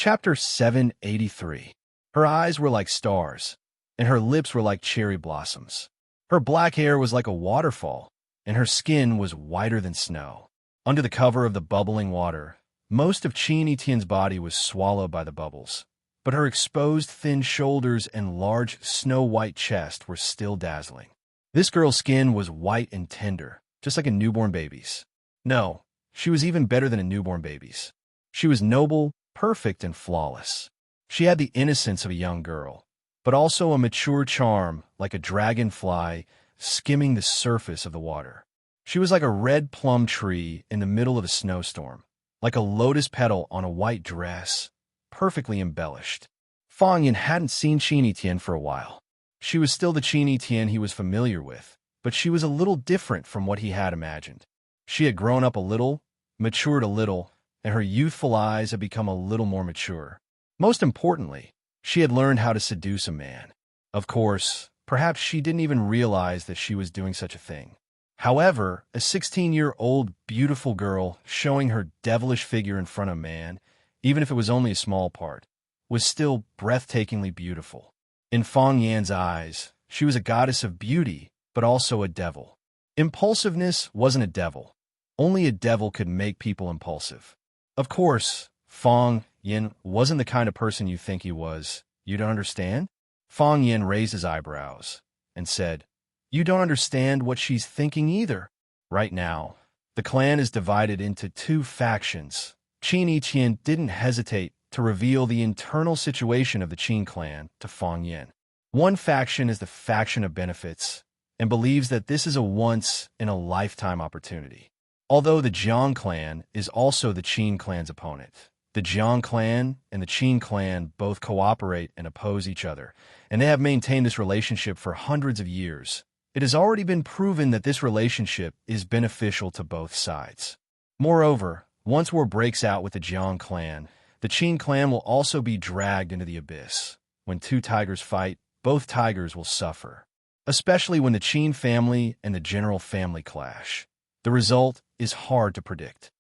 Chapter 783. Her eyes were like stars, and her lips were like cherry blossoms. Her black hair was like a waterfall, and her skin was whiter than snow. Under the cover of the bubbling water, most of Qin Etienne's body was swallowed by the bubbles, but her exposed thin shoulders and large snow-white chest were still dazzling. This girl's skin was white and tender, just like a newborn baby's. No, she was even better than a newborn baby's. She was noble, perfect, and flawless. She had the innocence of a young girl, but also a mature charm like a dragonfly skimming the surface of the water. She was like a red plum tree in the middle of a snowstorm, like a lotus petal on a white dress, perfectly embellished. Fang Yin hadn't seen Qin Etienne for a while. She was still the Qin Etienne he was familiar with, but she was a little different from what he had imagined. She had grown up a little, matured a little, and her youthful eyes had become a little more mature. Most importantly, she had learned how to seduce a man. Of course, perhaps she didn't even realize that she was doing such a thing. However, a 16-year-old beautiful girl showing her devilish figure in front of a man, even if it was only a small part, was still breathtakingly beautiful. In Fang Yan's eyes, she was a goddess of beauty, but also a devil. Impulsiveness wasn't a devil. Only a devil could make people impulsive. Of course, Fang Yin wasn't the kind of person you think he was. You don't understand? Fang Yin raised his eyebrows and said, "You don't understand what she's thinking either." Right now, the clan is divided into two factions. Qin Etienne didn't hesitate to reveal the internal situation of the Qin clan to Fang Yin. One faction is the faction of benefits and believes that this is a once-in-a-lifetime opportunity. Although the Jiang clan is also the Qin clan's opponent, the Jiang clan and the Qin clan both cooperate and oppose each other, and they have maintained this relationship for hundreds of years. It has already been proven that this relationship is beneficial to both sides. Moreover, once war breaks out with the Jiang clan, the Qin clan will also be dragged into the abyss. When two tigers fight, both tigers will suffer, especially when the Qin family and the general family clash. The result is hard to predict.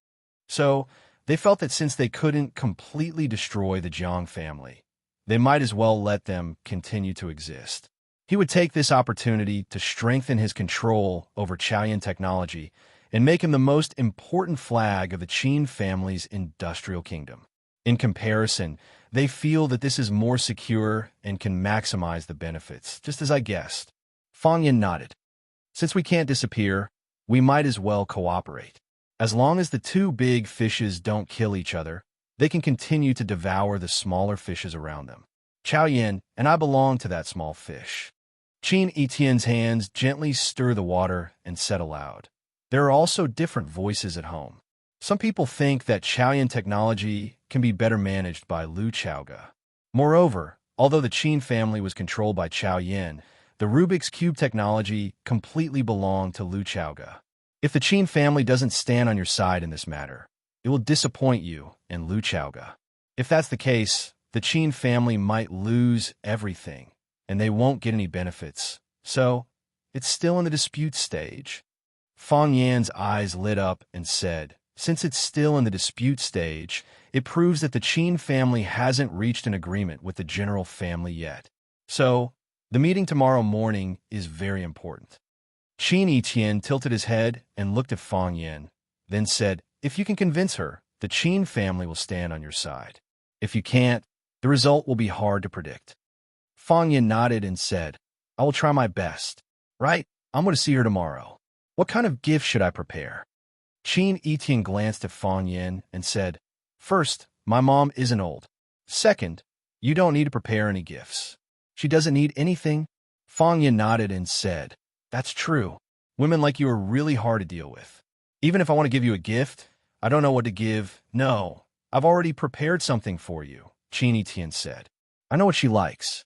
So, they felt that since they couldn't completely destroy the Jiang family, they might as well let them continue to exist. He would take this opportunity to strengthen his control over Chaoyan technology and make him the most important flag of the Qin family's industrial kingdom. In comparison, they feel that this is more secure and can maximize the benefits, just as I guessed. Fang Yin nodded. Since we can't disappear, we might as well cooperate. As long as the two big fishes don't kill each other, they can continue to devour the smaller fishes around them. Chaoyan and I belong to that small fish. Qin Etienne's hands gently stir the water and said aloud, "There are also different voices at home. Some people think that Chaoyan technology can be better managed by Lu Chaoga. Moreover, although the Qin family was controlled by Chaoyan, the Rubik's Cube technology completely belonged to Lu Chaoga. If the Qin family doesn't stand on your side in this matter, it will disappoint you and Lu Chaoga. If that's the case, the Qin family might lose everything, and they won't get any benefits. So, it's still in the dispute stage." Fang Yan's eyes lit up and said, "Since it's still in the dispute stage, it proves that the Qin family hasn't reached an agreement with the general family yet. So, the meeting tomorrow morning is very important." Qin Etienne tilted his head and looked at Fang Yin, then said, "If you can convince her, the Qin family will stand on your side. If you can't, the result will be hard to predict." Fang Yin nodded and said, "I will try my best. Right, I'm going to see her tomorrow. What kind of gift should I prepare?" Qin Etienne glanced at Fang Yin and said, "First, my mom isn't old. Second, you don't need to prepare any gifts. She doesn't need anything." Fang Yin nodded and said, "That's true. Women like you are really hard to deal with. Even if I want to give you a gift, I don't know what to give." "No, I've already prepared something for you," Qin Etienne said. "I know what she likes."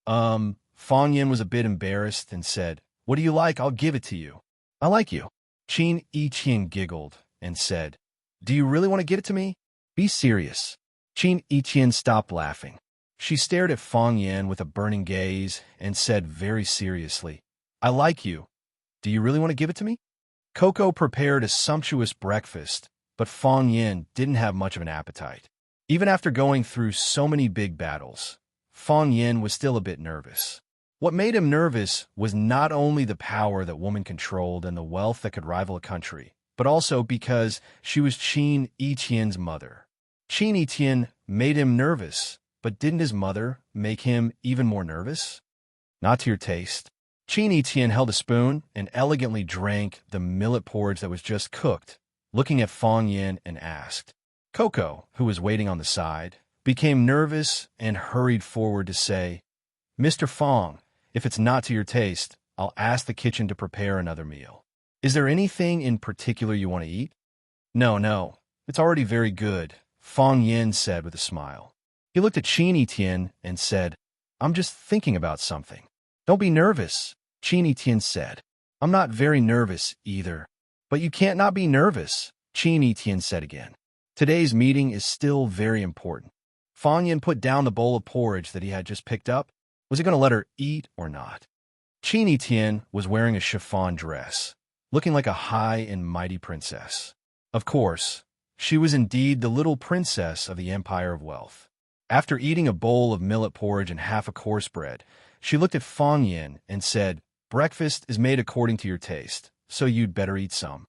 Fang Yin was a bit embarrassed and said, "What do you like? I'll give it to you." "I like you." Qin Etienne giggled and said, "Do you really want to get it to me? Be serious." Qin Etienne stopped laughing. She stared at Fang Yin with a burning gaze and said very seriously, "I like you. Do you really want to give it to me?" Coco prepared a sumptuous breakfast, but Fang Yin didn't have much of an appetite. Even after going through so many big battles, Fong Yin was still a bit nervous. What made him nervous was not only the power that woman controlled and the wealth that could rival a country, but also because she was Qin Yiqian's mother. Qin Yiqian made him nervous, but didn't his mother make him even more nervous? Not to your taste. Qin Yiqian held a spoon and elegantly drank the millet porridge that was just cooked, looking at Fong Yin and asked. Coco, who was waiting on the side, became nervous and hurried forward to say, Mr. Fong, if it's not to your taste, I'll ask the kitchen to prepare another meal. Is there anything in particular you want to eat? No, it's already very good, Fong Yin said with a smile. He looked at Qin Yiqian and said, I'm just thinking about something. Don't be nervous, Qin Yiqian said. I'm not very nervous either. But you can't not be nervous, Qin Yiqian said again. Today's meeting is still very important. Fong Yin put down the bowl of porridge that he had just picked up. Was he going to let her eat or not? Qin Yiqian was wearing a chiffon dress, looking like a high and mighty princess. Of course, she was indeed the little princess of the Empire of Wealth. After eating a bowl of millet porridge and half a coarse bread, she looked at Fong Yin and said, Breakfast is made according to your taste, so you'd better eat some.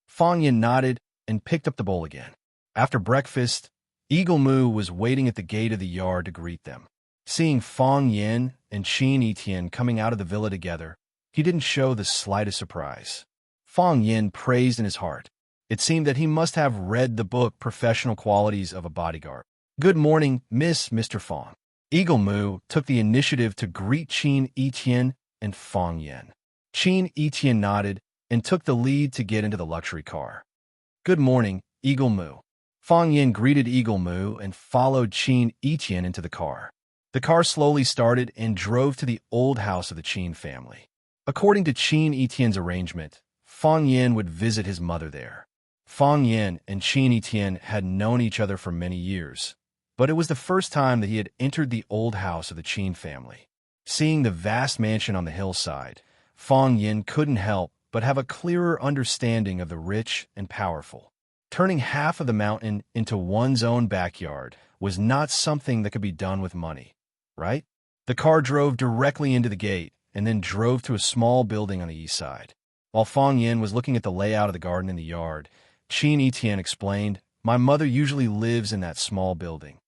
Fong Yin nodded and picked up the bowl again. After breakfast, Eagle Moo was waiting at the gate of the yard to greet them. Seeing Fong Yin and Qin Yiqian coming out of the villa together, he didn't show the slightest surprise. Fong Yin praised in his heart. It seemed that he must have read the book Professional Qualities of a Bodyguard. Good morning, Mr. Fong. Eagle Moo took the initiative to greet Qin Yiqian and Fong Yin. Qin Yiqian nodded and took the lead to get into the luxury car. Good morning, Eagle Moo. Fong Yin greeted Eagle Moo and followed Qin Yiqian into the car. The car slowly started and drove to the old house of the Qin family. According to Qin Yiqian's arrangement, Fong Yin would visit his mother there. Fong Yin and Qin Yiqian had known each other for many years, but it was the first time that he had entered the old house of the Qin family. Seeing the vast mansion on the hillside, Fong Yin couldn't help but have a clearer understanding of the rich and powerful. Turning half of the mountain into one's own backyard was not something that could be done with money, right? The car drove directly into the gate and then drove to a small building on the east side. While Fong Yin was looking at the layout of the garden in the yard, Qin Yiqian explained, My mother usually lives in that small building.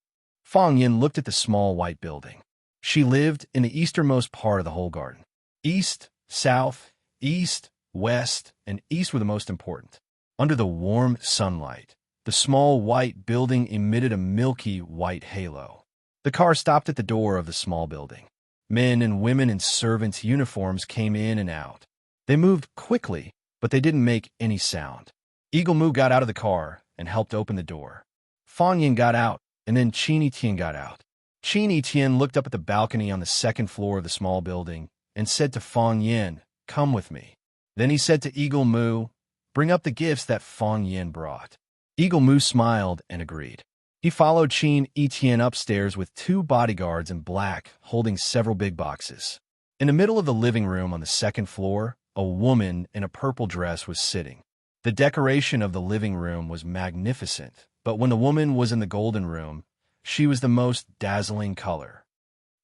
Fong Yin looked at the small white building. She lived in the easternmost part of the whole garden. East, south, east, west, and east were the most important. Under the warm sunlight, the small white building emitted a milky white halo. The car stopped at the door of the small building. Men and women in servants' uniforms came in and out. They moved quickly, but they didn't make any sound. Eagle Moo got out of the car and helped open the door. Fong Yin got out, and then Qin Yiqian got out. Qin Yiqian looked up at the balcony on the second floor of the small building and said to Fong Yin, Come with me. Then he said to Eagle Moo, Bring up the gifts that Fong Yin brought. Eagle Moo smiled and agreed. He followed Qin Yiqian upstairs with 2 bodyguards in black holding several big boxes. In the middle of the living room on the second floor, a woman in a purple dress was sitting. The decoration of the living room was magnificent, but when the woman was in the golden room, she was the most dazzling color.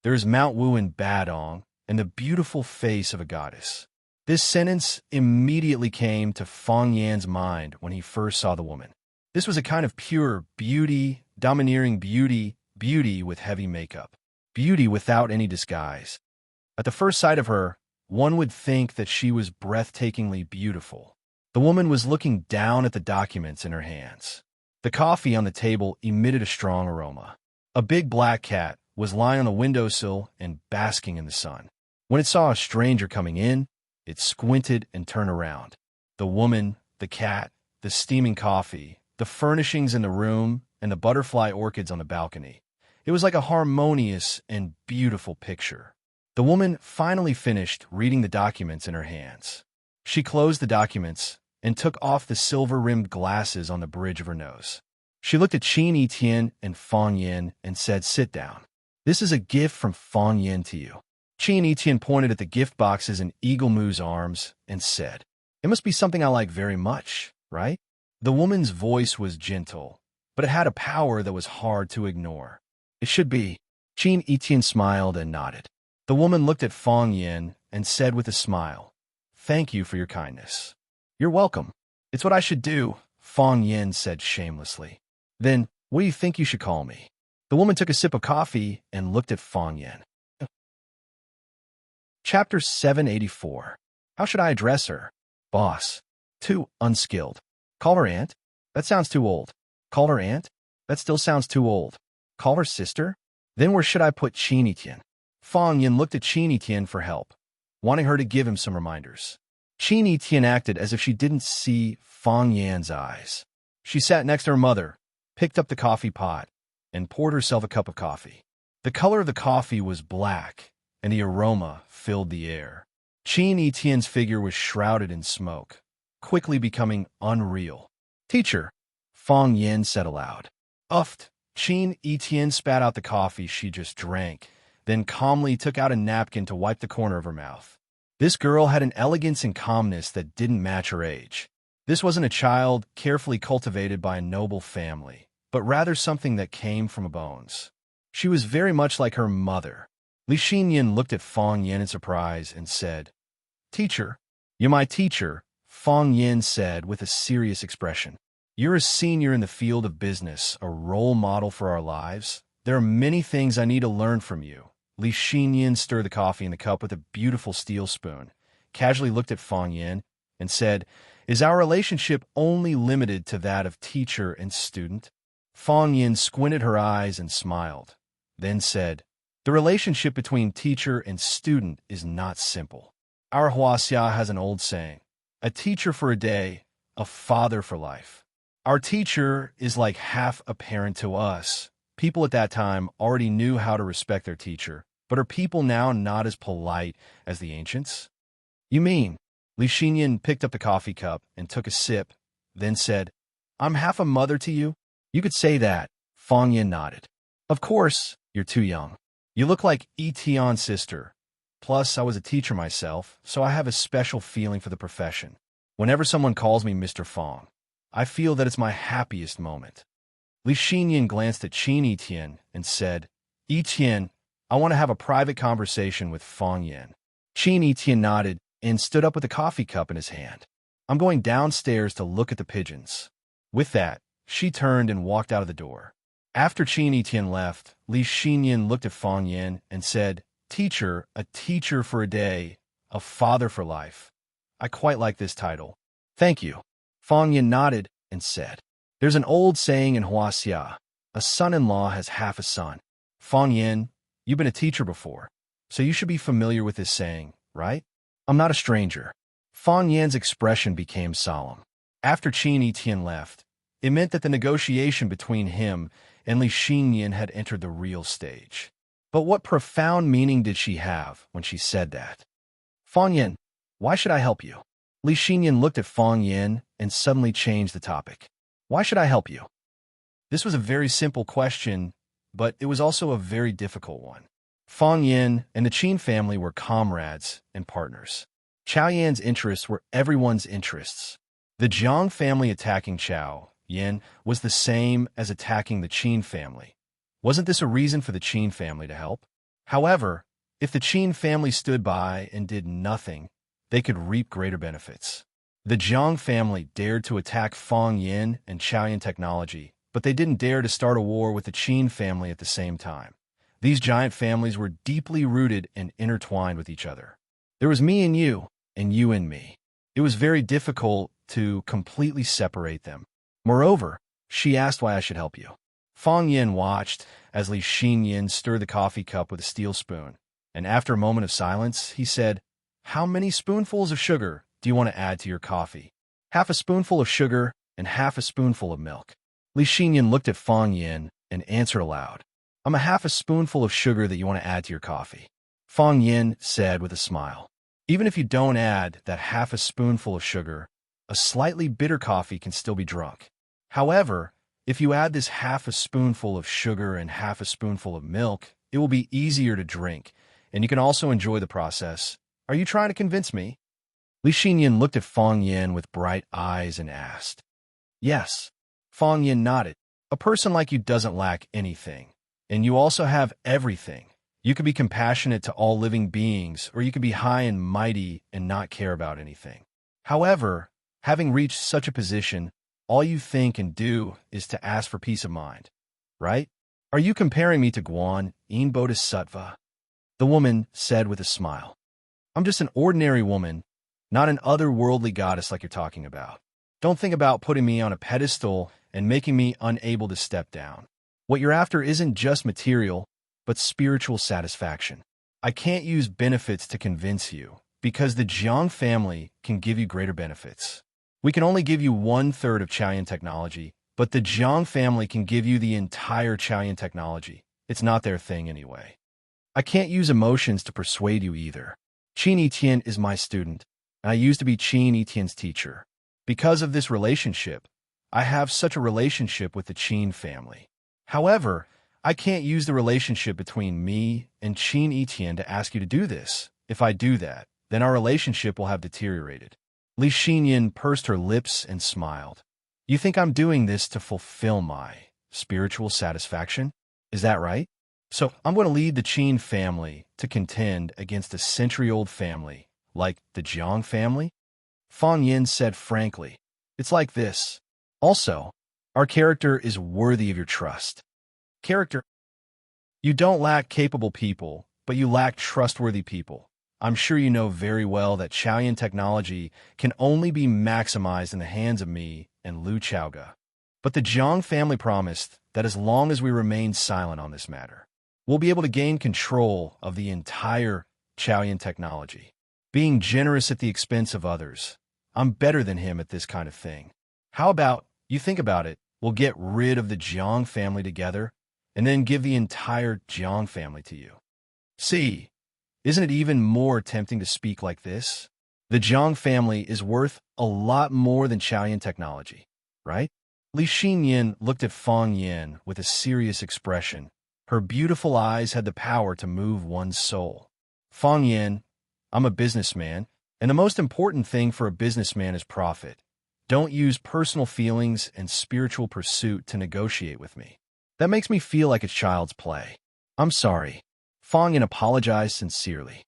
There is Mount Wu in Badong and the beautiful face of a goddess. This sentence immediately came to Fong Yan's mind when he first saw the woman. This was a kind of pure beauty, domineering beauty, beauty with heavy makeup, beauty without any disguise. At the first sight of her, one would think that she was breathtakingly beautiful. The woman was looking down at the documents in her hands. The coffee on the table emitted a strong aroma. A big black cat was lying on the windowsill and basking in the sun. When it saw a stranger coming in, it squinted and turned around. The woman, the cat, the steaming coffee, the furnishings in the room, and the butterfly orchids on the balcony. It was like a harmonious and beautiful picture. The woman finally finished reading the documents in her hands. She closed the documents and took off the silver-rimmed glasses on the bridge of her nose. She looked at Qin Yiqian and Fong Yin and said, Sit down. This is a gift from Fong Yin to you. Qin Yiqian pointed at the gift boxes in Eagle Moo's arms and said, It must be something I like very much, right? The woman's voice was gentle, but it had a power that was hard to ignore. It should be. Qin Etian smiled and nodded. The woman looked at Fong Yin and said with a smile, "Thank you for your kindness." "You're welcome. It's what I should do," Fong Yin said shamelessly. "Then, what do you think you should call me?" The woman took a sip of coffee and looked at Fong Yin. Chapter 784. How should I address her? Boss. Too unskilled. Call her aunt? That sounds too old. Call her aunt? That still sounds too old. Call her sister? Then where should I put Qin Etian? Fong Yin looked at Qin Etian for help, wanting her to give him some reminders. Qin Etian acted as if she didn't see Fong Yin's eyes. She sat next to her mother, picked up the coffee pot, and poured herself a cup of coffee. The color of the coffee was black, and the aroma filled the air. Qin Etian's figure was shrouded in smoke, quickly becoming unreal. "Teacher," Fong Yin said aloud. "Uffed." Qin Etian spat out the coffee she just drank, then calmly took out a napkin to wipe the corner of her mouth. This girl had an elegance and calmness that didn't match her age. This wasn't a child carefully cultivated by a noble family, but rather something that came from her bones. She was very much like her mother. Li Xinyan looked at Fong Yin in surprise and said, "Teacher." "You're my teacher," Fong Yin said with a serious expression. "You're a senior in the field of business, a role model for our lives. There are many things I need to learn from you." Li Xinyan stirred the coffee in the cup with a beautiful steel spoon, casually looked at Fong Yin, and said, "Is our relationship only limited to that of teacher and student?" Fong Yin squinted her eyes and smiled, then said, "The relationship between teacher and student is not simple. Our Huaxia has an old saying, a teacher for a day, a father for life. Our teacher is like half a parent to us. People at that time already knew how to respect their teacher, but are people now not as polite as the ancients?" "You mean?" Li Xinyan picked up the coffee cup and took a sip, then said, "I'm half a mother to you?" "You could say that," Fong Yin nodded. "Of course, you're too young. You look like Etian's sister. Plus, I was a teacher myself, so I have a special feeling for the profession. Whenever someone calls me Mr. Fong, I feel that it's my happiest moment." Li Xinyan glanced at Qin Etian and said, "Etian, I want to have a private conversation with Fong Yin." Qin Etian nodded and stood up with a coffee cup in his hand. "I'm going downstairs to look at the pigeons." With that, she turned and walked out of the door. After Qin Etian left, Li Xinyan looked at Fong Yin and said, "Teacher, a teacher for a day, a father for life. I quite like this title." "Thank you." Fong Yin nodded and said, "There's an old saying in Huaxia, a son-in-law has half a son." "Fong Yin, you've been a teacher before, so you should be familiar with this saying, right?" "I'm not a stranger." Fong Yin's expression became solemn. After Qin Etian left, it meant that the negotiation between him and Li Xinyan had entered the real stage. But what profound meaning did she have when she said that? "Fong Yin, why should I help you?" Li Xinyan looked at Fong Yin and suddenly changed the topic. "Why should I help you?" This was a very simple question, but it was also a very difficult one. Fong Yin and the Qin family were comrades and partners. Chao Yan's interests were everyone's interests. The Jiang family attacking Chao Yan was the same as attacking the Qin family. Wasn't this a reason for the Qin family to help? However, if the Qin family stood by and did nothing, they could reap greater benefits. The Jiang family dared to attack Fong Yin and Chao Yan technology, but they didn't dare to start a war with the Qin family at the same time. These giant families were deeply rooted and intertwined with each other. There was me and you and me. It was very difficult to completely separate them. Moreover, she asked why I should help you. Fong Yin watched as Li Xinyan stirred the coffee cup with a steel spoon, and after a moment of silence, he said, "How many spoonfuls of sugar do you want to add to your coffee?" "Half a spoonful of sugar and half a spoonful of milk." Li Xinyan looked at Fong Yin and answered aloud, "I'm a half a spoonful of sugar that you want to add to your coffee." Fong Yin said with a smile, "Even if you don't add that half a spoonful of sugar, a slightly bitter coffee can still be drunk. However, if you add this half a spoonful of sugar and half a spoonful of milk, it will be easier to drink, and you can also enjoy the process. Are you trying to convince me?" Li Xinyan looked at Fong Yin with bright eyes and asked. "Yes." Fong Yin nodded. A person like you doesn't lack anything, and you also have everything. You could be compassionate to all living beings, or you could be high and mighty and not care about anything. However, having reached such a position, all you think and do is to ask for peace of mind, right? Are you comparing me to Guan, Yin Bodhisattva? The woman said with a smile. I'm just an ordinary woman, not an otherworldly goddess like you're talking about. Don't think about putting me on a pedestal and making me unable to step down. What you're after isn't just material, but spiritual satisfaction. I can't use benefits to convince you, because the Jiang family can give you greater benefits. We can only give you 1/3 of Chaoyan technology, but the Jiang family can give you the entire Chaoyan technology. It's not their thing anyway. I can't use emotions to persuade you either. Qin Etienne is my student, and I used to be Qin Etienne's teacher. Because of this relationship, I have such a relationship with the Qin family. However, I can't use the relationship between me and Qin Etienne to ask you to do this. If I do that, then our relationship will have deteriorated. Li Xinyan pursed her lips and smiled. You think I'm doing this to fulfill my spiritual satisfaction? Is that right? So I'm going to lead the Qin family to contend against a century-old family, like the Jiang family? Fang Yin said frankly. It's like this. Also, our character is worthy of your trust. Character. You don't lack capable people, but you lack trustworthy people. I'm sure you know very well that Chaoyan technology can only be maximized in the hands of me and Lu Chaoga. But the Jiang family promised that as long as we remain silent on this matter, we'll be able to gain control of the entire Chaoyan technology. Being generous at the expense of others. I'm better than him at this kind of thing. How about, you think about it, we'll get rid of the Jiang family together, and then give the entire Jiang family to you. See, isn't it even more tempting to speak like this? The Jiang family is worth a lot more than Chaoyan technology, right? Li Xinyan looked at Fang Yin with a serious expression. Her beautiful eyes had the power to move one's soul. Fang Yin, I'm a businessman, and the most important thing for a businessman is profit. Don't use personal feelings and spiritual pursuit to negotiate with me. That makes me feel like a child's play. I'm sorry. Fang Yin apologized sincerely.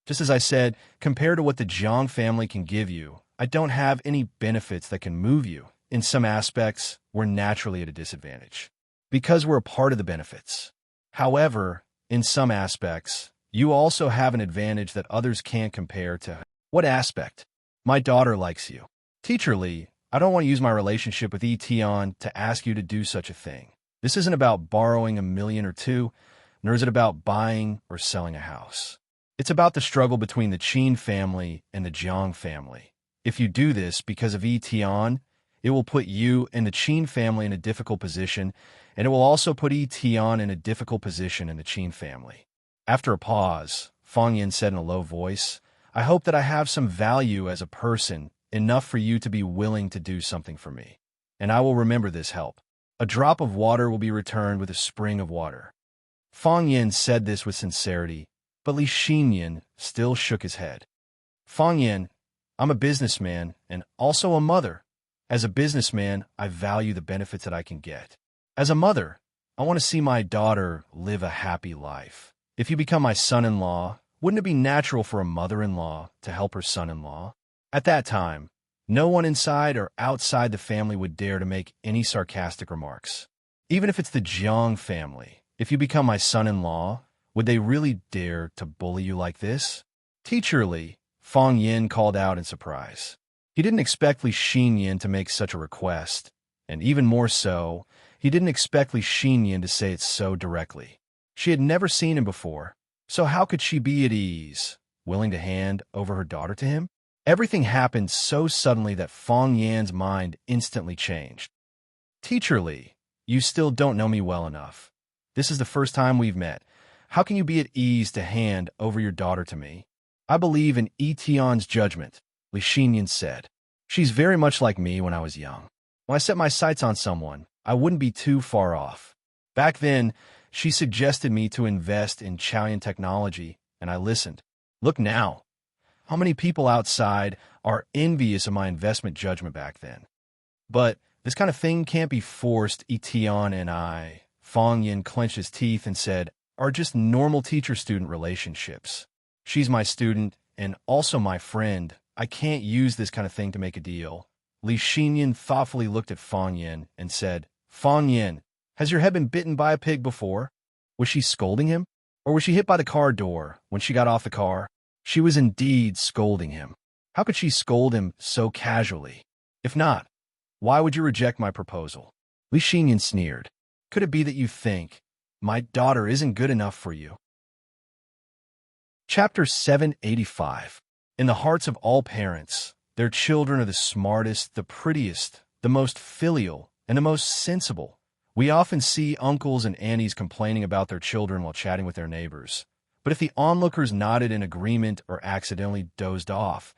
Just as I said, compared to what the Jiang family can give you, I don't have any benefits that can move you. In some aspects, we're naturally at a disadvantage, because we're a part of the benefits. However, in some aspects, you also have an advantage that others can't compare to. What aspect? My daughter likes you. Teacher Li, I don't want to use my relationship with Etienne to ask you to do such a thing. This isn't about borrowing $1 million or $2 million, nor is it about buying or selling a house. It's about the struggle between the Qin family and the Jiang family. If you do this because of Etienne, it will put you and the Qin family in a difficult position, and it will also put Etienne in a difficult position in the Qin family. After a pause, Fang Yin said in a low voice, I hope that I have some value as a person, enough for you to be willing to do something for me. And I will remember this help. A drop of water will be returned with a spring of water. Fang Yin said this with sincerity, but Li Xinyan still shook his head. Fang Yin, I'm a businessman and also a mother. As a businessman, I value the benefits that I can get. As a mother, I want to see my daughter live a happy life. If you become my son-in-law, wouldn't it be natural for a mother-in-law to help her son-in-law? At that time, no one inside or outside the family would dare to make any sarcastic remarks. Even if it's the Jiang family, if you become my son-in-law, would they really dare to bully you like this? Teacher Li, Fang Yin called out in surprise. He didn't expect Li Xinyan to make such a request, and even more so, he didn't expect Li Xinyan to say it so directly. She had never seen him before, so how could she be at ease, willing to hand over her daughter to him? Everything happened so suddenly that Fang Yan's mind instantly changed. Teacher Li, you still don't know me well enough. This is the first time we've met. How can you be at ease to hand over your daughter to me? I believe in Etienne's judgment, Li Xinyan said. She's very much like me when I was young. When I set my sights on someone, I wouldn't be too far off. Back then, she suggested me to invest in Chaoyan technology, and I listened. Look now. How many people outside are envious of my investment judgment back then? But This kind of thing can't be forced. Etienne and I, Fong Yin clenched his teeth and said, are just normal teacher-student relationships. She's my student and also my friend. I can't use this kind of thing to make a deal. Li Xinyan thoughtfully looked at Fong Yin and said, Fong Yin, has your head been bitten by a pig before? Was she scolding him? Or was she hit by the car door when she got off the car? She was indeed scolding him. How could she scold him so casually? If not, why would you reject my proposal? Li Xinyan sneered. Could it be that you think my daughter isn't good enough for you? Chapter 785. In the hearts of all parents, their children are the smartest, the prettiest, the most filial, and the most sensible. We often see uncles and aunties complaining about their children while chatting with their neighbors. But if the onlookers nodded in agreement or accidentally dozed off,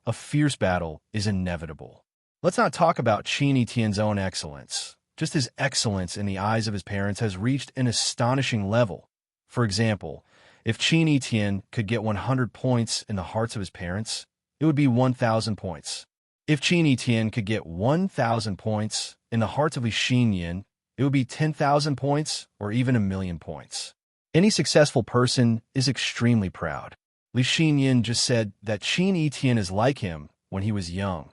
a fierce battle is inevitable. Let's not talk about Qin Etienne's own excellence. Just his excellence in the eyes of his parents has reached an astonishing level. For example, if Qin Etienne could get 100 points in the hearts of his parents, it would be 1,000 points. If Qin Etienne could get 1,000 points in the hearts of Li Xinyan, it would be 10,000 points or even 1,000,000 points. Any successful person is extremely proud. Li Xinyan just said that Qin Etienne is like him when he was young.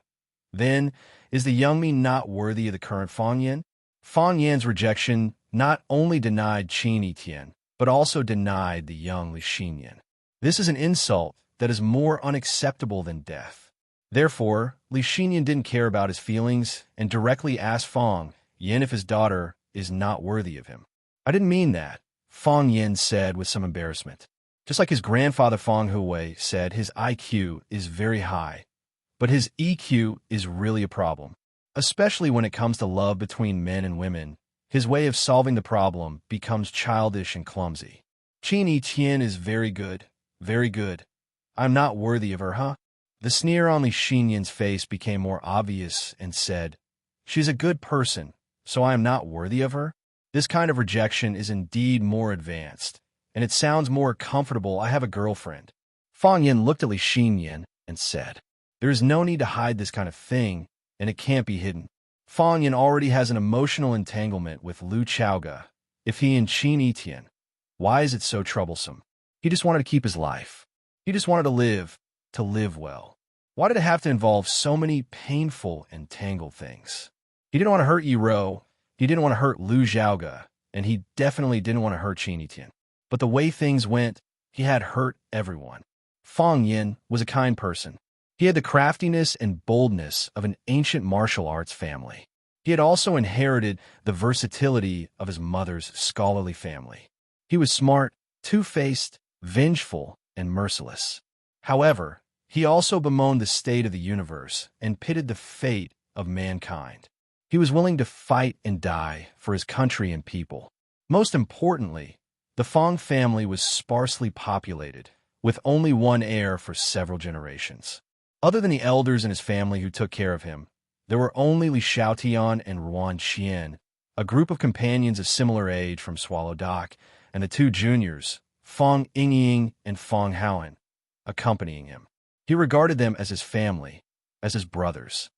Then, is the young me not worthy of the current Fong Yin? Fong Yan's rejection not only denied Qin Etienne, but also denied the young Li Xinyan. This is an insult that is more unacceptable than death. Therefore, Li Xinyan didn't care about his feelings and directly asked Fong Yin if his daughter is not worthy of him. I didn't mean that, Fong Yin said with some embarrassment. Just like his grandfather Fong Hui said, his IQ is very high, but his EQ is really a problem. Especially when it comes to love between men and women, his way of solving the problem becomes childish and clumsy. Qin Etienne is very good, very good. I'm not worthy of her, huh? The sneer on Li Xinyan's face became more obvious and said, she's a good person, so I am not worthy of her? This kind of rejection is indeed more advanced, and it sounds more comfortable. I have a girlfriend. Fong Yin looked at Li Xinyan and said, there is no need to hide this kind of thing, and it can't be hidden. Fong Yin already has an emotional entanglement with Lu Chaoga. If he and Qin Etienne, why is it so troublesome? He just wanted to keep his life. He just wanted to live well. Why did it have to involve so many painful and tangled things? He didn't want to hurt Yi Rou, he didn't want to hurt Lu Xiaoga, and he definitely didn't want to hurt Qin Etienne. But the way things went, he had hurt everyone. Fong Yin was a kind person. He had the craftiness and boldness of an ancient martial arts family. He had also inherited the versatility of his mother's scholarly family. He was smart, two-faced, vengeful, and merciless. However, he also bemoaned the state of the universe and pitted the fate of mankind. He was willing to fight and die for his country and people. Most importantly, the Fong family was sparsely populated, with only one heir for several generations. Other than the elders in his family who took care of him, there were only Li Xiaotian and Ruan Qian, a group of companions of similar age from Swallow Dock, and the two juniors, Fong Yingying and Fong Haoan, accompanying him. He regarded them as his family, as his brothers.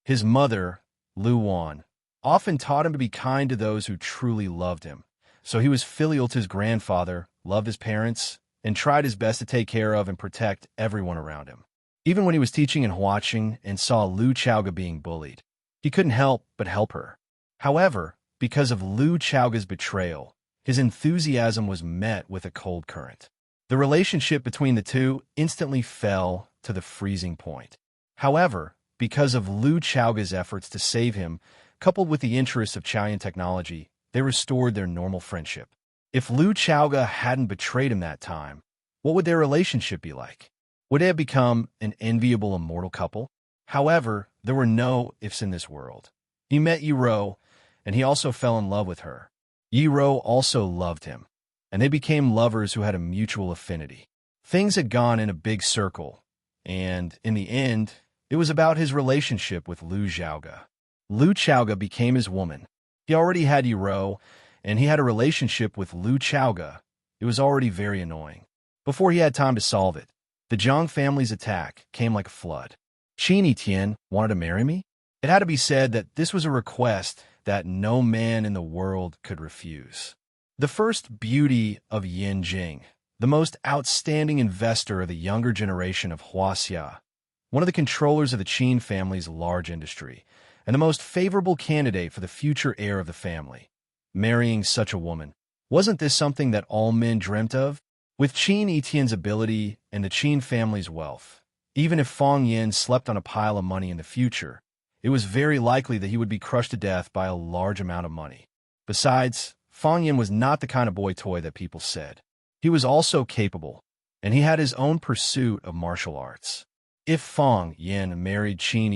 His mother, Lu Wan, often taught him to be kind to those who truly loved him, so he was filial to his grandfather, loved his parents, and tried his best to take care of and protect everyone around him. Even when he was teaching in Huaqing and saw Lu Chaoga being bullied, he couldn't help but help her. However, because of Lu Chaoga's betrayal, his enthusiasm was met with a cold current. The relationship between the two instantly fell to the freezing point. However, because of Lu Chaoga's efforts to save him, coupled with the interests of Chaoyan technology, they restored their normal friendship. If Lu Chaoga hadn't betrayed him that time, what would their relationship be like? Would they have become an enviable immortal couple? However, there were no ifs in this world. He met Yi Rou, and he also fell in love with her. Yi Rou also loved him, and they became lovers who had a mutual affinity. Things had gone in a big circle, and, in the end, it was about his relationship with Lu Xiaoga. Lu Chaoga became his woman. He already had Yi Rou, and he had a relationship with Lu Chaoga. It was already very annoying. Before he had time to solve it, the Zhang family's attack came like a flood. Qin Etienne wanted to marry me? It had to be said that this was a request that no man in the world could refuse. The first beauty of Yin Jing, the most outstanding investor of the younger generation of Huaxia, one of the controllers of the Qin family's large industry, and the most favorable candidate for the future heir of the family. Marrying such a woman, wasn't this something that all men dreamt of? With Qin Etienne's ability and the Qin family's wealth, even if Fang Yin slept on a pile of money in the future, it was very likely that he would be crushed to death by a large amount of money. Besides, Fang Yin was not the kind of boy toy that people said. He was also capable, and he had his own pursuit of martial arts. If Fang Yin married Qin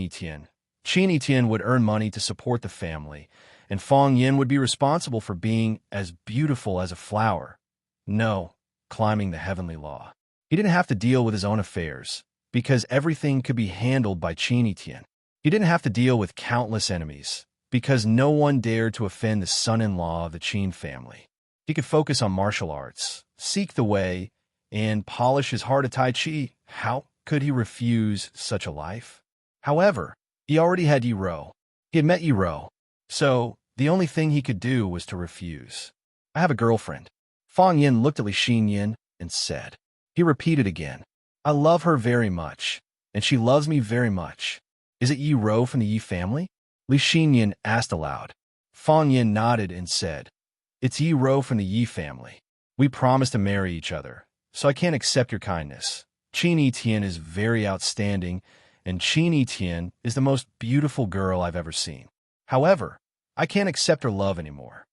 Etienne would earn money to support the family, and Fang Yin would be responsible for being as beautiful as a flower. No, climbing the heavenly law. He didn't have to deal with his own affairs, because everything could be handled by Qin Etienne. He didn't have to deal with countless enemies, because no one dared to offend the son-in-law of the Qin family. He could focus on martial arts, seek the way, and polish his heart of Tai Chi. How could he refuse such a life? However, he already had Yi Ro. He had met Yi Ro, so the only thing he could do was to refuse. I have a girlfriend. Fang Yin looked at Li Xinyan and said. He repeated again, I love her very much, and she loves me very much. Is it Yi Ro from the Yi family? Li Xinyan asked aloud. Fang Yin nodded and said, It's Yi Ro from the Yi family. We promised to marry each other, so I can't accept your kindness. Qin Etienne is very outstanding, and Qin Etienne is the most beautiful girl I've ever seen. However, I can't accept her love anymore.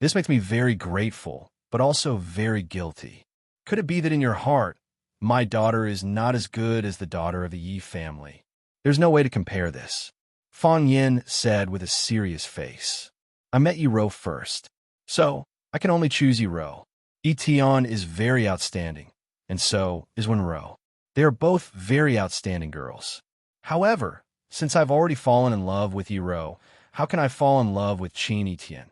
This makes me very grateful, but also very guilty. Could it be that in your heart, my daughter is not as good as the daughter of the Yi family? There's no way to compare this. Fang Yin said with a serious face. I met Yi Ro first, so I can only choose Yi Ro. Etienne is very outstanding, and so is Wenro. They are both very outstanding girls. However, since I've already fallen in love with Yi Ro, how can I fall in love with Qin Etienne?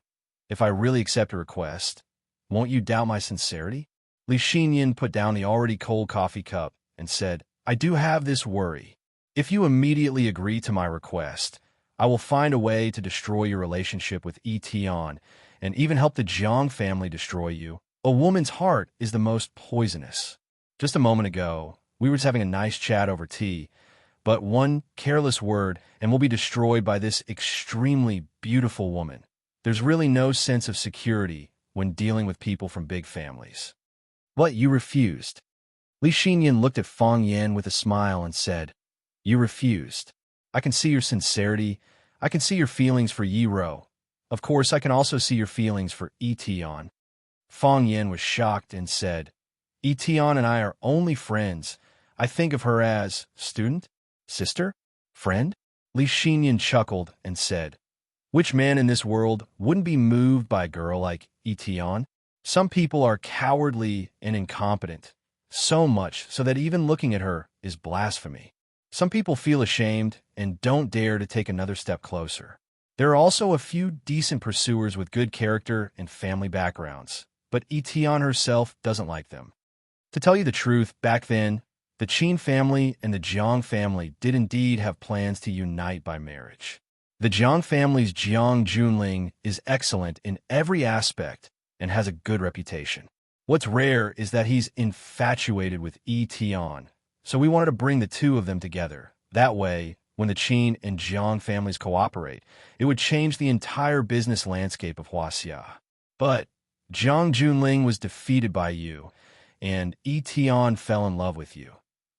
If I really accept a request, won't you doubt my sincerity? Li Xinyan put down the already cold coffee cup and said, I do have this worry. If you immediately agree to my request, I will find a way to destroy your relationship with Etienne and even help the Jiang family destroy you. A woman's heart is the most poisonous. Just a moment ago, we were just having a nice chat over tea, but one careless word and we'll be destroyed by this extremely beautiful woman. There's really no sense of security when dealing with people from big families. What, you refused? Li Xinyan looked at Fang Yin with a smile and said, You refused. I can see your sincerity. I can see your feelings for Yi Ro. Of course, I can also see your feelings for Etienne. Fang Yin was shocked and said, Etienne and I are only friends. I think of her as student, sister, friend. Li Xinyan chuckled and said, Which man in this world wouldn't be moved by a girl like Etienne? Some people are cowardly and incompetent, so much so that even looking at her is blasphemy. Some people feel ashamed and don't dare to take another step closer. There are also a few decent pursuers with good character and family backgrounds, but Etienne herself doesn't like them. To tell you the truth, back then, the Qin family and the Jiang family did indeed have plans to unite by marriage. The Jiang family's Jiang Junling is excellent in every aspect and has a good reputation. What's rare is that he's infatuated with Etienne, so we wanted to bring the two of them together. That way, when the Qin and Jiang families cooperate, it would change the entire business landscape of Huaxia. But Jiang Junling was defeated by you, and Etienne fell in love with you.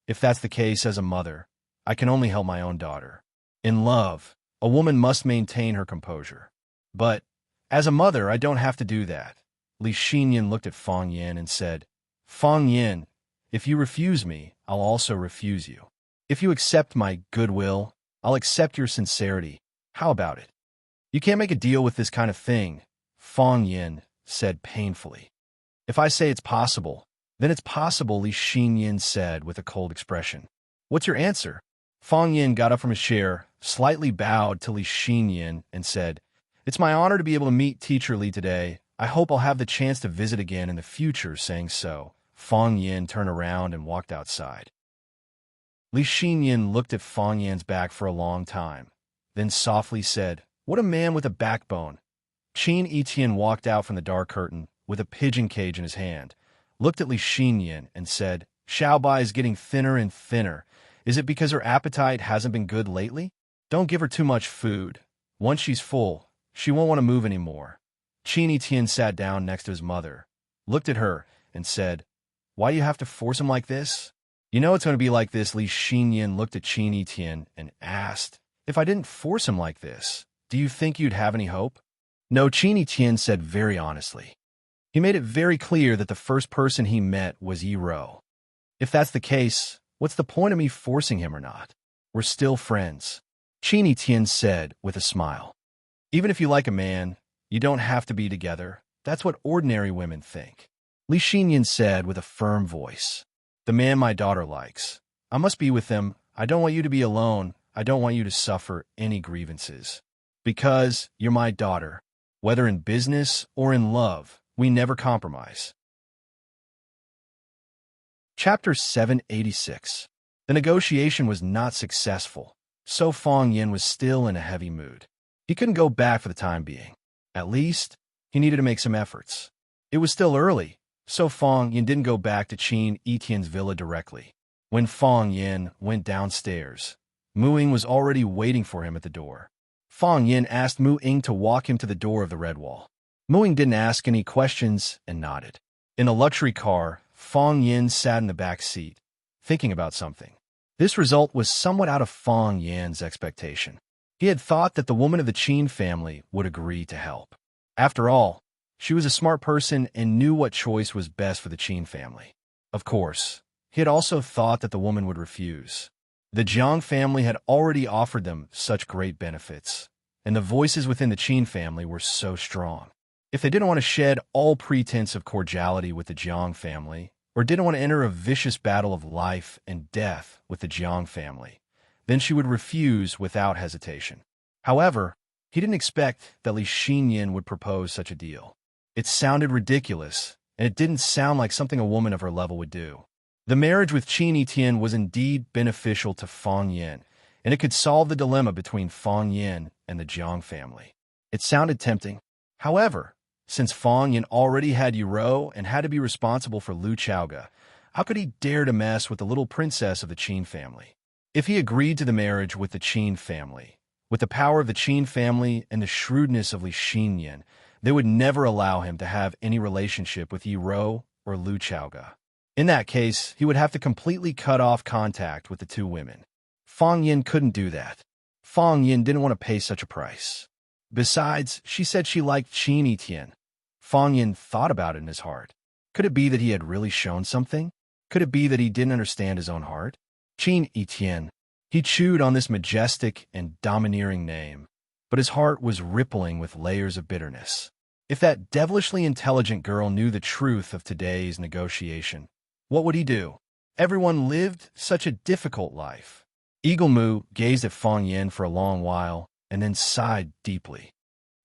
If that's the case, as a mother, I can only help my own daughter. In love, a woman must maintain her composure. But as a mother, I don't have to do that. Li Xinyan looked at Fang Yin and said, Fang Yin, if you refuse me, I'll also refuse you. If you accept my goodwill, I'll accept your sincerity. How about it? You can't make a deal with this kind of thing, Fang Yin said painfully. If I say it's possible, then it's possible, Li Xinyan said with a cold expression. What's your answer? Fang Yin got up from his chair, slightly bowed to Li Xinyan, and said, It's my honor to be able to meet Teacher Li today. I hope I'll have the chance to visit again in the future. Saying so, Fang Yin turned around and walked outside. Li Xinyan looked at Fang Yan's back for a long time, then softly said, "What a man with a backbone." Qin Etian walked out from the dark curtain with a pigeon cage in his hand, looked at Li Xinyan and said, "Xiaobai is getting thinner and thinner. Is it because her appetite hasn't been good lately? Don't give her too much food. Once she's full, she won't want to move anymore." Qin Etian sat down next to his mother, looked at her, and said, "Why do you have to force him like this?" "You know it's going to be like this." Li Xinyan looked at Qin Etian and asked, "If I didn't force him like this, do you think you'd have any hope?" "No," Qin Etian said very honestly. He made it very clear that the first person he met was Yi Ro. "If that's the case, what's the point of me forcing him or not? We're still friends," Qin Etian said with a smile. "Even if you like a man, you don't have to be together. That's what ordinary women think," Li Xinyan said with a firm voice. "The man my daughter likes. I must be with him. I don't want you to be alone. I don't want you to suffer any grievances. Because you're my daughter. Whether in business or in love, we never compromise." Chapter 786. The negotiation was not successful, so Fang Yin was still in a heavy mood. He couldn't go back for the time being. At least, he needed to make some efforts. It was still early, so Fang Yin didn't go back to Qin Etian's villa directly. When Fang Yin went downstairs, Mu Ying was already waiting for him at the door. Fang Yin asked Mu Ying to walk him to the door of the Red Wall. Mu Ying didn't ask any questions and nodded. In a luxury car, Fang Yin sat in the back seat, thinking about something. This result was somewhat out of Fang Yin's expectation. He had thought that the woman of the Qin family would agree to help. After all, she was a smart person and knew what choice was best for the Qin family. Of course, he had also thought that the woman would refuse. The Jiang family had already offered them such great benefits, and the voices within the Qin family were so strong. If they didn't want to shed all pretense of cordiality with the Jiang family, or didn't want to enter a vicious battle of life and death with the Jiang family, then she would refuse without hesitation. However, he didn't expect that Li Xinyan would propose such a deal. It sounded ridiculous, and it didn't sound like something a woman of her level would do. The marriage with Qin Etian was indeed beneficial to Fang Yin, and it could solve the dilemma between Fang Yin and the Jiang family. It sounded tempting. However, since Fang Yin already had Yi Ro and had to be responsible for Lu Chaoga, how could he dare to mess with the little princess of the Qin family? If he agreed to the marriage with the Qin family, with the power of the Qin family and the shrewdness of Li Xinyan, they would never allow him to have any relationship with Yi Ro or Lu Chaoga. In that case, he would have to completely cut off contact with the two women. Fang Yin couldn't do that. Fang Yin didn't want to pay such a price. Besides, she said she liked Qin Etian. Fang Yin thought about it in his heart. Could it be that he had really shown something? Could it be that he didn't understand his own heart? Qin Etian. He chewed on this majestic and domineering name, but his heart was rippling with layers of bitterness. If that devilishly intelligent girl knew the truth of today's negotiation, what would he do? Everyone lived such a difficult life. Eagle Mu gazed at Fang Yin for a long while and then sighed deeply.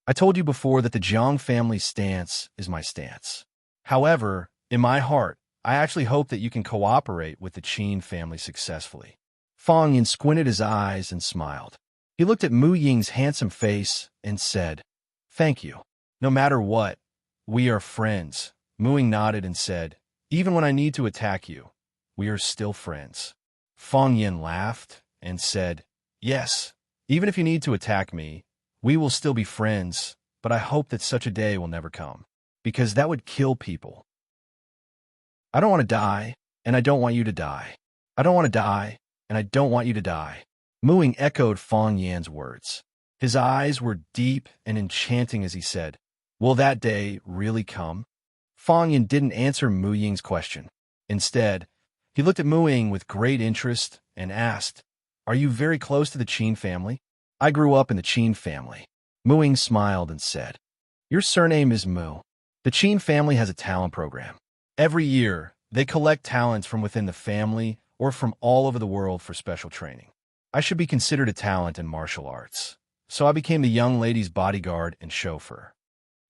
"I told you before that the Jiang family's stance is my stance. However, in my heart, I actually hope that you can cooperate with the Qin family successfully." Fang Yin squinted his eyes and smiled. He looked at Mu Ying's handsome face and said, "Thank you. No matter what, we are friends." Mu Ying nodded and said, "Even when I need to attack you, we are still friends." Fang Yin laughed and said, "Yes, even if you need to attack me, we will still be friends, but I hope that such a day will never come, because that would kill people. I don't want to die, and I don't want you to die. I don't want to die, and I don't want you to die." Mu Ying echoed Fang Yin's words. His eyes were deep and enchanting as he said, "Will that day really come?" Fang Yin didn't answer Mu Ying's question. Instead, he looked at Mu Ying with great interest and asked, "Are you very close to the Qin family?" "I grew up in the Qin family." Mu Ying smiled and said, "Your surname is Mu. The Qin family has a talent program. Every year, they collect talents from within the family or from all over the world for special training. I should be considered a talent in martial arts, so I became the young lady's bodyguard and chauffeur."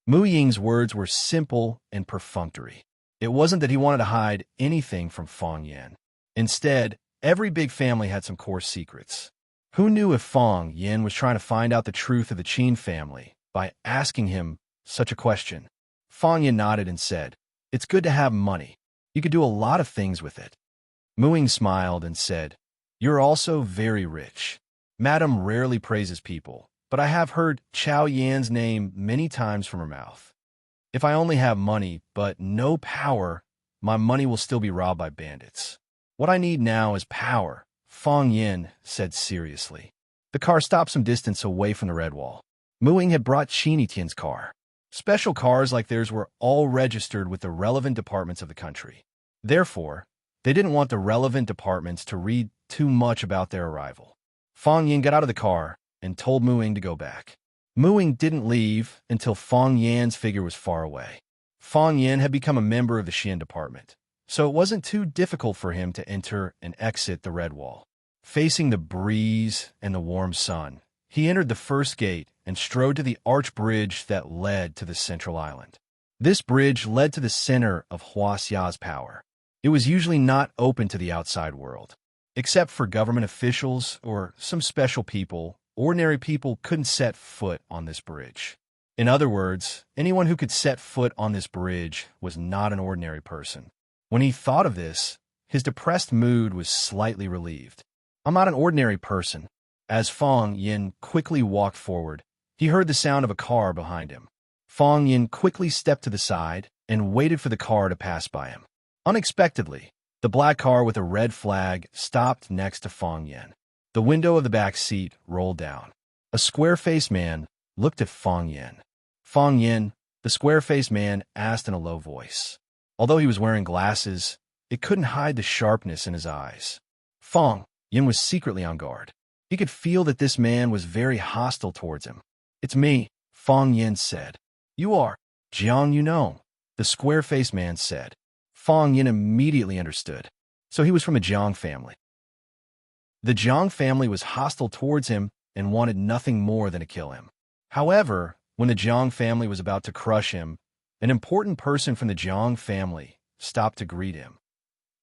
Mu Ying's words were simple and perfunctory. It wasn't that he wanted to hide anything from Fang Yin. Instead, Every big family had some core secrets. Who knew if Fong Yin was trying to find out the truth of the Qin family by asking him such a question? Fong Yin nodded and said, "It's good to have money. You could do a lot of things with it." Muing smiled and said, "You're also very rich. Madam rarely praises people, but I have heard Chao Yan's name many times from her mouth. If I only have money, but no power, my money will still be robbed by bandits. What I need now is power," Fong Yin said seriously. The car stopped some distance away from the red wall. Muing had brought Qin Tian's car. Special cars like theirs were all registered with the relevant departments of the country. Therefore, they didn't want the relevant departments to read too much about their arrival. Fong Yin got out of the car and told Muing to go back. Muing didn't leave until Fong Yan's figure was far away. Fong Yin had become a member of the Xian department, so it wasn't too difficult for him to enter and exit the red wall. Facing the breeze and the warm sun, he entered the first gate and strode to the arch bridge that led to the central island. This bridge led to the center of Huaxia's power. It was usually not open to the outside world. Except for government officials or some special people, ordinary people couldn't set foot on this bridge. In other words, anyone who could set foot on this bridge was not an ordinary person. When he thought of this, his depressed mood was slightly relieved. "I'm not an ordinary person." As Fong Yin quickly walked forward, he heard the sound of a car behind him. Fong Yin quickly stepped to the side and waited for the car to pass by him. Unexpectedly, the black car with a red flag stopped next to Fong Yin. The window of the back seat rolled down. A square-faced man looked at Fong Yin. "Fong Yin," the square-faced man asked in a low voice. Although he was wearing glasses, it couldn't hide the sharpness in his eyes. Fong Yin was secretly on guard. He could feel that this man was very hostile towards him. "It's me," Fong Yin said. "You are Jiang Yunong," the square-faced man said. Fong Yin immediately understood. So he was from a Jiang family. The Jiang family was hostile towards him and wanted nothing more than to kill him. However, when the Jiang family was about to crush him, an important person from the Jiang family stopped to greet him.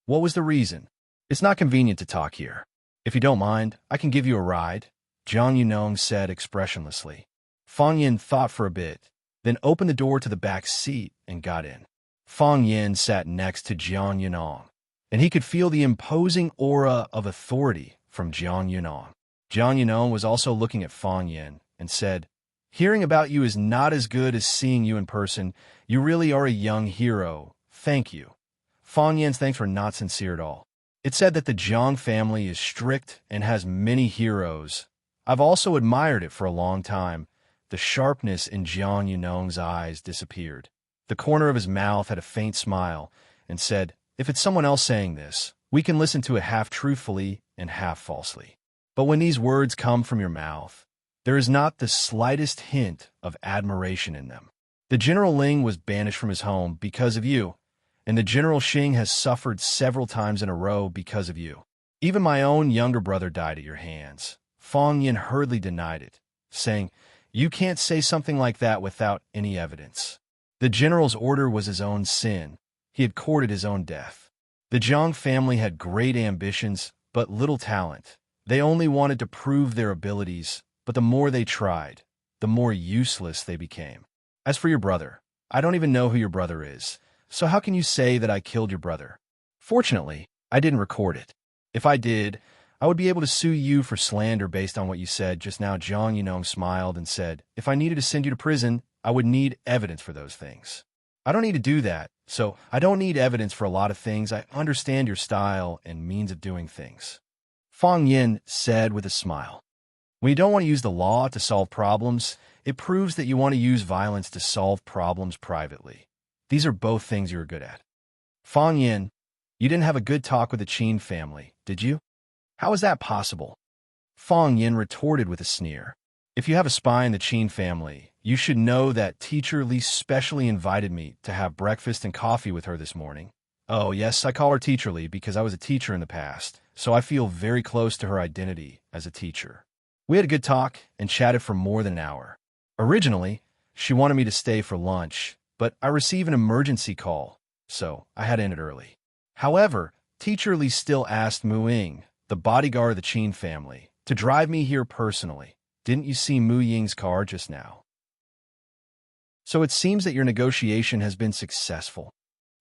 What was the reason? "It's not convenient to talk here. If you don't mind, I can give you a ride," Jiang Yunong said expressionlessly. Fong Yin thought for a bit, then opened the door to the back seat and got in. Fong Yin sat next to Jiang Yunong, and he could feel the imposing aura of authority from Jiang Yunong. Jiang Yunong was also looking at Fong Yin and said, "Hearing about you is not as good as seeing you in person. You really are a young hero. Thank you." Fong Yin's thanks were not sincere at all. It said that the Jiang family is strict and has many heroes. I've also admired it for a long time. The sharpness in Jiang Yunong's eyes disappeared. The corner of his mouth had a faint smile and said, "If it's someone else saying this, we can listen to it half truthfully and half falsely. But when these words come from your mouth, there is not the slightest hint of admiration in them. The General Ling was banished from his home because of you, and the General Xing has suffered several times in a row because of you. Even my own younger brother died at your hands." Fong Yin hurriedly denied it, saying, "You can't say something like that without any evidence. The general's order was his own sin. He had courted his own death. The Jiang family had great ambitions, but little talent. They only wanted to prove their abilities, but the more they tried, the more useless they became. As for your brother, I don't even know who your brother is, so how can you say that I killed your brother? Fortunately, I didn't record it. If I did, I would be able to sue you for slander based on what you said just now." Jiang Yunong smiled and said, "If I needed to send you to prison, I would need evidence for those things. I don't need to do that, so I don't need evidence for a lot of things. I understand your style and means of doing things." Fong Yin said with a smile, "When you don't want to use the law to solve problems, it proves that you want to use violence to solve problems privately. These are both things you are good at." Fong Yin, "You didn't have a good talk with the Qin family, did you?" "How is that possible?" Fong Yin retorted with a sneer. "If you have a spy in the Qin family, you should know that Teacher Li specially invited me to have breakfast and coffee with her this morning. Oh, yes, I call her Teacher Li because I was a teacher in the past, so I feel very close to her identity as a teacher. We had a good talk and chatted for more than an hour. Originally, she wanted me to stay for lunch, but I received an emergency call, so I had to end it early. However, Teacher Li still asked Mu Ying, the bodyguard of the Qin family, to drive me here personally. Didn't you see Mu Ying's car just now? So it seems that your negotiation has been successful.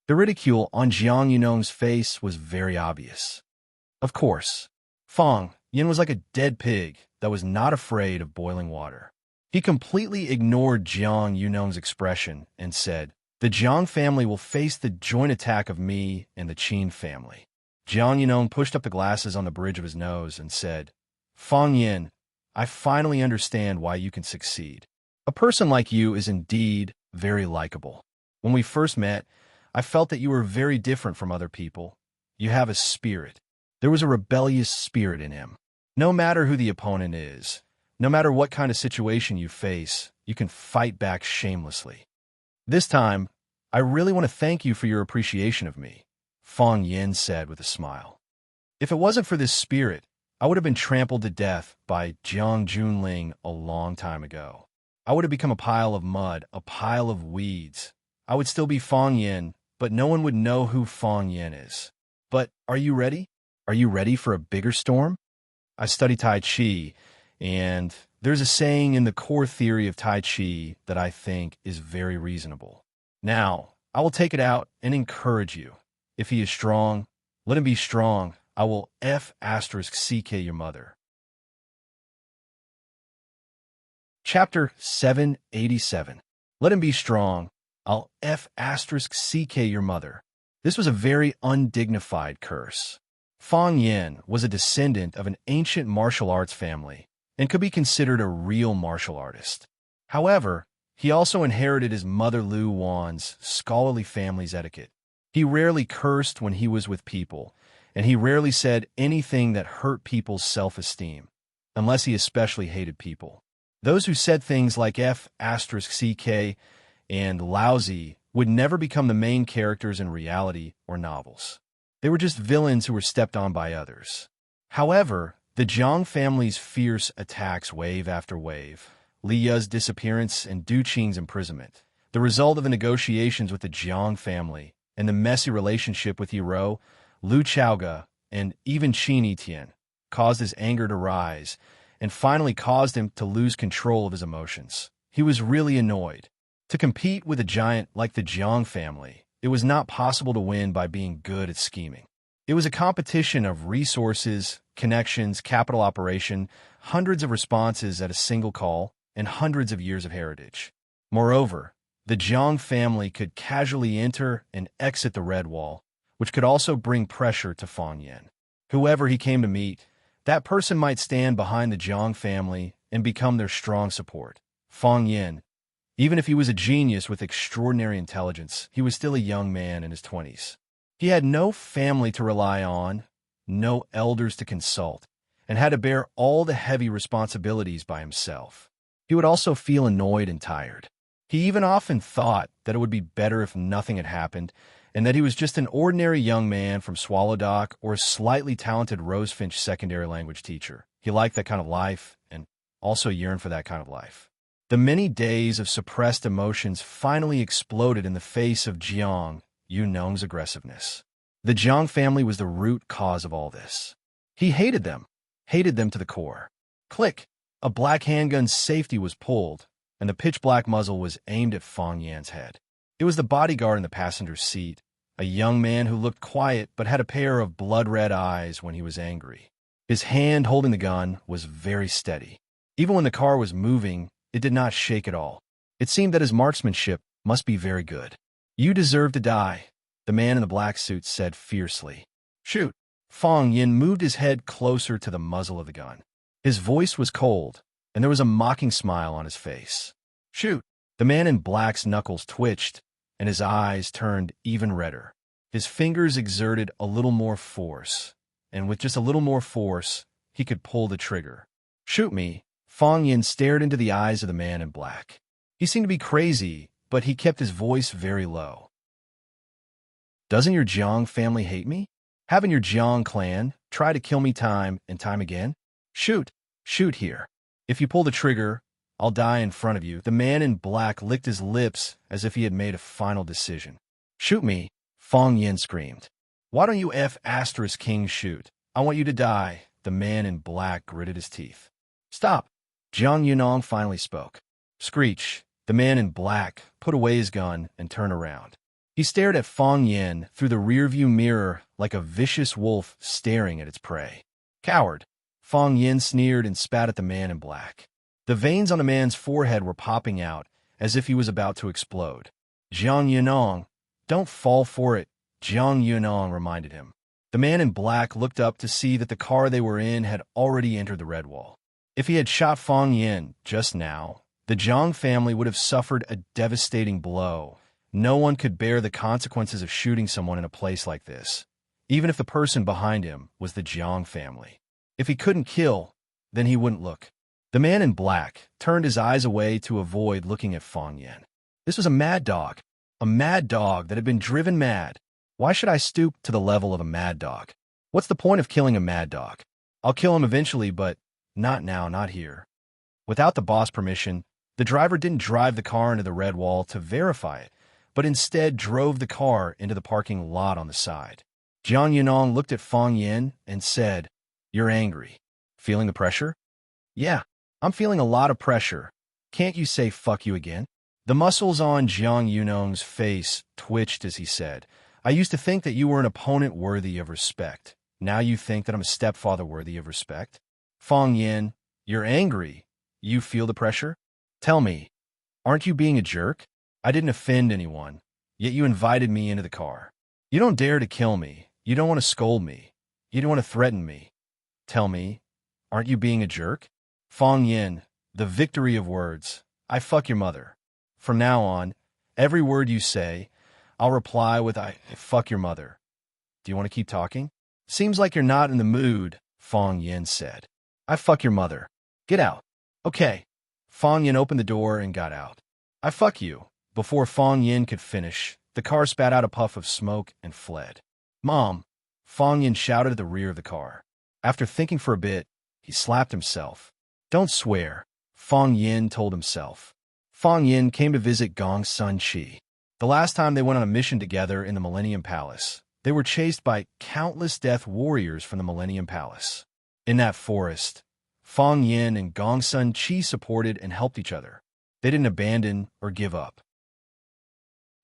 The ridicule on Jiang Yunong's face was very obvious. Of course, Fang Yin was like a dead pig that was not afraid of boiling water. He completely ignored Jiang Yunong's expression and said, "The Jiang family will face the joint attack of me and the Qin family." Jiang Yunong pushed up the glasses on the bridge of his nose and said, "Fang Yin, I finally understand why you can succeed. A person like you is indeed very likable. When we first met, I felt that you were very different from other people. You have a spirit. There was a rebellious spirit in him. No matter who the opponent is, no matter what kind of situation you face, you can fight back shamelessly. This time, I really want to thank you for your appreciation of me," Fang Yin said with a smile. "If it wasn't for this spirit, I would have been trampled to death by Jiang Junling a long time ago. I would have become a pile of mud, a pile of weeds. I would still be Fang Yin, but no one would know who Fang Yin is. But are you ready? Are you ready for a bigger storm? I study Tai Chi, and there's a saying in the core theory of Tai Chi that I think is very reasonable. Now, I will take it out and encourage you. If he is strong, let him be strong. I will *CK your mother." Chapter 787. Let him be strong. I'll *CK your mother. This was a very undignified curse. Fang Yin was a descendant of an ancient martial arts family and could be considered a real martial artist. However, he also inherited his mother Lu Wan's scholarly family's etiquette. He rarely cursed when he was with people, and he rarely said anything that hurt people's self-esteem, unless he especially hated people. Those who said things like *CK and lousy would never become the main characters in reality or novels. They were just villains who were stepped on by others. However, the Jiang family's fierce attacks wave after wave, Li Yu's disappearance and Du Qing's imprisonment, the result of the negotiations with the Jiang family, and the messy relationship with Yiro, Lu Chaoga, and even Qin Etian, caused his anger to rise, and finally caused him to lose control of his emotions. He was really annoyed. To compete with a giant like the Jiang family, it was not possible to win by being good at scheming. It was a competition of resources, connections, capital operation, hundreds of responses at a single call, and hundreds of years of heritage. Moreover, the Jiang family could casually enter and exit the Red Wall, which could also bring pressure to Fang Yin. Whoever he came to meet, that person might stand behind the Jiang family and become their strong support. Fang Yin, even if he was a genius with extraordinary intelligence, he was still a young man in his 20s. He had no family to rely on, no elders to consult, and had to bear all the heavy responsibilities by himself. He would also feel annoyed and tired. He even often thought that it would be better if nothing had happened, and that he was just an ordinary young man from Swallowdock or a slightly talented Rosefinch secondary language teacher. He liked that kind of life and also yearned for that kind of life. The many days of suppressed emotions finally exploded in the face of Jiang Yunong's aggressiveness. The Jiang family was the root cause of all this. He hated them to the core. Click! A black handgun's safety was pulled, and the pitch-black muzzle was aimed at Fang Yin's head. It was the bodyguard in the passenger's seat, a young man who looked quiet but had a pair of blood-red eyes when he was angry. His hand holding the gun was very steady. Even when the car was moving, it did not shake at all. It seemed that his marksmanship must be very good. "You deserve to die," the man in the black suit said fiercely. "Shoot!" Fang Yin moved his head closer to the muzzle of the gun. His voice was cold, and there was a mocking smile on his face. "Shoot!" The man in black's knuckles twitched, and his eyes turned even redder. His fingers exerted a little more force, and with just a little more force, he could pull the trigger. "Shoot me!" Fang Yin stared into the eyes of the man in black. He seemed to be crazy, but he kept his voice very low. "Doesn't your Jiang family hate me? Haven't your Jiang clan tried to kill me time and time again? Shoot! Shoot here. If you pull the trigger, I'll die in front of you." The man in black licked his lips as if he had made a final decision. "Shoot me!" Fang Yin screamed. Why don't you F** King shoot? I want you to die. The man in black gritted his teeth. Stop. Jiang Yunong finally spoke. Screech. The man in black put away his gun and turned around. He stared at Fong Yin through the rearview mirror like a vicious wolf staring at its prey. Coward. Fong Yin sneered and spat at the man in black. The veins on the man's forehead were popping out as if he was about to explode. Jiang Yunong, don't fall for it, Jiang Yunong reminded him. The man in black looked up to see that the car they were in had already entered the red wall. If he had shot Fong Yin just now, the Jiang family would have suffered a devastating blow. No one could bear the consequences of shooting someone in a place like this, even if the person behind him was the Jiang family. If he couldn't kill, then he wouldn't look. The man in black turned his eyes away to avoid looking at Fong Yin. This was a mad dog that had been driven mad. Why should I stoop to the level of a mad dog? What's the point of killing a mad dog? I'll kill him eventually, but not now, not here. Without the boss' permission, the driver didn't drive the car into the red wall to verify it, but instead drove the car into the parking lot on the side. Jiang Yunong looked at Fong Yin and said, You're angry. Feeling the pressure? Yeah, I'm feeling a lot of pressure. Can't you say fuck you again? The muscles on Jiang Yunong's face twitched as he said, I used to think that you were an opponent worthy of respect. Now you think that I'm a stepfather worthy of respect? Fong Yin, you're angry. You feel the pressure? Tell me, aren't you being a jerk? I didn't offend anyone, yet you invited me into the car. You don't dare to kill me. You don't want to scold me. You don't want to threaten me. Tell me, aren't you being a jerk? Fong Yin, the victory of words. I fuck your mother. From now on, every word you say, I'll reply with I fuck your mother. Do you want to keep talking? Seems like you're not in the mood, Fong Yin said. I fuck your mother. Get out. Okay. Fong Yin opened the door and got out. I fuck you. Before Fong Yin could finish, the car spat out a puff of smoke and fled. Mom, Fong Yin shouted at the rear of the car. After thinking for a bit, he slapped himself. Don't swear, Fong Yin told himself. Fong Yin came to visit Gong Sun Chi. The last time they went on a mission together in the Millennium Palace, they were chased by countless death warriors from the Millennium Palace. In that forest, Fong Yin and Gong Sun Chi supported and helped each other. They didn't abandon or give up.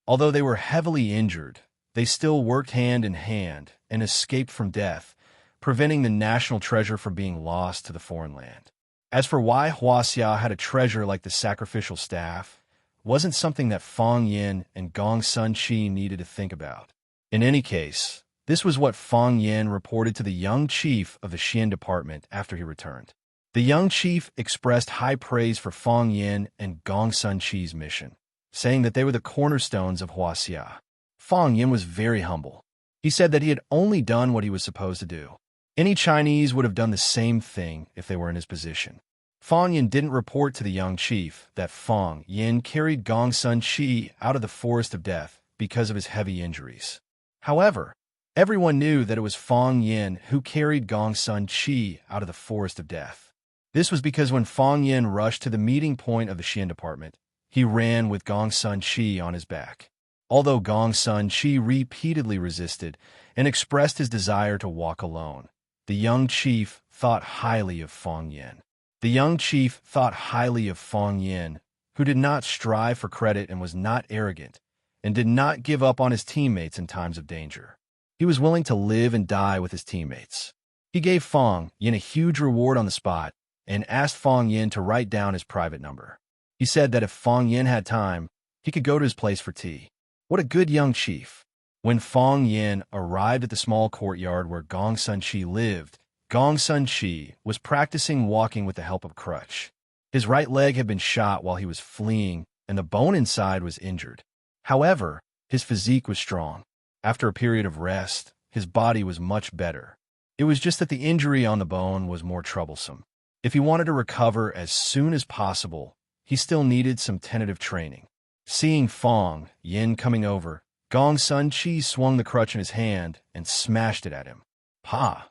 Although they were heavily injured, they still worked hand in hand and escaped from death, preventing the national treasure from being lost to the foreign land. As for why Huaxia had a treasure like the sacrificial staff, wasn't something that Fong Yin and Gong Sun Chi needed to think about. In any case, this was what Fong Yin reported to the young chief of the Xian department after he returned. The young chief expressed high praise for Fong Yin and Gong Sun Chi's mission, saying that they were the cornerstones of Huaxia. Fong Yin was very humble. He said that he had only done what he was supposed to do. Any Chinese would have done the same thing if they were in his position. Fong Yin didn't report to the young chief that Fong Yin carried Gong Sun Chi out of the forest of death because of his heavy injuries. However, everyone knew that it was Fong Yin who carried Gong Sun Chi out of the forest of death. This was because when Fong Yin rushed to the meeting point of the Xian department, he ran with Gong Sun Chi on his back. Although Gong Sun Chi repeatedly resisted and expressed his desire to walk alone, the young chief thought highly of Fong Yin. The young chief thought highly of Fong Yin, who did not strive for credit and was not arrogant, and did not give up on his teammates in times of danger. He was willing to live and die with his teammates. He gave Fong Yin a huge reward on the spot and asked Fong Yin to write down his private number. He said that if Fong Yin had time, he could go to his place for tea. What a good young chief. When Fong Yin arrived at the small courtyard where Gong Sun Chi lived, Gong Sun Chi was practicing walking with the help of a crutch. His right leg had been shot while he was fleeing, and the bone inside was injured. However, his physique was strong. After a period of rest, his body was much better. It was just that the injury on the bone was more troublesome. If he wanted to recover as soon as possible, he still needed some tentative training. Seeing Fong Yin coming over, Gong Sun Chi swung the crutch in his hand and smashed it at him. Pa!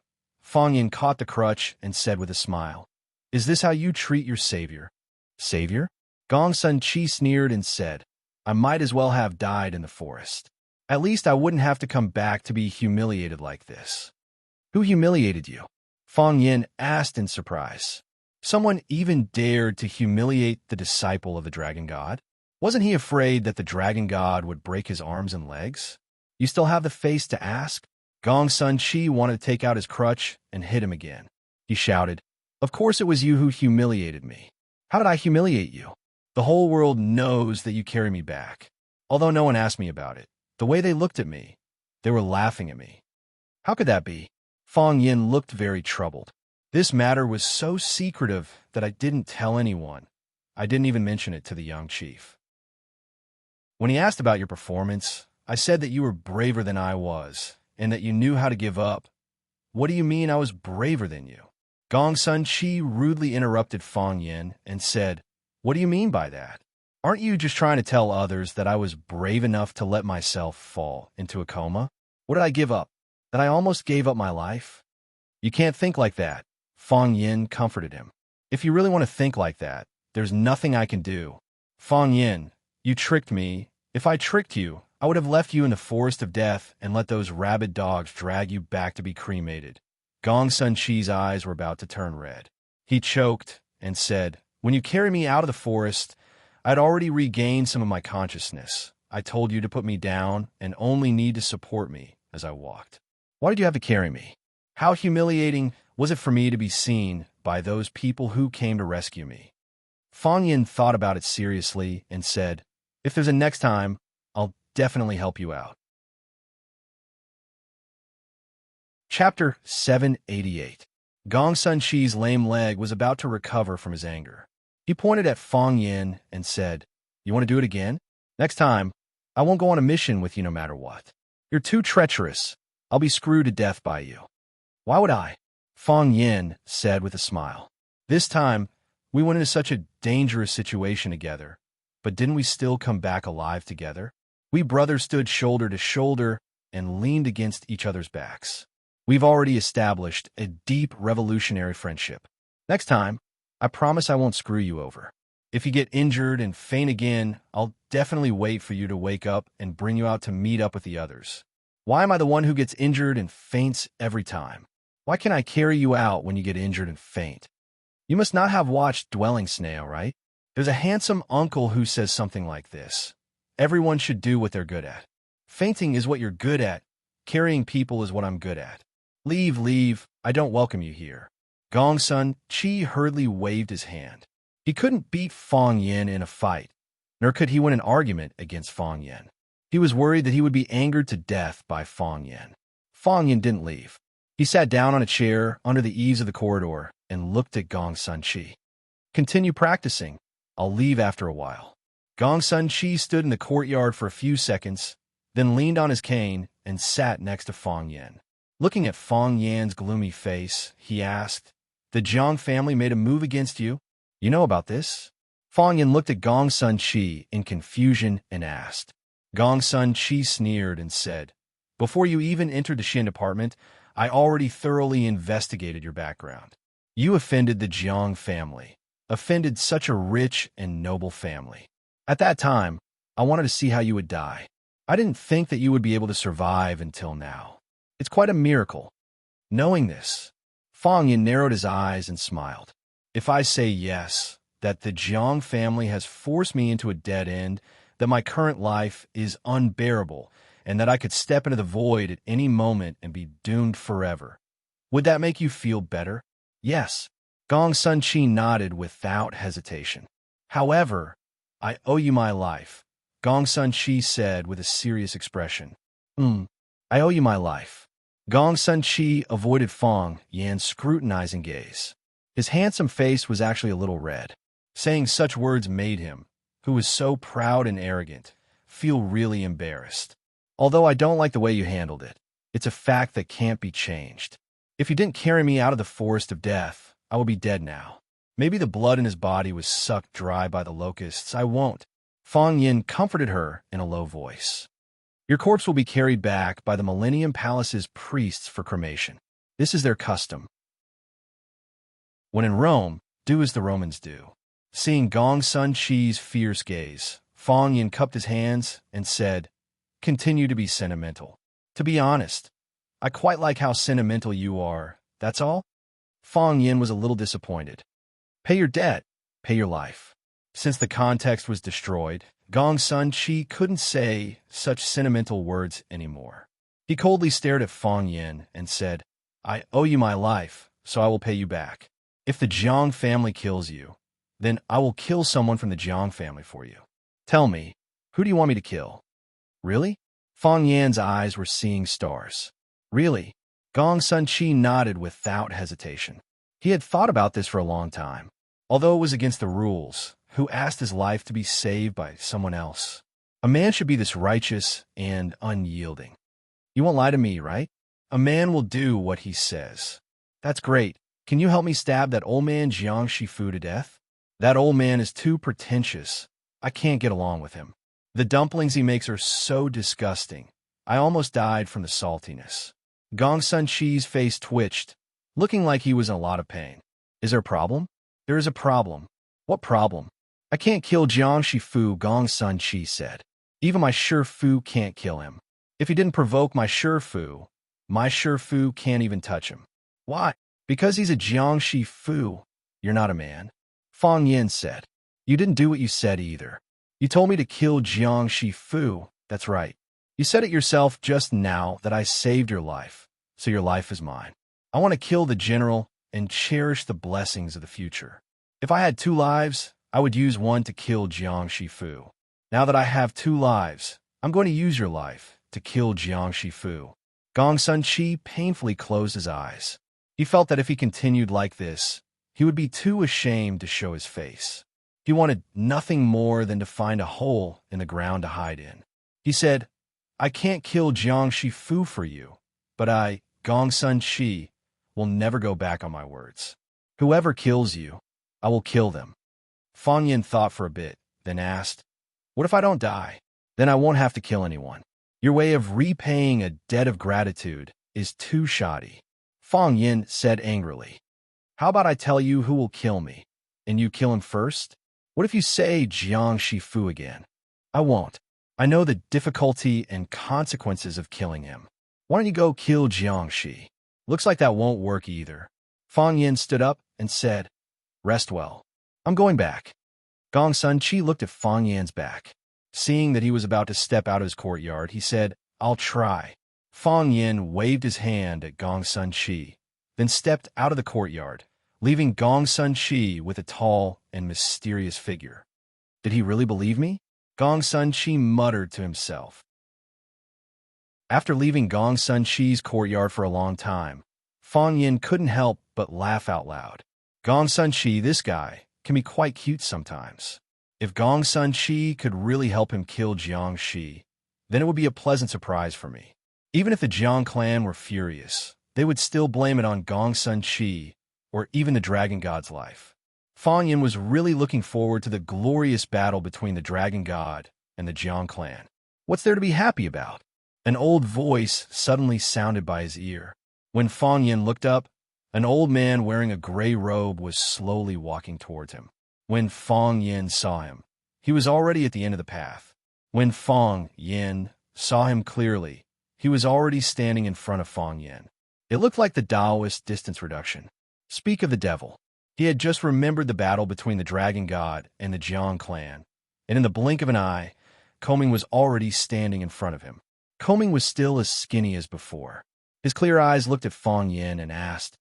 Fong Yin caught the crutch and said with a smile, Is this how you treat your savior? Savior? Gong Sun Chi sneered and said, I might as well have died in the forest. At least I wouldn't have to come back to be humiliated like this. Who humiliated you? Fang Yin asked in surprise. Someone even dared to humiliate the disciple of the dragon god? Wasn't he afraid that the dragon god would break his arms and legs? You still have the face to ask? Gong Sun Chi wanted to take out his crutch and hit him again. He shouted, "Of course it was you who humiliated me. How did I humiliate you? The whole world knows that you carry me back. Although no one asked me about it, the way they looked at me, they were laughing at me." How could that be? Fang Yin looked very troubled. This matter was so secretive that I didn't tell anyone. I didn't even mention it to the young chief. When he asked about your performance, I said that you were braver than I was, and that you knew how to give up. What do you mean I was braver than you? Gong Sun Chi rudely interrupted Fang Yin and said, "What do you mean by that? Aren't you just trying to tell others that I was brave enough to let myself fall into a coma? What did I give up? That I almost gave up my life?" "You can't think like that," Fang Yin comforted him. "If you really want to think like that, there's nothing I can do. Fang Yin, you tricked me. If I tricked you, I would have left you in the forest of death and let those rabid dogs drag you back to be cremated." Gong Sun Chi's eyes were about to turn red. He choked and said, "When you carried me out of the forest, I'd already regained some of my consciousness. I told you to put me down and only need to support me as I walked. Why did you have to carry me? How humiliating was it for me to be seen by those people who came to rescue me?" Fang Yin thought about it seriously and said, "If there's a next time, I'll definitely help you out." Chapter 788. Gong Sun Chi's lame leg was about to recover from his anger. He pointed at Fang Yin and said, "You want to do it again? Next time, I won't go on a mission with you no matter what. You're too treacherous. I'll be screwed to death by you." "Why would I?" Fang Yin said with a smile. "This time, we went into such a dangerous situation together, but didn't we still come back alive together? We brothers stood shoulder to shoulder and leaned against each other's backs. We've already established a deep revolutionary friendship. Next time, I promise I won't screw you over. If you get injured and faint again, I'll definitely wait for you to wake up and bring you out to meet up with the others. Why am I the one who gets injured and faints every time? Why can't I carry you out when you get injured and faint? You must not have watched Dwelling Snail, right? There's a handsome uncle who says something like this. Everyone should do what they're good at. Fainting is what you're good at. Carrying people is what I'm good at. Leave. I don't welcome you here." Gong Sun Chi hurriedly waved his hand. He couldn't beat Fang Yin in a fight, nor could he win an argument against Fang Yin. He was worried that he would be angered to death by Fang Yin. Fang Yin didn't leave. He sat down on a chair under the eaves of the corridor and looked at Gong Sun Chi. "Continue practicing. I'll leave after a while." Gong Sun Chi stood in the courtyard for a few seconds, then leaned on his cane and sat next to Fang Yin. Looking at Fang Yin's gloomy face, he asked, "The Jiang family made a move against you? You know about this?" Fang Yin looked at Gong Sun Chi in confusion and asked. Gong Sun Chi sneered and said, "Before you even entered the Shin department, I already thoroughly investigated your background. You offended the Jiang family, offended such a rich and noble family. At that time, I wanted to see how you would die. I didn't think that you would be able to survive until now. It's quite a miracle." Knowing this, Fang Yin narrowed his eyes and smiled. "If I say yes, that the Jiang family has forced me into a dead end, that my current life is unbearable, and that I could step into the void at any moment and be doomed forever, would that make you feel better?" "Yes." Gong Sun Chi nodded without hesitation. "However, I owe you my life," Gong Sun Chi said with a serious expression. I owe you my life." Gong Sun Chi avoided Fang Yin's scrutinizing gaze. His handsome face was actually a little red. Saying such words made him, who was so proud and arrogant, feel really embarrassed. "Although I don't like the way you handled it, it's a fact that can't be changed. If you didn't carry me out of the forest of death, I would be dead now. Maybe the blood in his body was sucked dry by the locusts. I won't." Fang Yin comforted her in a low voice. "Your corpse will be carried back by the Millennium Palace's priests for cremation. This is their custom. When in Rome, do as the Romans do." Seeing Gong Sun Chi's fierce gaze, Fang Yin cupped his hands and said, continue to be sentimental. To be honest, I quite like how sentimental you are, that's all. Fang Yin was a little disappointed. Pay your debt, pay your life. Since the context was destroyed, Gong Sun Chi couldn't say such sentimental words anymore. He coldly stared at Fang Yin and said, I owe you my life, so I will pay you back. If the Jiang family kills you, then I will kill someone from the Jiang family for you. Tell me, who do you want me to kill? Really? Fang Yan's eyes were seeing stars. Really? Gong Sun Chi nodded without hesitation. He had thought about this for a long time. Although it was against the rules, who asked his life to be saved by someone else? A man should be this righteous and unyielding. You won't lie to me, right? A man will do what he says. That's great. Can you help me stab that old man Jiang Shifu to death? That old man is too pretentious. I can't get along with him. The dumplings he makes are so disgusting. I almost died from the saltiness. Gong Sun Chi's face twitched, looking like he was in a lot of pain. Is there a problem? There is a problem. What problem? I can't kill Jiang Shifu, Gong Sun Chi said. Even my Shifu can't kill him. If he didn't provoke my Shifu can't even touch him. Why? Because he's a Jiang Shifu. You're not a man. Fang Yin said. You didn't do what you said either. You told me to kill Jiang Shifu. That's right. You said it yourself just now that I saved your life, so your life is mine. I want to kill the general and cherish the blessings of the future. If I had 2 lives, I would use one to kill Jiang Shifu. Now that I have 2 lives, I'm going to use your life to kill Jiang Shifu. Gong Sun Chi painfully closed his eyes. He felt that if he continued like this, he would be too ashamed to show his face. He wanted nothing more than to find a hole in the ground to hide in. He said, I can't kill Jiang Shifu for you, but I, Gong Sun Chi, will never go back on my words. Whoever kills you, I will kill them. Fang Yin thought for a bit, then asked, what if I don't die? Then I won't have to kill anyone. Your way of repaying a debt of gratitude is too shoddy. Fang Yin said angrily. How about I tell you who will kill me, and you kill him first? What if you say Jiang Shifu again? I won't. I know the difficulty and consequences of killing him. Why don't you go kill Jiang Shi? Looks like that won't work either. Fang Yin stood up and said, Rest well. I'm going back. Gong Sun Chi looked at Fang Yan's back. Seeing that he was about to step out of his courtyard, he said, I'll try. Fang Yin waved his hand at Gong Sun Chi, then stepped out of the courtyard, leaving Gong Sun Chi with a tall and mysterious figure. Did he really believe me? Gong Sun Chi muttered to himself. After leaving Gong Sun Chi's courtyard for a long time, Fang Yin couldn't help but laugh out loud. Gong Sun Chi, this guy, can be quite cute sometimes. If Gong Sun Chi could really help him kill Jiang Shi, then it would be a pleasant surprise for me. Even if the Jiang clan were furious, they would still blame it on Gong Sun Chi or even the Dragon God's life. Fang Yin was really looking forward to the glorious battle between the Dragon God and the Jiang clan. What's there to be happy about? An old voice suddenly sounded by his ear. When Fang Yin looked up, an old man wearing a gray robe was slowly walking towards him. When Fang Yin saw him, he was already at the end of the path. When Fang Yin saw him clearly, he was already standing in front of Fang Yin. It looked like the Taoist distance reduction. Speak of the devil. He had just remembered the battle between the Dragon God and the Jiang clan, and in the blink of an eye, Coming was already standing in front of him. Coming was still as skinny as before. His clear eyes looked at Fang Yin and asked,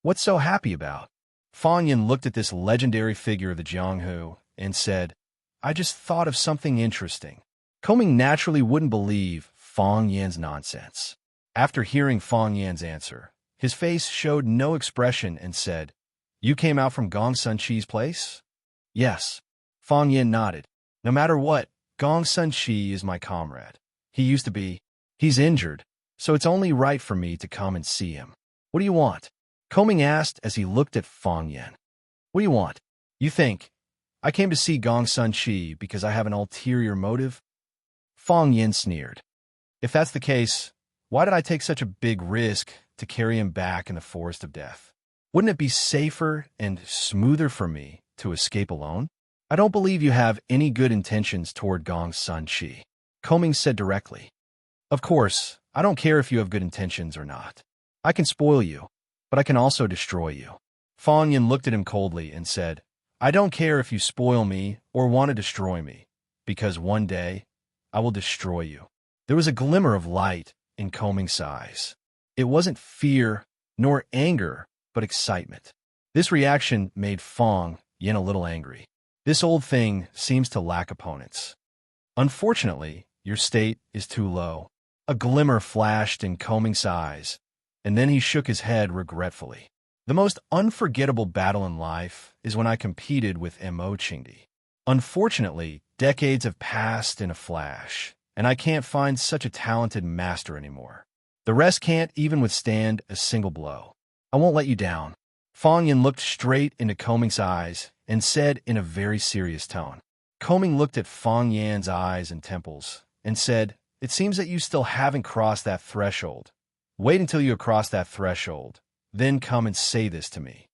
What's so happy about? Fang Yin looked at this legendary figure of the Jianghu and said, I just thought of something interesting. Coming naturally wouldn't believe Fang Yin's nonsense. After hearing Fang Yin's answer, his face showed no expression and said, You came out from Gong Sun Chi's place? Yes. Fang Yin nodded. No matter what, Gong Sun Chi is my comrade. He used to be. He's injured, so it's only right for me to come and see him. What do you want? Coming asked as he looked at Fang Yin. What do you want? You think, I came to see Gong Sun Chi because I have an ulterior motive? Fang Yin sneered. If that's the case, why did I take such a big risk to carry him back in the forest of death? Wouldn't it be safer and smoother for me to escape alone? I don't believe you have any good intentions toward Gong Sun Chi. Coming said directly. Of course, I don't care if you have good intentions or not. I can spoil you, but I can also destroy you. Fang Yin looked at him coldly and said, I don't care if you spoil me or want to destroy me, because one day I will destroy you. There was a glimmer of light in Coming's eyes. It wasn't fear nor anger, but excitement. This reaction made Fang Yin a little angry. This old thing seems to lack opponents. Unfortunately, your state is too low. A glimmer flashed in Coming's eyes, and then he shook his head regretfully. The most unforgettable battle in life is when I competed with enchanting. Unfortunately, decades have passed in a flash, and I can't find such a talented master anymore. The rest can't even withstand a single blow. I won't let you down. Fang Yin looked straight into Coming's eyes and said in a very serious tone. Coming looked at Fang Yan's eyes and temples and said, It seems that you still haven't crossed that threshold. Wait until you have crossed that threshold, then come and say this to me.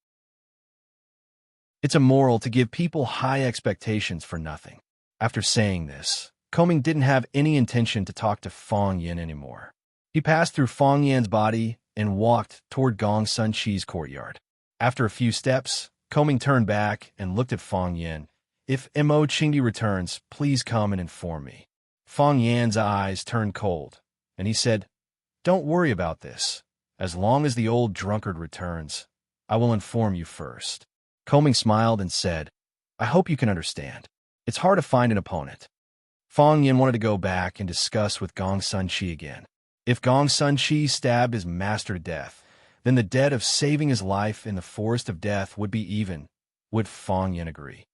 It's immoral to give people high expectations for nothing. After saying this, Coming didn't have any intention to talk to Fang Yin anymore. He passed through Fang Yan's body and walked toward Gong Sun Chi's courtyard. After a few steps, Coming turned back and looked at Fang Yin. If Mo Qingdi returns, please come and inform me. Fang Yan's eyes turned cold, and he said, Don't worry about this. As long as the old drunkard returns, I will inform you first. Coming smiled and said, I hope you can understand. It's hard to find an opponent. Fang Yin wanted to go back and discuss with Gong Sun Chi again. If Gong Sun Chi stabbed his master to death, then the debt of saving his life in the forest of death would be even. Would Fang Yin agree?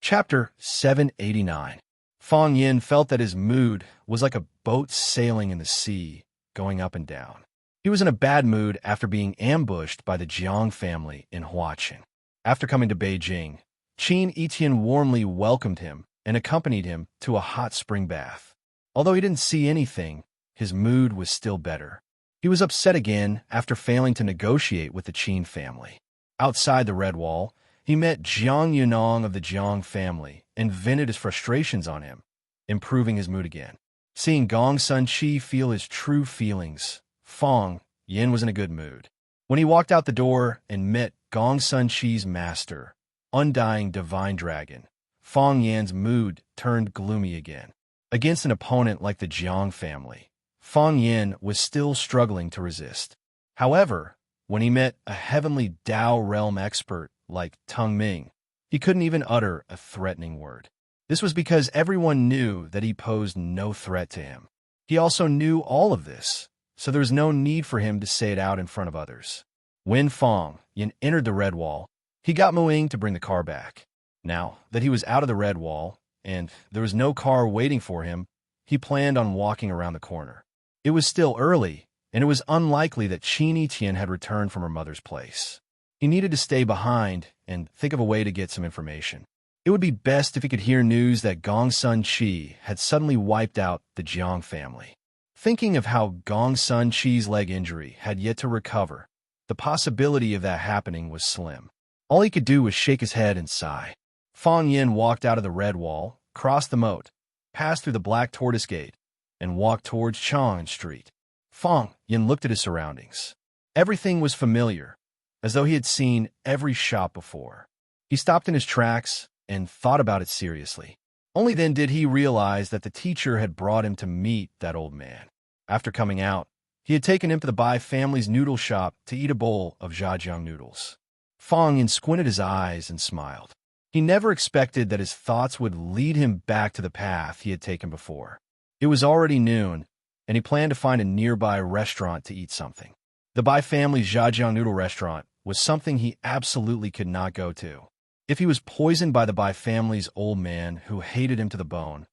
Chapter 789. Fang Yin felt that his mood was like a boat sailing in the sea, going up and down. He was in a bad mood after being ambushed by the Jiang family in Huaqing. After coming to Beijing, Qin Etian warmly welcomed him and accompanied him to a hot spring bath. Although he didn't see anything, his mood was still better. He was upset again after failing to negotiate with the Qin family. Outside the Red Wall, he met Jiang Yunong of the Jiang family and vented his frustrations on him, improving his mood again. Seeing Gong Sun Chi feel his true feelings, Fang Yin was in a good mood. When he walked out the door and met Gong Sun Chi's master, Undying Divine Dragon, Fang Yan's mood turned gloomy again. Against an opponent like the Jiang family, Fang Yin was still struggling to resist. However, when he met a heavenly Dao realm expert like Teng Ming, he couldn't even utter a threatening word. This was because everyone knew that he posed no threat to him. He also knew all of this, so there was no need for him to say it out in front of others. When Fang Yin entered the Red Wall, he got Muing to bring the car back. Now that he was out of the Red Wall, and there was no car waiting for him, he planned on walking around the corner. It was still early, and it was unlikely that Qin Etian had returned from her mother's place. He needed to stay behind and think of a way to get some information. It would be best if he could hear news that Gong Sun Chi had suddenly wiped out the Jiang family. Thinking of how Gong Sun Chi's leg injury had yet to recover, the possibility of that happening was slim. All he could do was shake his head and sigh. Fang Yin walked out of the Red Wall, crossed the moat, passed through the Black Tortoise Gate, and walked towards Chang'an Street. Fang Yin looked at his surroundings. Everything was familiar, as though he had seen every shop before. He stopped in his tracks and thought about it seriously. Only then did he realize that the teacher had brought him to meet that old man. After coming out, he had taken him to the Bai family's noodle shop to eat a bowl of zhajiang noodles. Fang Yin squinted his eyes and smiled. He never expected that his thoughts would lead him back to the path he had taken before. It was already noon, and he planned to find a nearby restaurant to eat something. The Bai family's zhajiang noodle restaurant was something he absolutely could not go to. If he was poisoned by the Bai family's old man who hated him to the bone,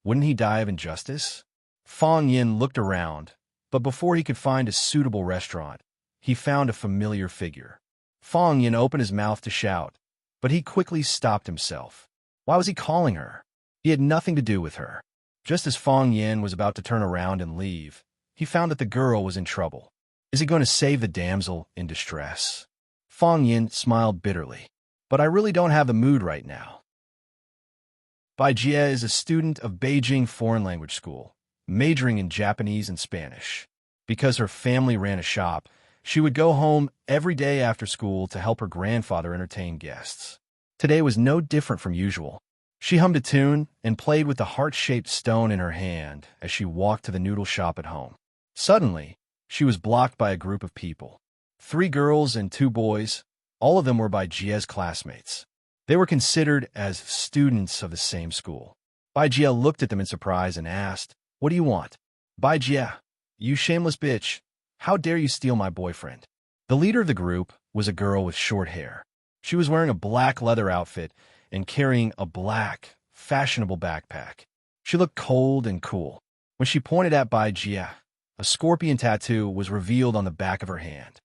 wouldn't he die of injustice? Fang Yin looked around, but before he could find a suitable restaurant, he found a familiar figure. Fang Yin opened his mouth to shout, but he quickly stopped himself. Why was he calling her? He had nothing to do with her. Just as Fang Yin was about to turn around and leave, he found that the girl was in trouble. Is he going to save the damsel in distress? Fang Yin smiled bitterly. But I really don't have the mood right now. Bai Jie is a student of Beijing Foreign Language School, majoring in Japanese and Spanish. Because her family ran a shop, she would go home every day after school to help her grandfather entertain guests. Today was no different from usual. She hummed a tune and played with the heart-shaped stone in her hand as she walked to the noodle shop at home. Suddenly, she was blocked by a group of people. 3 girls and 2 boys, all of them were Bai Jie's classmates. They were considered as students of the same school. Bai Jie looked at them in surprise and asked, "What do you want?" "Bai Jie, you shameless bitch. How dare you steal my boyfriend?" The leader of the group was a girl with short hair. She was wearing a black leather outfit and carrying a black, fashionable backpack. She looked cold and cool. When she pointed at Bai Jie, a scorpion tattoo was revealed on the back of her hand.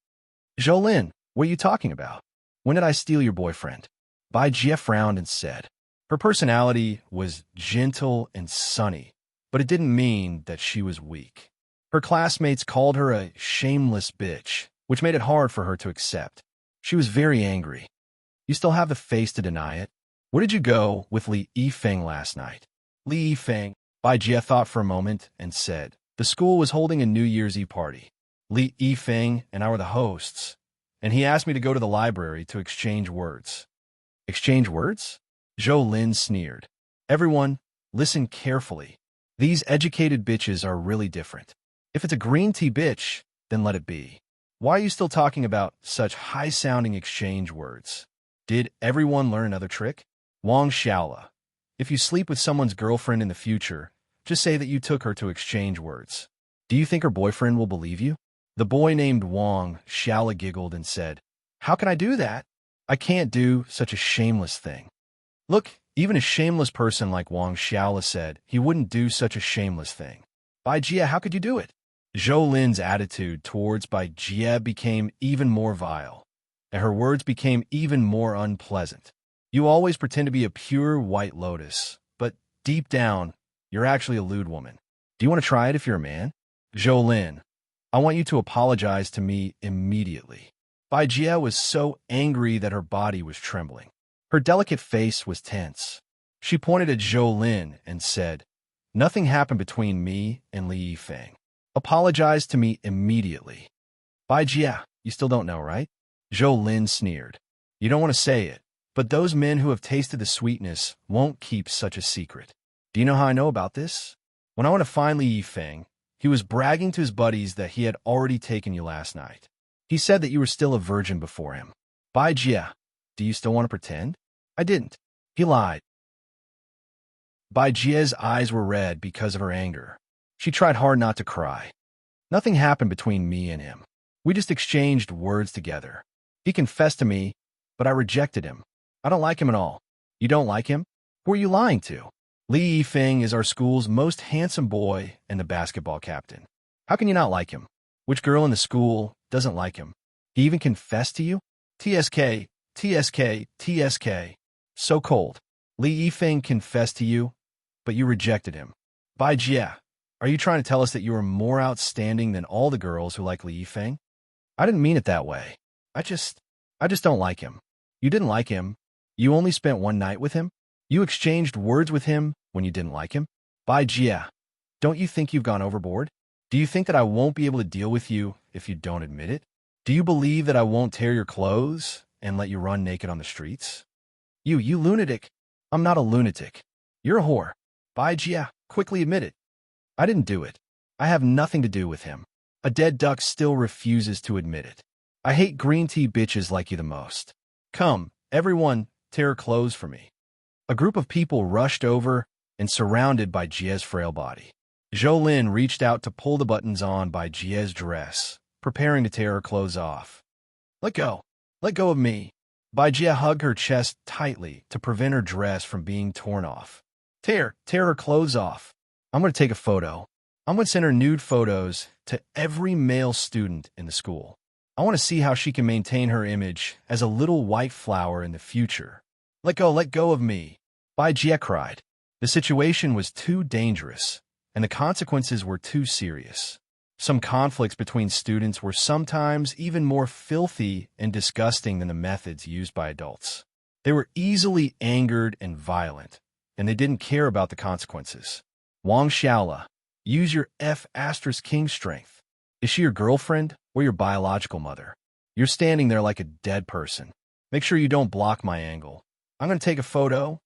"Jolin, what are you talking about? When did I steal your boyfriend?" Bai Jie frowned and said. Her personality was gentle and sunny, but it didn't mean that she was weak. Her classmates called her a shameless bitch, which made it hard for her to accept. She was very angry. "You still have the face to deny it? Where did you go with Li Yifeng last night?" "Li Yifeng," Bai Jie thought for a moment and said, "The school was holding a New Year's Eve party. Li Yifeng and I were the hosts, and he asked me to go to the library to exchange words." "Exchange words?" Zhou Lin sneered. "Everyone, listen carefully. These educated bitches are really different. If it's a green tea bitch, then let it be. Why are you still talking about such high-sounding exchange words? Did everyone learn another trick? Wang Xiaola, if you sleep with someone's girlfriend in the future, just say that you took her to exchange words. Do you think her boyfriend will believe you?" The boy named Wang Xiaola giggled and said, "How can I do that? I can't do such a shameless thing." "Look, even a shameless person like Wang Xiaola said he wouldn't do such a shameless thing. Bai Jie, how could you do it?" Zhou Lin's attitude towards Bai Jie became even more vile, and her words became even more unpleasant. "You always pretend to be a pure white lotus, but deep down, you're actually a lewd woman. Do you want to try it if you're a man?" "Zhou Lin, I want you to apologize to me immediately." Bai Jie was so angry that her body was trembling. Her delicate face was tense. She pointed at Zhou Lin and said, "Nothing happened between me and Li Yifeng. Apologize to me immediately." "Bai Jie, you still don't know, right?" Zhou Lin sneered. "You don't want to say it, but those men who have tasted the sweetness won't keep such a secret. Do you know how I know about this? When I went to find Li Yifeng, he was bragging to his buddies that he had already taken you last night. He said that you were still a virgin before him. Bai Jie, do you still want to pretend?" "I didn't." He lied. Bai Jie's eyes were red because of her anger. She tried hard not to cry. "Nothing happened between me and him. We just exchanged words together. He confessed to me, but I rejected him. I don't like him at all." "You don't like him? Who are you lying to?" "Li Yifeng is our school's most handsome boy and the basketball captain. How can you not like him? Which girl in the school doesn't like him? He even confessed to you? TSK, TSK, TSK. So cold. Li Yifeng confessed to you, but you rejected him. Bai Jie, are you trying to tell us that you are more outstanding than all the girls who like Li Yifeng?" "I didn't mean it that way. I just don't like him." "You didn't like him. You only spent one night with him. You exchanged words with him when you didn't like him. Bai Jie, don't you think you've gone overboard? Do you think that I won't be able to deal with you if you don't admit it? Do you believe that I won't tear your clothes and let you run naked on the streets?" You lunatic." "I'm not a lunatic. You're a whore. Bai Jie, quickly admit it." "I didn't do it. I have nothing to do with him." A dead duck still refuses to admit it. "I hate green tea bitches like you the most. Come, everyone, tear her clothes for me." A group of people rushed over and surrounded Bai Jie's frail body. Zhou Lin reached out to pull the buttons on Bai Jie's dress, preparing to tear her clothes off. Let go of me." Bai Jie hugged her chest tightly to prevent her dress from being torn off. Tear her clothes off. I'm going to take a photo. I'm going to send her nude photos to every male student in the school. I want to see how she can maintain her image as a little white flower in the future. Let go of me." Bai Jie cried. The situation was too dangerous, and the consequences were too serious. Some conflicts between students were sometimes even more filthy and disgusting than the methods used by adults. They were easily angered and violent, and they didn't care about the consequences. Wang Xiaola, use your F*king strength. Is she your girlfriend or your biological mother? You're standing there like a dead person. Make sure you don't block my angle. I'm going to take a photo.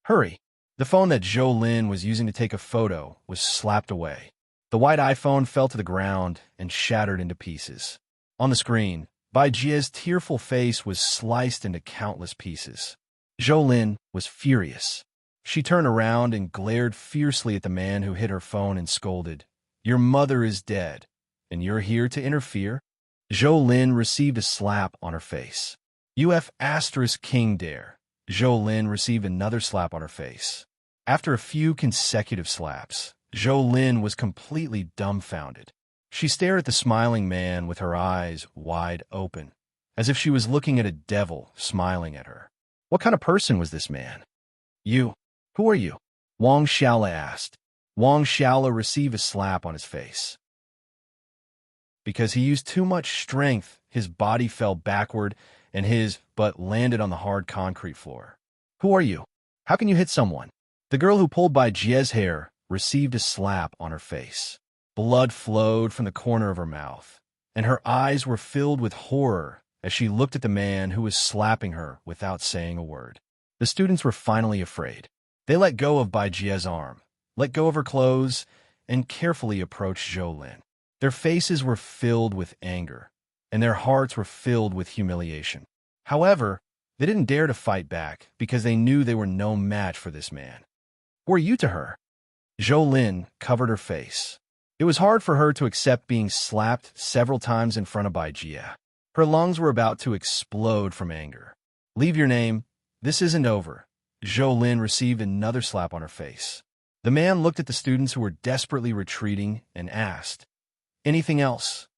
Hurry. The phone that Zhou Lin was using to take a photo was slapped away. The white iPhone fell to the ground and shattered into pieces. On the screen, Bai Jie's tearful face was sliced into countless pieces. Zhou Lin was furious. She turned around and glared fiercely at the man who hit her phone and scolded, "Your mother is dead, and you're here to interfere?" Zhou Lin received a slap on her face. "You F*king dare." Zhou Lin received another slap on her face. After a few consecutive slaps, Zhou Lin was completely dumbfounded. She stared at the smiling man with her eyes wide open, as if she was looking at a devil smiling at her. What kind of person was this man? "You. Who are you?" Wang Xiaola asked. Wang Xiaola received a slap on his face. Because he used too much strength, his body fell backward and his butt landed on the hard concrete floor. "Who are you? How can you hit someone?" The girl who pulled Bai Jie's hair received a slap on her face. Blood flowed from the corner of her mouth, and her eyes were filled with horror as she looked at the man who was slapping her without saying a word. The students were finally afraid. They let go of Bai Jie's arm, let go of her clothes, and carefully approached Zhou Lin. Their faces were filled with anger, and their hearts were filled with humiliation. However, they didn't dare to fight back because they knew they were no match for this man. "Who are you to her?" Zhou Lin covered her face. It was hard for her to accept being slapped several times in front of Bai Jie. Her lungs were about to explode from anger. "Leave your name. This isn't over." Zhou Lin received another slap on her face. The man looked at the students who were desperately retreating and asked, "Anything else?"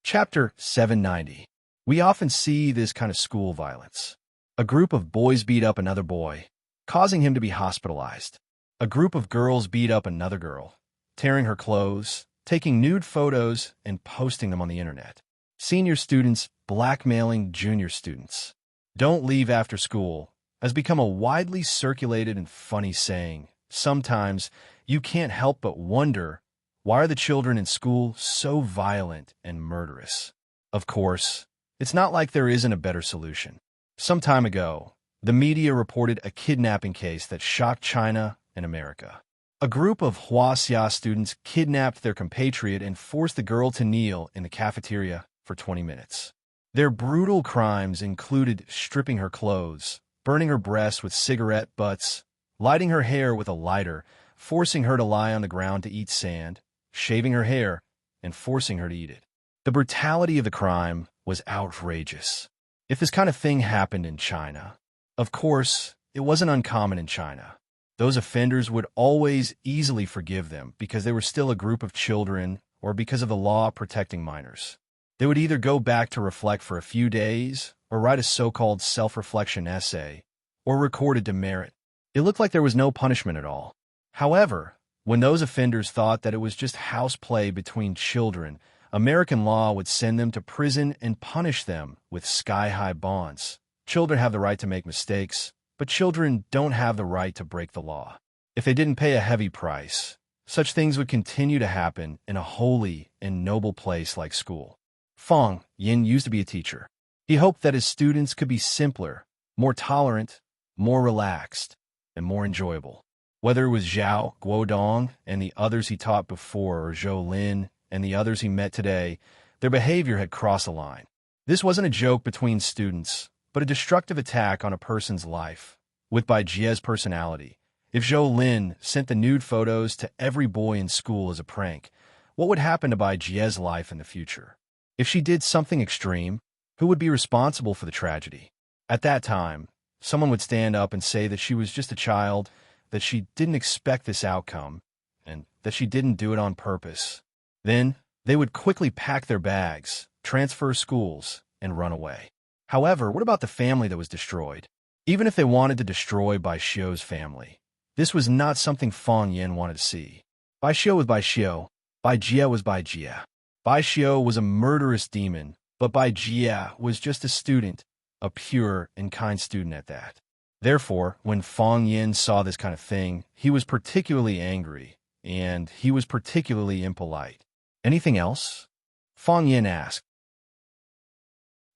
Chapter 790. We often see this kind of school violence. A group of boys beat up another boy, causing him to be hospitalized. A group of girls beat up another girl, tearing her clothes, taking nude photos, and posting them on the internet. Senior students blackmailing junior students. "Don't leave after school" has become a widely circulated and funny saying. Sometimes you can't help but wonder, why are the children in school so violent and murderous? Of course, it's not like there isn't a better solution. Some time ago, the media reported a kidnapping case that shocked China and America. A group of Huaxia students kidnapped their compatriot and forced the girl to kneel in the cafeteria for 20 minutes. Their brutal crimes included stripping her clothes, burning her breasts with cigarette butts, lighting her hair with a lighter, forcing her to lie on the ground to eat sand, shaving her hair, and forcing her to eat it. The brutality of the crime was outrageous. If this kind of thing happened in China, of course, it wasn't uncommon in China. Those offenders would always easily forgive them because they were still a group of children or because of the law protecting minors. They would either go back to reflect for a few days or write a so-called self-reflection essay or record a demerit. It looked like there was no punishment at all. However, when those offenders thought that it was just house play between children, American law would send them to prison and punish them with sky-high bonds. Children have the right to make mistakes, but children don't have the right to break the law. If they didn't pay a heavy price, such things would continue to happen in a holy and noble place like school. Fang Yin used to be a teacher. He hoped that his students could be simpler, more tolerant, more relaxed, and more enjoyable. Whether it was Zhao Guodong and the others he taught before, or Zhou Lin and the others he met today, their behavior had crossed a line. This wasn't a joke between students, but a destructive attack on a person's life. With Bai Jie's personality, if Zhou Lin sent the nude photos to every boy in school as a prank, what would happen to Bai Jie's life in the future? If she did something extreme, who would be responsible for the tragedy? At that time, someone would stand up and say that she was just a child, that she didn't expect this outcome, and that she didn't do it on purpose. Then, they would quickly pack their bags, transfer schools, and run away. However, what about the family that was destroyed? Even if they wanted to destroy Bai Xiu's family, this was not something Fang Yin wanted to see. Bai Xiu was Bai Xiu, Bai Jie was Bai Jie. Bai Xiu was a murderous demon, but Bai Jie was just a student, a pure and kind student at that. Therefore, when Fong Yin saw this kind of thing, he was particularly angry, and he was particularly impolite. Anything else? Fong Yin asked.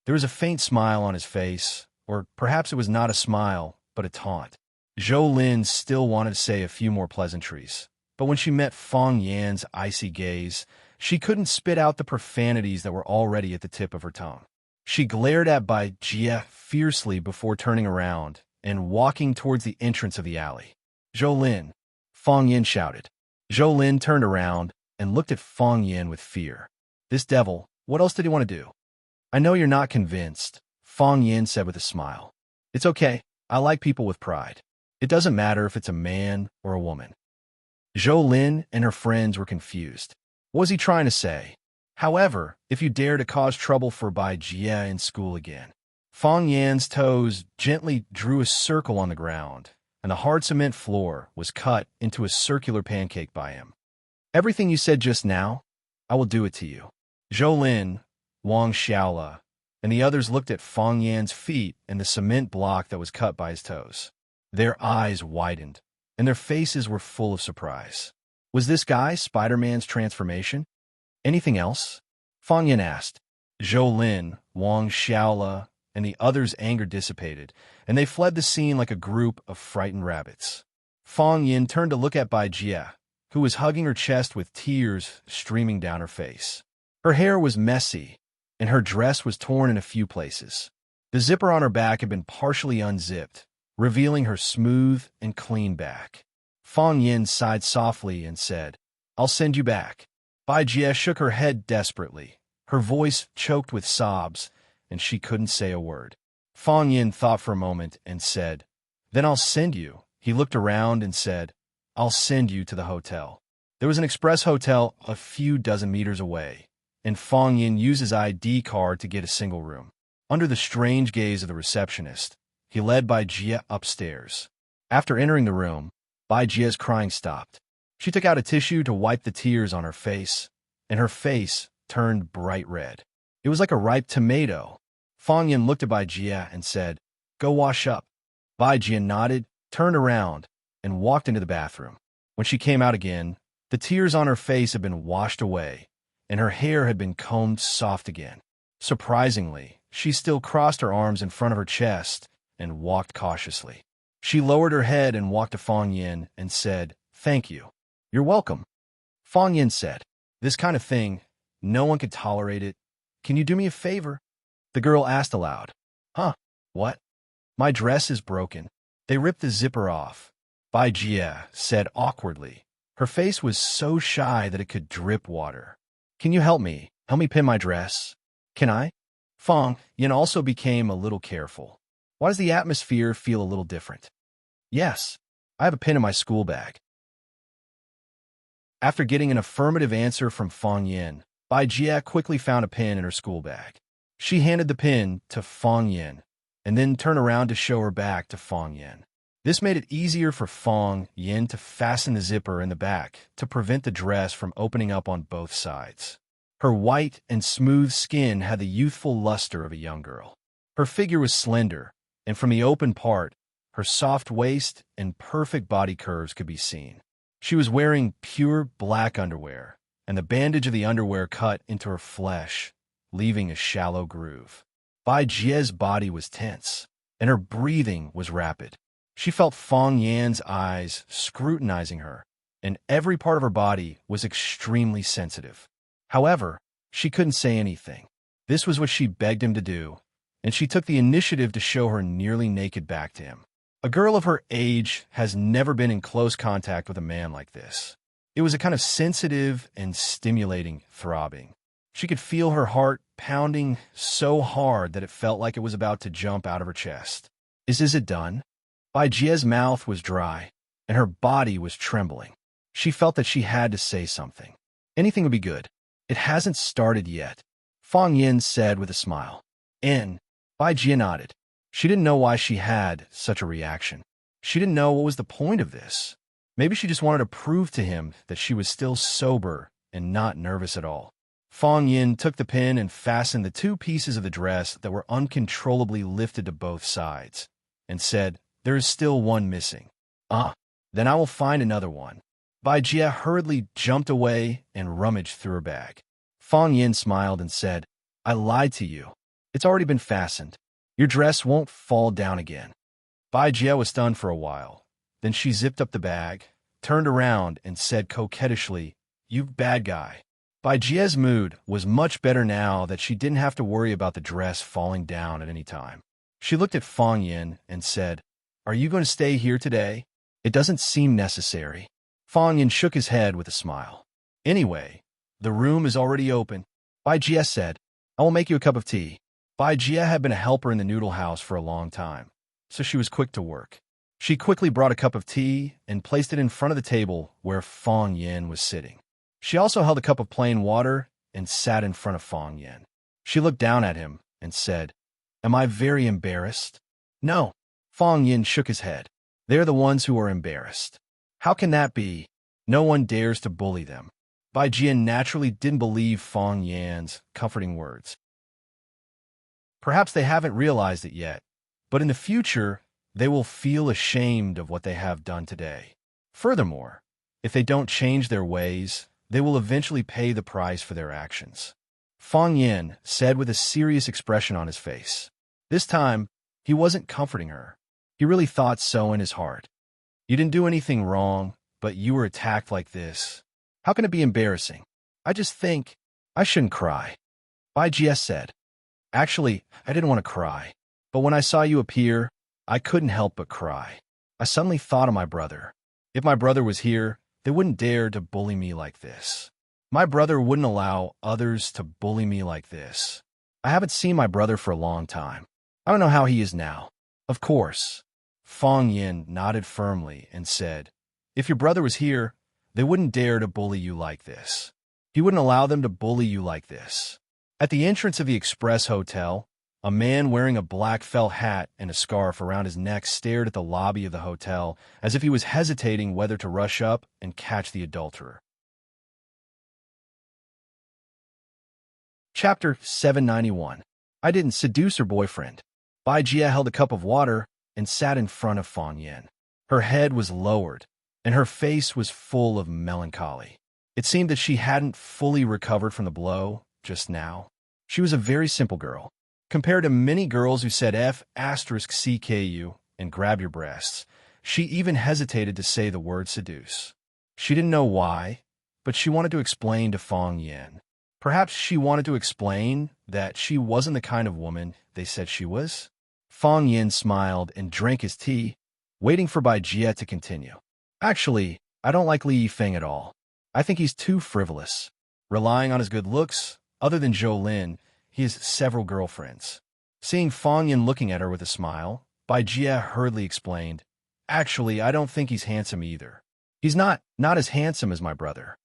There was a faint smile on his face, or perhaps it was not a smile, but a taunt. Zhou Lin still wanted to say a few more pleasantries, but when she met Fong Yan's icy gaze, she couldn't spit out the profanities that were already at the tip of her tongue. She glared at Bai Jie fiercely before turning around and walking towards the entrance of the alley. Zhou Lin, Fong Yin shouted. Zhou Lin turned around and looked at Fong Yin with fear. This devil, what else did he want to do? I know you're not convinced, Fong Yin said with a smile. It's okay, I like people with pride. It doesn't matter if it's a man or a woman. Zhou Lin and her friends were confused. What was he trying to say? However, if you dare to cause trouble for Bai Jie in school again. Fong Yan's toes gently drew a circle on the ground, and the hard cement floor was cut into a circular pancake by him. Everything you said just now, I will do it to you. Zhou Lin, Wang Xiaola, and the others looked at Fong Yan's feet and the cement block that was cut by his toes. Their eyes widened, and their faces were full of surprise. Was this guy Spider-Man's transformation? Anything else? Fong Yin asked. Zhou Lin, Wang Xiaola, and the others' anger dissipated, and they fled the scene like a group of frightened rabbits. Fong Yin turned to look at Bai Jie, who was hugging her chest with tears streaming down her face. Her hair was messy, and her dress was torn in a few places. The zipper on her back had been partially unzipped, revealing her smooth and clean back. Fong Yin sighed softly and said, I'll send you back. Bai Jie shook her head desperately. Her voice choked with sobs, and she couldn't say a word. Fong Yin thought for a moment and said, Then I'll send you. He looked around and said, I'll send you to the hotel. There was an express hotel a few dozen meters away, and Fong Yin used his ID card to get a single room. Under the strange gaze of the receptionist, he led Bai Jie upstairs. After entering the room, Bai Jie's crying stopped. She took out a tissue to wipe the tears on her face, and her face turned bright red. It was like a ripe tomato. Fong Yin looked at Bai Jie and said, Go wash up. Bai Jie nodded, turned around, and walked into the bathroom. When she came out again, the tears on her face had been washed away, and her hair had been combed soft again. Surprisingly, she still crossed her arms in front of her chest and walked cautiously. She lowered her head and walked to Fong Yin and said, Thank you. You're welcome. Fong Yin said, This kind of thing, no one could tolerate it. Can you do me a favor? The girl asked aloud. Huh? What? My dress is broken. They ripped the zipper off. Bai Jie said awkwardly. Her face was so shy that it could drip water. Can you help me? Help me pin my dress? Can I? Fong Yin also became a little careful. Why does the atmosphere feel a little different? Yes, I have a pin in my school bag. After getting an affirmative answer from Fong Yin, Bai Jie quickly found a pin in her school bag. She handed the pin to Fong Yin, and then turned around to show her back to Fong Yin. This made it easier for Fong Yin to fasten the zipper in the back to prevent the dress from opening up on both sides. Her white and smooth skin had the youthful luster of a young girl. Her figure was slender, and from the open part, her soft waist and perfect body curves could be seen. She was wearing pure black underwear, and the bandage of the underwear cut into her flesh, leaving a shallow groove. Bai Jie's body was tense, and her breathing was rapid. She felt Fong Yan's eyes scrutinizing her, and every part of her body was extremely sensitive. However, she couldn't say anything. This was what she begged him to do, and she took the initiative to show her nearly naked back to him. A girl of her age has never been in close contact with a man like this. It was a kind of sensitive and stimulating throbbing. She could feel her heart pounding so hard that it felt like it was about to jump out of her chest. Is it done? Bai Jie's mouth was dry, and her body was trembling. She felt that she had to say something. Anything would be good. It hasn't started yet, Fong Yin said with a smile. Bai Jie nodded. She didn't know why she had such a reaction. She didn't know what was the point of this. Maybe she just wanted to prove to him that she was still sober and not nervous at all. Fong Yin took the pin and fastened the two pieces of the dress that were uncontrollably lifted to both sides, and said, "There is still one missing." Then I will find another one." Bai Jie hurriedly jumped away and rummaged through her bag. Fong Yin smiled and said, "I lied to you. It's already been fastened. Your dress won't fall down again." Bai Jie was stunned for a while. Then she zipped up the bag, turned around, and said coquettishly, "You bad guy." Bai Jie's mood was much better now that she didn't have to worry about the dress falling down at any time. She looked at Fong Yin and said, "Are you going to stay here today? It doesn't seem necessary." Fong Yin shook his head with a smile. "Anyway, the room is already open." Bai Jie said, "I will make you a cup of tea." Bai Jie had been a helper in the noodle house for a long time, so she was quick to work. She quickly brought a cup of tea and placed it in front of the table where Fong Yin was sitting. She also held a cup of plain water and sat in front of Fong Yin. She looked down at him and said, "Am I very embarrassed?" "No." Fong Yin shook his head. "They're the ones who are embarrassed." "How can that be? No one dares to bully them." Bai Jie naturally didn't believe Fong Yin's comforting words. Perhaps they haven't realized it yet, but in the future, they will feel ashamed of what they have done today. Furthermore, if they don't change their ways, they will eventually pay the price for their actions. Fong Yin said with a serious expression on his face. This time, he wasn't comforting her. He really thought so in his heart. "You didn't do anything wrong, but you were attacked like this. How can it be embarrassing? I just think I shouldn't cry." Bai Jie said, "Actually, I didn't want to cry, but when I saw you appear, I couldn't help but cry. I suddenly thought of my brother. If my brother was here, they wouldn't dare to bully me like this. My brother wouldn't allow others to bully me like this. I haven't seen my brother for a long time. I don't know how he is now." "Of course." Fong Yin nodded firmly and said, "If your brother was here, they wouldn't dare to bully you like this. He wouldn't allow them to bully you like this." At the entrance of the Express Hotel, a man wearing a black felt hat and a scarf around his neck stared at the lobby of the hotel as if he was hesitating whether to rush up and catch the adulterer. Chapter 791. I didn't seduce her boyfriend. Bai Jie held a cup of water and sat in front of Fong Yin. Her head was lowered, and her face was full of melancholy. It seemed that she hadn't fully recovered from the blow just now. She was a very simple girl. Compared to many girls who said F***CKU and grab your breasts, she even hesitated to say the word seduce. She didn't know why, but she wanted to explain to Fong Yin. Perhaps she wanted to explain that she wasn't the kind of woman they said she was. Fong Yin smiled and drank his tea, waiting for Bai Jie to continue. "Actually, I don't like Li Yifeng at all. I think he's too frivolous. Relying on his good looks, other than Zhou Lin, he has several girlfriends." Seeing Fong Yin looking at her with a smile, Bai Jie hurriedly explained, "Actually, I don't think he's handsome either. He's not as handsome as my brother."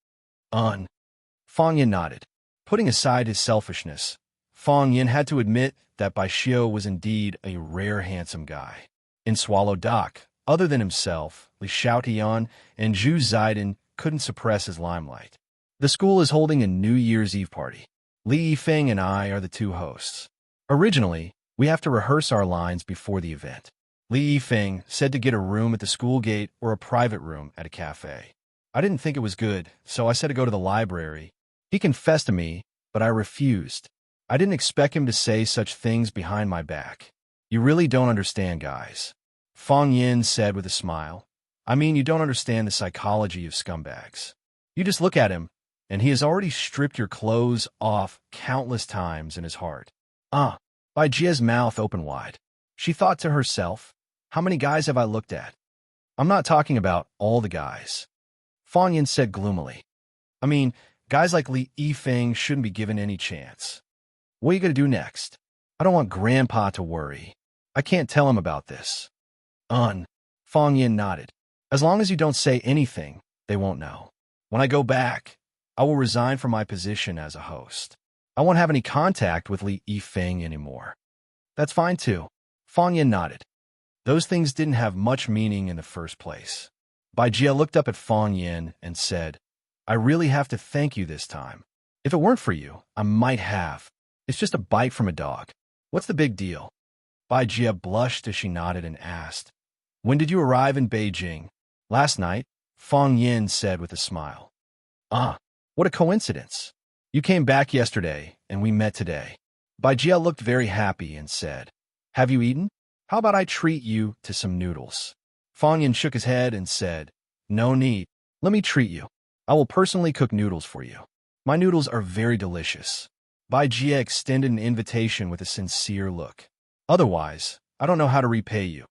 Fong Yin nodded. Putting aside his selfishness, Fong Yin had to admit that Bai Xiao was indeed a rare handsome guy. In Swallow Dock, other than himself, Li Xiaotian and Zhu Zidin couldn't suppress his limelight. The school is holding a New Year's Eve party. Li Yifeng and I are the two hosts. Originally, we have to rehearse our lines before the event. Li Yifeng said to get a room at the school gate or a private room at a cafe. I didn't think it was good, so I said to go to the library. He confessed to me, but I refused. I didn't expect him to say such things behind my back. "You really don't understand, guys," Fong Yin said with a smile. "I mean, you don't understand the psychology of scumbags. You just look at him, and he has already stripped your clothes off countless times in his heart." Bai Jie's mouth opened wide. She thought to herself, "How many guys have I looked at?" "I'm not talking about all the guys," Fong Yin said gloomily. "I mean, guys like Li Yifeng shouldn't be given any chance. What are you going to do next?" "I don't want Grandpa to worry. I can't tell him about this." Fong Yin nodded. "As long as you don't say anything, they won't know. When I go back, I will resign from my position as a host. I won't have any contact with Li Yifeng anymore." "That's fine too," Fong Yin nodded. Those things didn't have much meaning in the first place. Bai Jie looked up at Fong Yin and said, "I really have to thank you this time. If it weren't for you, I might have. It's just a bite from a dog. What's the big deal? Bai Jie blushed as she nodded and asked, when did you arrive in Beijing? Last night, Fang Yin said with a smile. Ah, what a coincidence. You came back yesterday, and we met today. Bai Jie looked very happy and said, have you eaten? How about I treat you to some noodles? Fang Yin shook his head and said, no need. Let me treat you. I will personally cook noodles for you. My noodles are very delicious. Bai Jie extended an invitation with a sincere look. Otherwise, I don't know how to repay you.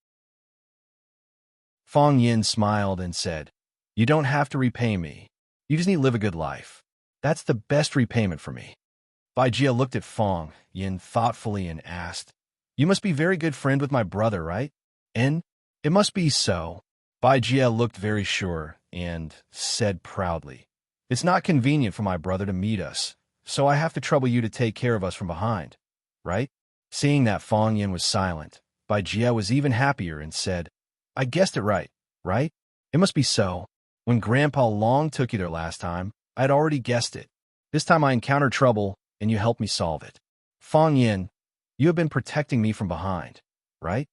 Fang Yin smiled and said, you don't have to repay me. You just need to live a good life. That's the best repayment for me. Bai Jie looked at Fang Yin thoughtfully and asked, you must be very good friend with my brother, right? And it must be so. Bai Jie looked very sure and said proudly, it's not convenient for my brother to meet us, so I have to trouble you to take care of us from behind, right? Seeing that Fang Yin was silent, Bai Jie was even happier and said, I guessed it right? It must be so. When Grandpa Long took you there last time, I had already guessed it. This time I encountered trouble, and you helped me solve it. Fang Yin, you have been protecting me from behind, right?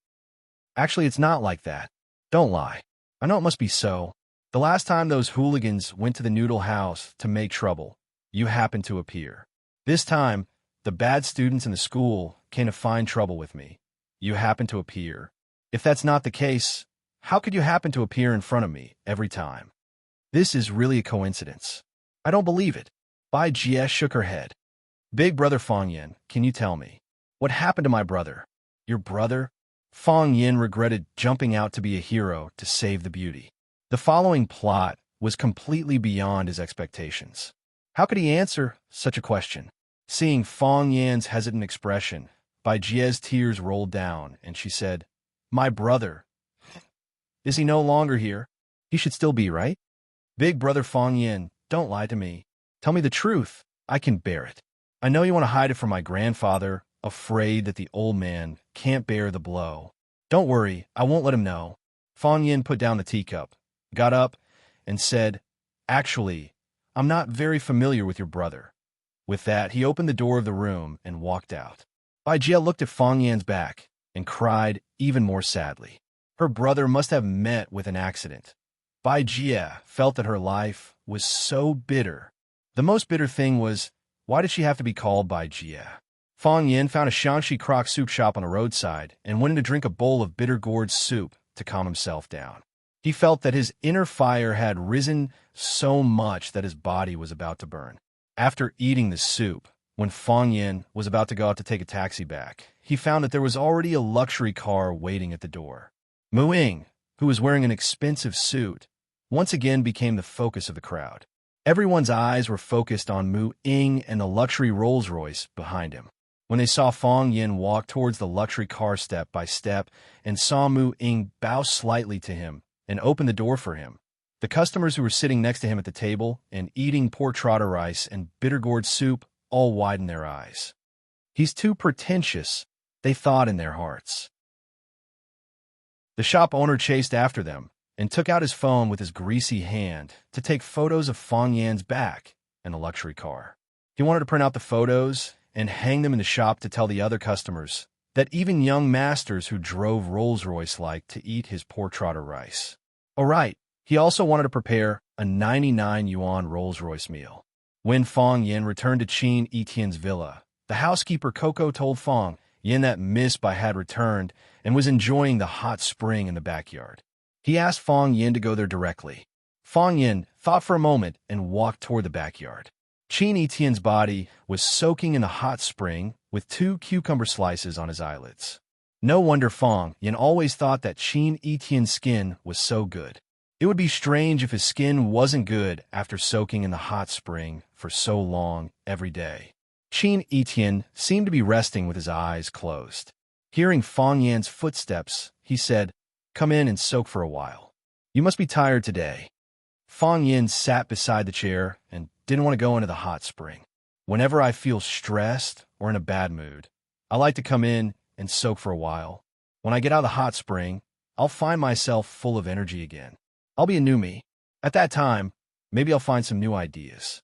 Actually, it's not like that. Don't lie. I know it must be so. The last time those hooligans went to the noodle house to make trouble, you happened to appear. This time, the bad students in the school came to find trouble with me. You happened to appear. If that's not the case, how could you happen to appear in front of me every time? This is really a coincidence. I don't believe it. Bai Jie shook her head. Big brother Fang Yin, can you tell me? What happened to my brother? Your brother? Fang Yin regretted jumping out to be a hero to save the beauty. The following plot was completely beyond his expectations. How could he answer such a question? Seeing Fang Yin's hesitant expression, Bai Jie's tears rolled down, and she said, my brother. Is he no longer here? He should still be, right? Big brother Fang Yin, don't lie to me. Tell me the truth. I can bear it. I know you want to hide it from my grandfather, afraid that the old man can't bear the blow. Don't worry, I won't let him know. Fang Yin put down the teacup, got up, and said, actually, I'm not very familiar with your brother. With that, he opened the door of the room and walked out. Bai Jie looked at Fang Yan's back and cried even more sadly. Her brother must have met with an accident. Bai Jie felt that her life was so bitter. The most bitter thing was, why did she have to be called Bai Jie? Fang Yin found a Shangxi crock soup shop on the roadside and went in to drink a bowl of bitter gourd soup to calm himself down. He felt that his inner fire had risen so much that his body was about to burn. After eating the soup, when Fang Yin was about to go out to take a taxi back, he found that there was already a luxury car waiting at the door. Mu Ying, who was wearing an expensive suit, once again became the focus of the crowd. Everyone's eyes were focused on Mu Ying and the luxury Rolls-Royce behind him. When they saw Fang Yin walk towards the luxury car step by step and saw Mu Ying bow slightly to him and open the door for him, the customers who were sitting next to him at the table and eating pork trotter rice and bitter gourd soup all widened their eyes. He's too pretentious, they thought in their hearts. The shop owner chased after them and took out his phone with his greasy hand to take photos of Fang Yan's back in the luxury car. He wanted to print out the photos and hang them in the shop to tell the other customers that even young masters who drove Rolls-Royce liked to eat his pork trotter rice. Oh right, he also wanted to prepare a 99 yuan Rolls-Royce meal. When Fang Yin returned to Qin Etienne's villa, the housekeeper Coco told Fang Yin that Miss Bai had returned and was enjoying the hot spring in the backyard. He asked Fang Yin to go there directly. Fang Yin thought for a moment and walked toward the backyard. Qin Etienne's body was soaking in the hot spring with 2 cucumber slices on his eyelids. No wonder Fang Yin always thought that Qin Etienne's skin was so good. It would be strange if his skin wasn't good after soaking in the hot spring for so long every day. Qin Etienne seemed to be resting with his eyes closed. Hearing Fang Yan's footsteps, he said, "Come in and soak for a while. You must be tired today." Fang Yin sat beside the chair and didn't want to go into the hot spring. Whenever I feel stressed or in a bad mood, I like to come in and soak for a while. When I get out of the hot spring, I'll find myself full of energy again. I'll be a new me. At that time, maybe I'll find some new ideas.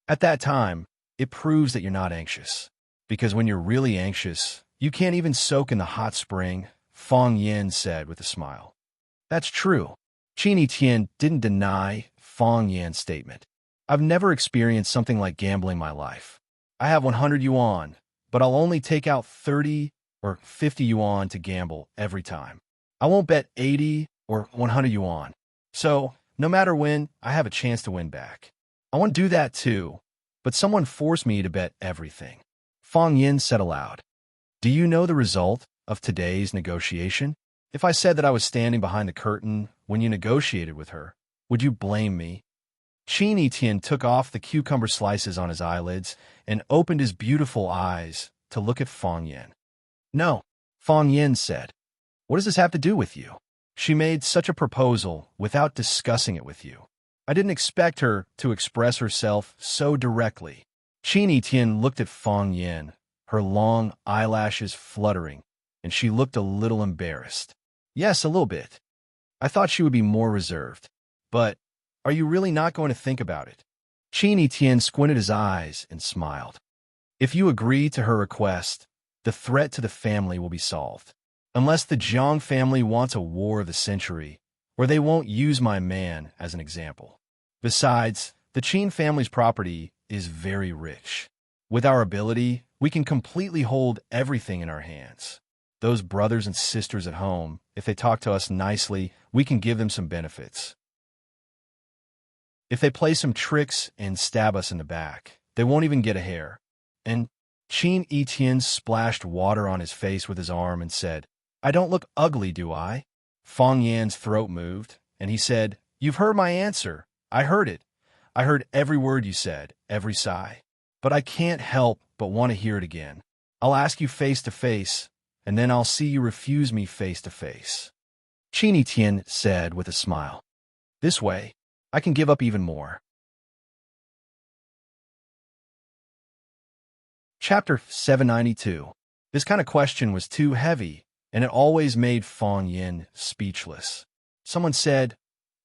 At that time, it proves that you're not anxious. Because when you're really anxious, you can't even soak in the hot spring, Fong Yin said with a smile. That's true. Qin Tian didn't deny Fong Yan's statement. I've never experienced something like gambling in my life. I have 100 yuan, but I'll only take out 30 or 50 yuan to gamble every time. I won't bet 80 or 100 yuan. So, no matter when, I have a chance to win back. I want to do that too, but someone forced me to bet everything. Fong Yin said aloud. Do you know the result of today's negotiation? If I said that I was standing behind the curtain when you negotiated with her, would you blame me? Qin Etienne took off the cucumber slices on his eyelids and opened his beautiful eyes to look at Fong Yin. No, Fong Yin said. What does this have to do with you? She made such a proposal without discussing it with you. I didn't expect her to express herself so directly. Qin Etienne looked at Fong Yin, her long eyelashes fluttering, and she looked a little embarrassed. Yes, a little bit. I thought she would be more reserved. But are you really not going to think about it? Qin Etienne squinted his eyes and smiled. If you agree to her request, the threat to the family will be solved. Unless the Jiang family wants a war of the century, or they won't use my man as an example. Besides, the Qin family's property is very rich. With our ability, we can completely hold everything in our hands. Those brothers and sisters at home, if they talk to us nicely, we can give them some benefits. If they play some tricks and stab us in the back, they won't even get a hair. And Qin Etienne splashed water on his face with his arm and said, I don't look ugly, do I? Fong Yan's throat moved, and he said, You've heard my answer. I heard it. I heard every word you said, every sigh. But I can't help but want to hear it again. I'll ask you face to face, and then I'll see you refuse me face to face. Qin Etienne said with a smile. This way, I can give up even more. Chapter 792. This kind of question was too heavy, and it always made Fong Yin speechless. Someone said,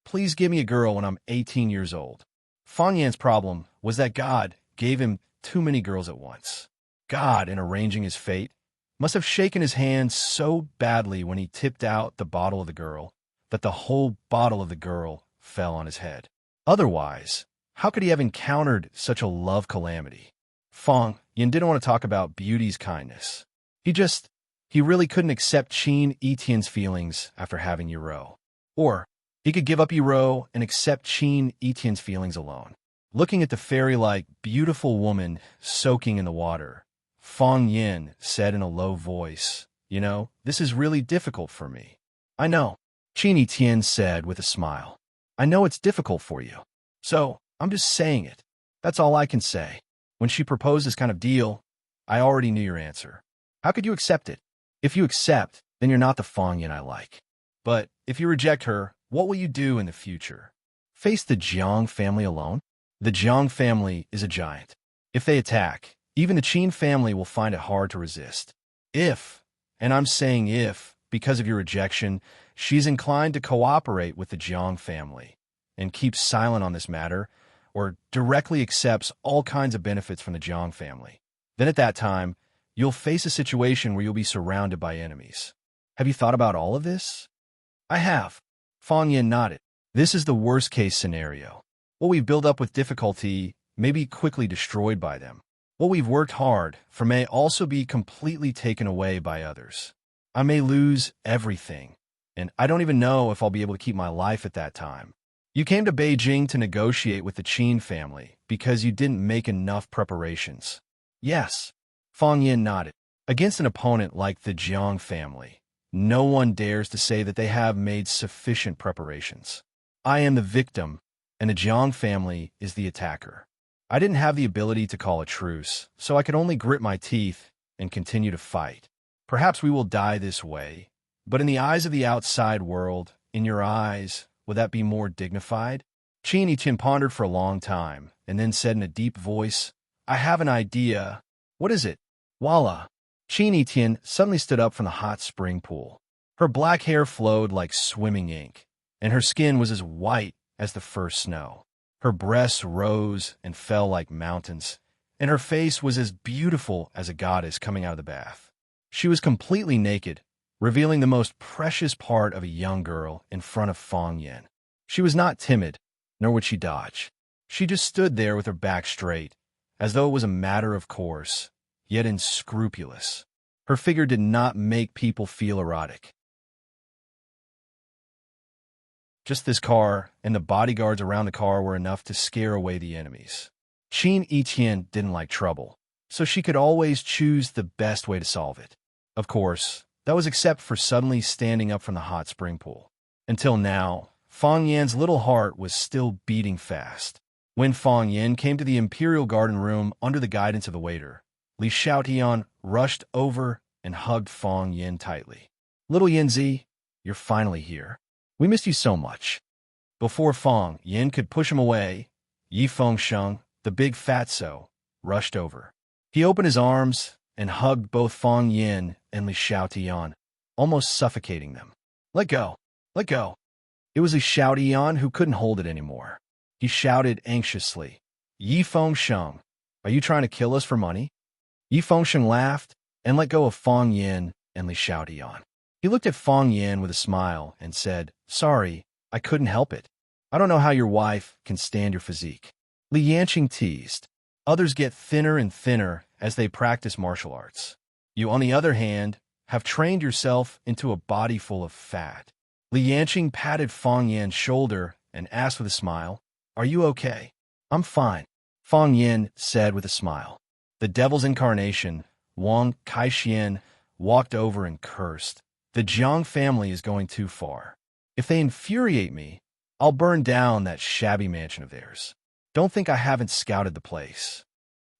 Please give me a girl when I'm 18 years old. Fong Yan's problem was that God gave him too many girls at once. God, in arranging his fate, must have shaken his hand so badly when he tipped out the bottle of the girl that the whole bottle of the girl fell on his head. Otherwise, how could he have encountered such a love calamity? Fong Yin didn't want to talk about beauty's kindness. He really couldn't accept Qin Etienne's feelings after having Yiro. Or he could give up Yiro and accept Qin Etienne's feelings alone. Looking at the fairy-like, beautiful woman soaking in the water, Fong Yin said in a low voice, You know, this is really difficult for me. I know, Qin Etienne said with a smile. I know it's difficult for you. So, I'm just saying it. That's all I can say. When she proposed this kind of deal, I already knew your answer. How could you accept it? If you accept, then you're not the Fong Yin I like. But if you reject her, what will you do in the future? Face the Jiang family alone? The Jiang family is a giant. If they attack, even the Qin family will find it hard to resist. If, and I'm saying if, because of your rejection, she's inclined to cooperate with the Jiang family and keeps silent on this matter, or directly accepts all kinds of benefits from the Jiang family, then at that time, you'll face a situation where you'll be surrounded by enemies. Have you thought about all of this? I have. Fong Yin nodded. This is the worst-case scenario. What we've built up with difficulty may be quickly destroyed by them. What we've worked hard for may also be completely taken away by others. I may lose everything, and I don't even know if I'll be able to keep my life at that time. You came to Beijing to negotiate with the Qin family because you didn't make enough preparations. Yes, Fong Yin nodded. Against an opponent like the Jiang family, no one dares to say that they have made sufficient preparations. I am the victim, and the Jiang family is the attacker. I didn't have the ability to call a truce, so I could only grit my teeth and continue to fight. Perhaps we will die this way, but in the eyes of the outside world, in your eyes, would that be more dignified? Qin Etienne pondered for a long time, and then said in a deep voice, I have an idea. What is it? Voila! Qin Etienne suddenly stood up from the hot spring pool. Her black hair flowed like swimming ink, and her skin was as white as the first snow. Her breasts rose and fell like mountains, and her face was as beautiful as a goddess coming out of the bath. She was completely naked, revealing the most precious part of a young girl in front of Fong Yin. She was not timid, nor would she dodge. She just stood there with her back straight, as though it was a matter of course, yet unscrupulous. Her figure did not make people feel erotic. Just this car and the bodyguards around the car were enough to scare away the enemies. Qin Yiqian didn't like trouble, so she could always choose the best way to solve it. Of course, that was except for suddenly standing up from the hot spring pool. Until now, Fong Yan's little heart was still beating fast. When Fong Yan came to the Imperial Garden Room under the guidance of the waiter, Li Xiaotian rushed over and hugged Fong Yan tightly. "Little Yanzi, you're finally here. We missed you so much." Before Fong Yan could push him away, Yi Fengsheng, the big fatso, rushed over. He opened his arms and hugged both Fong Yan and Li Xiaotian, almost suffocating them. "Let go! Let go!" It was Li Xiaotian who couldn't hold it anymore. He shouted anxiously, "Yi Fengsheng, are you trying to kill us for money?" Yi Fengsheng laughed and let go of Fong Yan and Li Xiaotian. He looked at Fong Yan with a smile and said, "Sorry, I couldn't help it. I don't know how your wife can stand your physique." Li Yanqing teased. "Others get thinner and thinner as they practice martial arts. You, on the other hand, have trained yourself into a body full of fat." Li Yanqing patted Fong Yan's shoulder and asked with a smile, "Are you okay?" "I'm fine," Fong Yan said with a smile. The devil's incarnation, Wang Kaixian, walked over and cursed. "The Jiang family is going too far. If they infuriate me, I'll burn down that shabby mansion of theirs. Don't think I haven't scouted the place.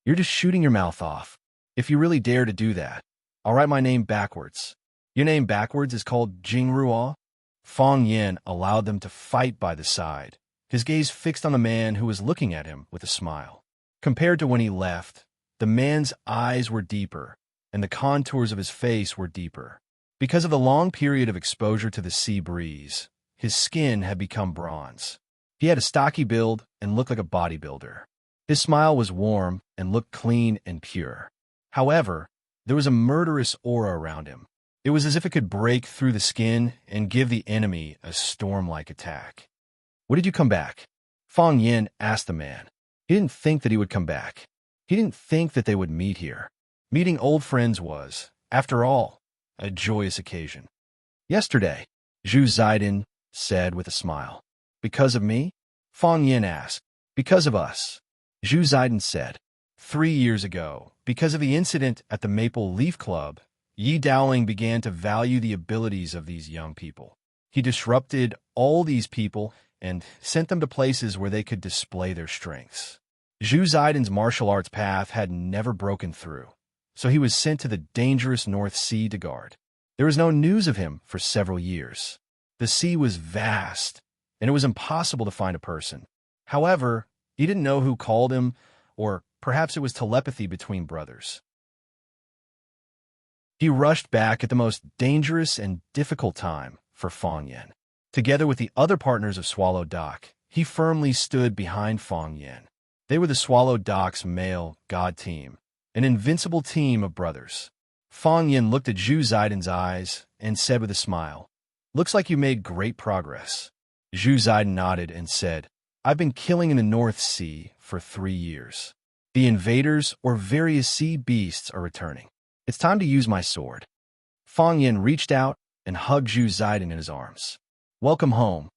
You're just shooting your mouth off. If you really dare to do that, I'll write my name backwards." "Your name backwards is called Jingruo?" Fong Yan allowed them to fight by the side, his gaze fixed on the man who was looking at him with a smile. Compared to when he left, the man's eyes were deeper, and the contours of his face were deeper. Because of the long period of exposure to the sea breeze, his skin had become bronze. He had a stocky build and looked like a bodybuilder. His smile was warm and looked clean and pure. However, there was a murderous aura around him. It was as if it could break through the skin and give the enemy a storm-like attack. "When did you come back?" Fong Yan asked the man. He didn't think that he would come back. He didn't think that they would meet here. Meeting old friends was, after all, a joyous occasion. "Yesterday," Zhu Zidin said with a smile. "Because of me?" Fong Yan asked. "Because of us," Zhu Zidin said. 3 years ago, because of the incident at the Maple Leaf Club, Yi Dowling began to value the abilities of these young people. He disrupted all these people and sent them to places where they could display their strengths. Zhu Zidin's martial arts path had never broken through, so he was sent to the dangerous North Sea to guard. There was no news of him for several years. The sea was vast, and it was impossible to find a person. However, he didn't know who called him, or perhaps it was telepathy between brothers. He rushed back at the most dangerous and difficult time for Fong Yan. Together with the other partners of Swallow Dock, he firmly stood behind Fong Yan. They were the Swallow Dock's male god team, an invincible team of brothers. Fong Yan looked at Zhu Zidin's eyes and said with a smile, "Looks like you made great progress." Zhu Zidin nodded and said, "I've been killing in the North Sea for 3 years. The invaders or various sea beasts are returning. It's time to use my sword." Fong Yan reached out and hugged Zhu Zidin in his arms. "Welcome home."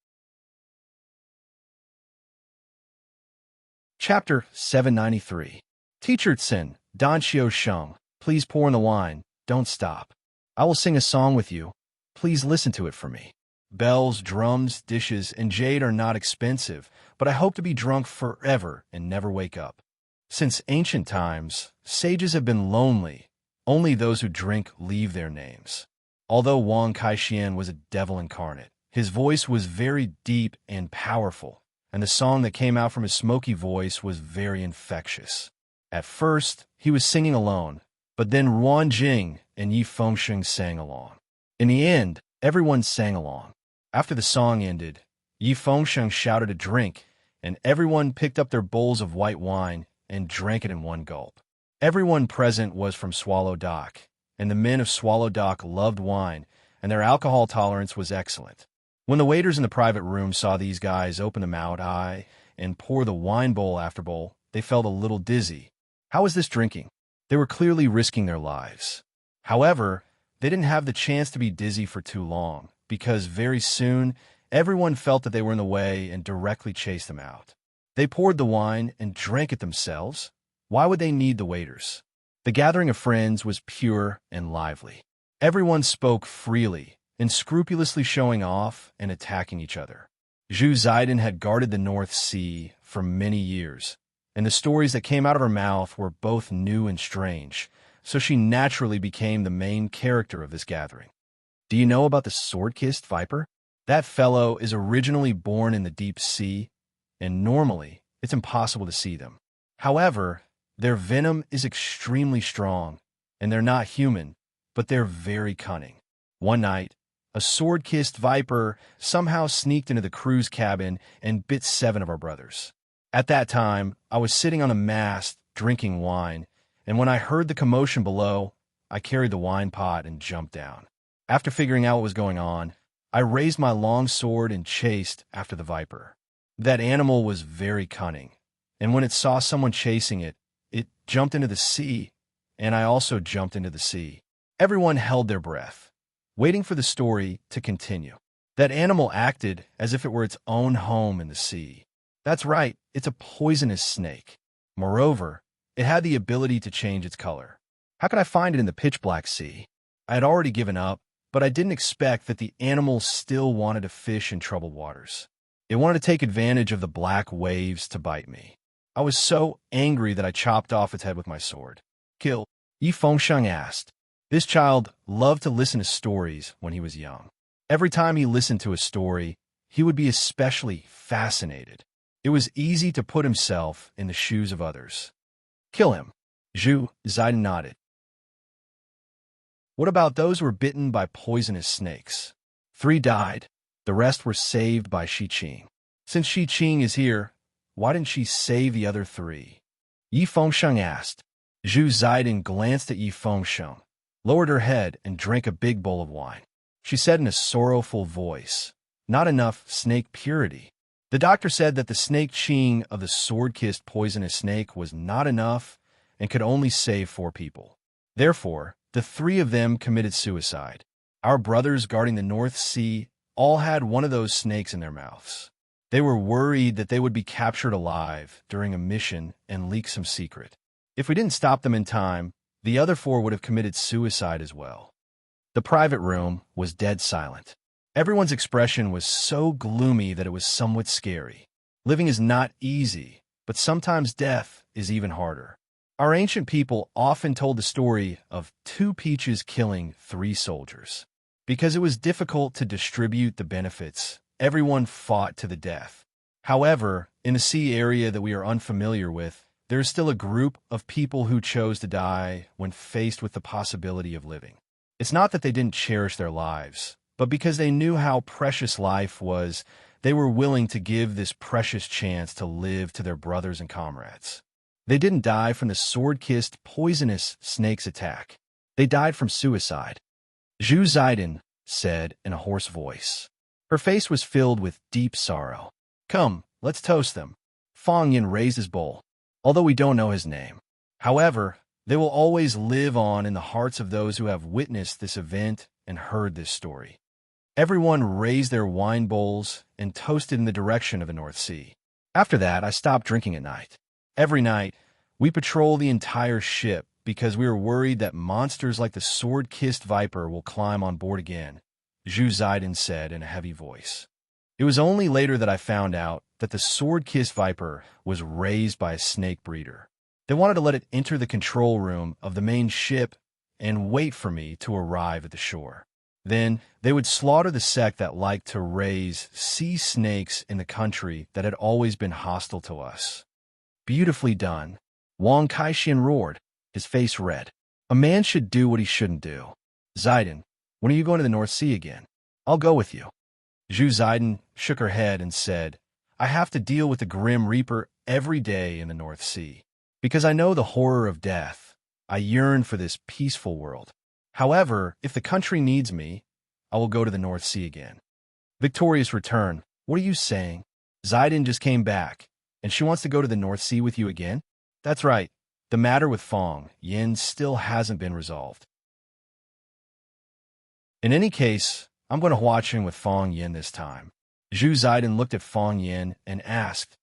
Chapter 793. "Teacher Tsin, Dan Xiao Sheng, please pour in the wine. Don't stop. I will sing a song with you. Please listen to it for me. Bells, drums, dishes, and jade are not expensive, but I hope to be drunk forever and never wake up. Since ancient times, sages have been lonely. Only those who drink leave their names." Although Wang Kaixian was a devil incarnate, his voice was very deep and powerful, and the song that came out from his smoky voice was very infectious. At first, he was singing alone, but then Ruan Jing and Yi Fengsheng sang along. In the end, everyone sang along. After the song ended, Yi Fengsheng shouted a drink, and everyone picked up their bowls of white wine and drank it in one gulp. Everyone present was from Swallow Dock, and the men of Swallow Dock loved wine, and their alcohol tolerance was excellent. When the waiters in the private room saw these guys open the mouth high and pour the wine bowl after bowl, they felt a little dizzy. How was this drinking? They were clearly risking their lives. However, they didn't have the chance to be dizzy for too long, because very soon, everyone felt that they were in the way and directly chased them out. They poured the wine and drank it themselves. Why would they need the waiters? The gathering of friends was pure and lively. Everyone spoke freely, unscrupulously showing off and attacking each other. Zhu Ziden had guarded the North Sea for many years, and the stories that came out of her mouth were both new and strange, so she naturally became the main character of this gathering. Do you know about the sword-kissed viper? That fellow is originally born in the deep sea, and normally it's impossible to see them. However, their venom is extremely strong, and they're not human, but they're very cunning. One night, a sword-kissed viper somehow sneaked into the crew's cabin and bit 7 of our brothers. At that time, I was sitting on a mast drinking wine, and when I heard the commotion below, I carried the wine pot and jumped down. After figuring out what was going on, I raised my long sword and chased after the viper. That animal was very cunning, and when it saw someone chasing it, it jumped into the sea, and I also jumped into the sea. Everyone held their breath, waiting for the story to continue. That animal acted as if it were its own home in the sea. That's right, it's a poisonous snake. Moreover, it had the ability to change its color. How could I find it in the pitch-black sea? I had already given up, but I didn't expect that the animal still wanted to fish in troubled waters. It wanted to take advantage of the black waves to bite me. I was so angry that I chopped off its head with my sword. Kill, Yi Fengsheng asked. This child loved to listen to stories when he was young. Every time he listened to a story, he would be especially fascinated. It was easy to put himself in the shoes of others. Kill him. Zhu Ziden nodded. What about those who were bitten by poisonous snakes? 3 died. The rest were saved by Shi Qing. Since Shi Qing is here, why didn't she save the other 3? Yi Fengsheng asked. Zhu Ziden glanced at Yi Fengsheng, lowered her head, and drank a big bowl of wine. She said in a sorrowful voice, "Not enough snake purity." The doctor said that the snake Qing of the sword-kissed poisonous snake was not enough and could only save 4 people. Therefore, the 3 of them committed suicide. Our brothers guarding the North Sea all had one of those snakes in their mouths. They were worried that they would be captured alive during a mission and leak some secret. If we didn't stop them in time, the other 4 would have committed suicide as well. The private room was dead silent. Everyone's expression was so gloomy that it was somewhat scary. Living is not easy, but sometimes death is even harder. Our ancient people often told the story of 2 peaches killing 3 soldiers. Because it was difficult to distribute the benefits, everyone fought to the death. However, in a sea area that we are unfamiliar with, there is still a group of people who chose to die when faced with the possibility of living. It's not that they didn't cherish their lives, but because they knew how precious life was, they were willing to give this precious chance to live to their brothers and comrades. They didn't die from the sword-kissed, poisonous snake's attack. They died from suicide. Zhu Ziden said in a hoarse voice. Her face was filled with deep sorrow. Come, let's toast them. Fang Yin raised his bowl, although we don't know his name. However, they will always live on in the hearts of those who have witnessed this event and heard this story. Everyone raised their wine bowls and toasted in the direction of the North Sea. After that, I stopped drinking at night. Every night, we patrol the entire ship because we were worried that monsters like the sword-kissed viper will climb on board again, Zhu Ziden said in a heavy voice. It was only later that I found out that the sword-kissed viper was raised by a snake breeder. They wanted to let it enter the control room of the main ship and wait for me to arrive at the shore. Then they would slaughter the sect that liked to raise sea snakes in the country that had always been hostile to us. Beautifully done, Wang Kaixian roared, his face red. A man should do what he shouldn't do. Ziden, when are you going to the North Sea again? I'll go with you. Zhu Ziden shook her head and said, I have to deal with the Grim Reaper every day in the North Sea. Because I know the horror of death. I yearn for this peaceful world. However, if the country needs me, I will go to the North Sea again. Victorious return. What are you saying? Zidane just came back, and she wants to go to the North Sea with you again? That's right. The matter with Fong Yin still hasn't been resolved. In any case, I'm going to watch in with Fong Yin this time. Zhu Zidane looked at Fong Yin and asked,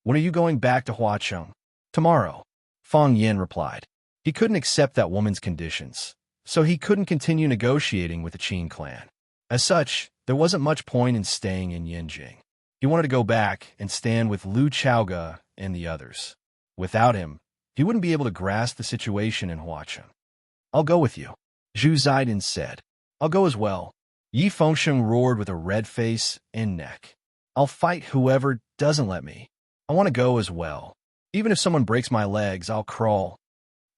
when are you going back to Huacheng? Tomorrow. Fong Yin replied. He couldn't accept that woman's conditions, so he couldn't continue negotiating with the Qin clan. As such, there wasn't much point in staying in Yinjing. He wanted to go back and stand with Lu Chaoga and the others. Without him, he wouldn't be able to grasp the situation in Huacheng. I'll go with you, Zhu Zidane said. I'll go as well. Yi Fengsheng roared with a red face and neck. I'll fight whoever doesn't let me. I want to go as well. Even if someone breaks my legs, I'll crawl.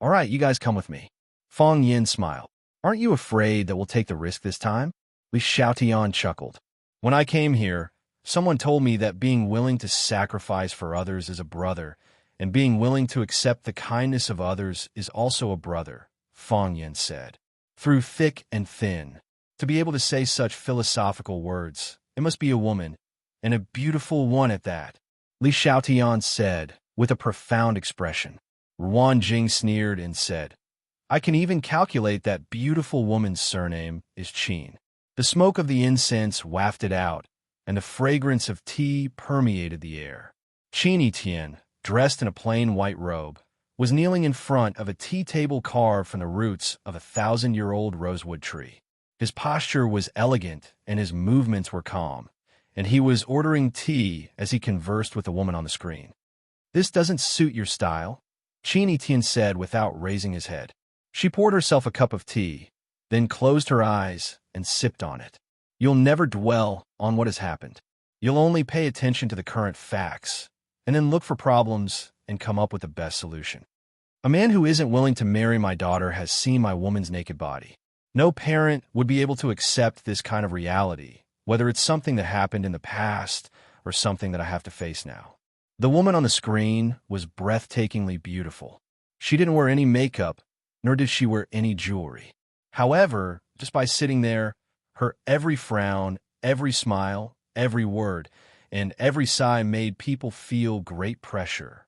All right, you guys come with me. Fong Yin smiled. Aren't you afraid that we'll take the risk this time? Li Xiaotian chuckled. When I came here, someone told me that being willing to sacrifice for others is a brother, and being willing to accept the kindness of others is also a brother, Fong Yin said. Through thick and thin, to be able to say such philosophical words, it must be a woman, and a beautiful one at that, Li Xiaotian said, with a profound expression. Ruan Jing sneered and said, I can even calculate that beautiful woman's surname is Qin. The smoke of the incense wafted out, and the fragrance of tea permeated the air. Qin Etienne, dressed in a plain white robe, was kneeling in front of a tea table carved from the roots of a 1,000-year-old rosewood tree. His posture was elegant, and his movements were calm, and he was ordering tea as he conversed with the woman on the screen. This doesn't suit your style, Qin Etienne said without raising his head. She poured herself a cup of tea, then closed her eyes and sipped on it. You'll never dwell on what has happened. You'll only pay attention to the current facts, and then look for problems and come up with the best solution. A man who isn't willing to marry my daughter has seen my woman's naked body. No parent would be able to accept this kind of reality, whether it's something that happened in the past or something that I have to face now. The woman on the screen was breathtakingly beautiful. She didn't wear any makeup, nor did she wear any jewelry. However, just by sitting there, her every frown, every smile, every word, and every sigh made people feel great pressure.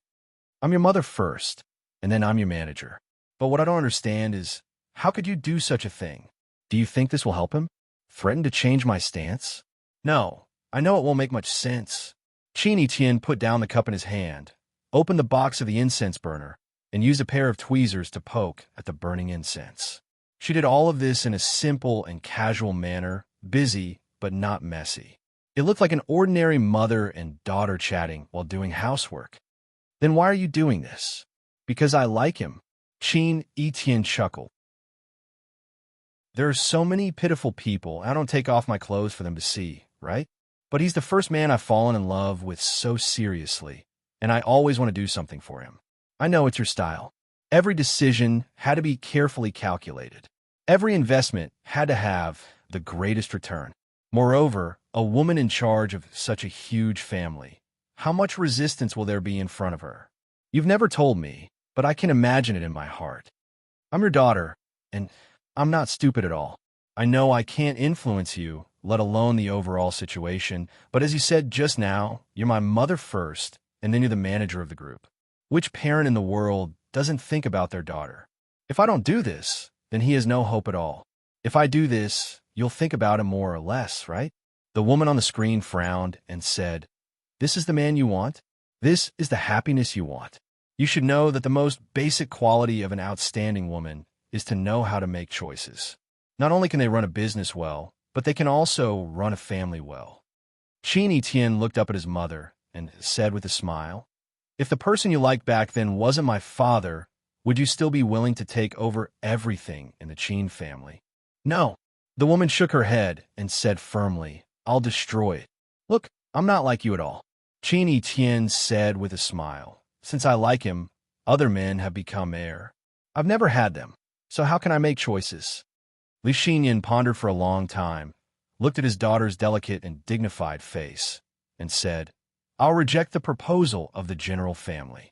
I'm your mother first, and then I'm your manager. But what I don't understand is, how could you do such a thing? Do you think this will help him? Threaten to change my stance? No, I know it won't make much sense. Qin Etienne put down the cup in his hand, opened the box of the incense burner, and used a pair of tweezers to poke at the burning incense. She did all of this in a simple and casual manner, busy but not messy. It looked like an ordinary mother and daughter chatting while doing housework. Then why are you doing this? Because I like him, Qin Etienne chuckled. There are so many pitiful people, I don't take off my clothes for them to see, right? But he's the first man I've fallen in love with so seriously, and I always want to do something for him. I know it's your style. Every decision had to be carefully calculated. Every investment had to have the greatest return. Moreover, a woman in charge of such a huge family. How much resistance will there be in front of her? You've never told me, but I can imagine it in my heart. I'm your daughter, and I'm not stupid at all. I know I can't influence you, let alone the overall situation, but as you said just now, you're my mother first, and then you're the manager of the group. Which parent in the world doesn't think about their daughter? If I don't do this, then he has no hope at all. If I do this, you'll think about him more or less, right? The woman on the screen frowned and said, This is the man you want? This is the happiness you want? You should know that the most basic quality of an outstanding woman is to know how to make choices. Not only can they run a business well, but they can also run a family well. Qin Etienne looked up at his mother and said with a smile, If the person you liked back then wasn't my father, would you still be willing to take over everything in the Qin family? No. The woman shook her head and said firmly, I'll destroy it. Look, I'm not like you at all. Qin Etienne said with a smile, Since I like him, other men have become heir. I've never had them, so how can I make choices? Li Xinyan pondered for a long time, looked at his daughter's delicate and dignified face, and said, I'll reject the proposal of the general family.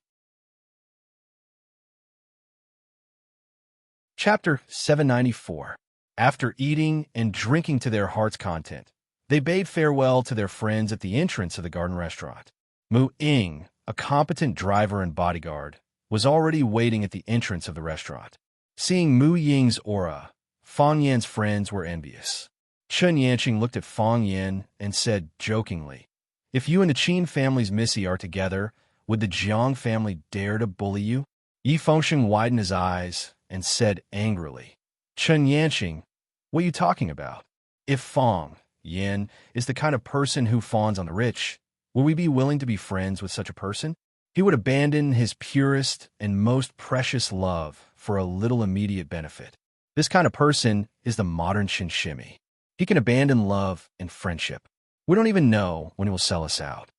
Chapter 794. After eating and drinking to their heart's content, they bade farewell to their friends at the entrance of the garden restaurant. Mu Ying, a competent driver and bodyguard, was already waiting at the entrance of the restaurant. Seeing Mu Ying's aura, Fang Yan's friends were envious. Chen Yanqing looked at Fang Yan and said jokingly, "If you and the Qin family's Missy are together, would the Jiang family dare to bully you?" Yi Fengsheng widened his eyes and said angrily, "Chen Yanqing, what are you talking about? If Fang Yan is the kind of person who fawns on the rich, will we be willing to be friends with such a person? He would abandon his purest and most precious love for a little immediate benefit. This kind of person is the modern Shinshimi. He can abandon love and friendship. We don't even know when he will sell us out."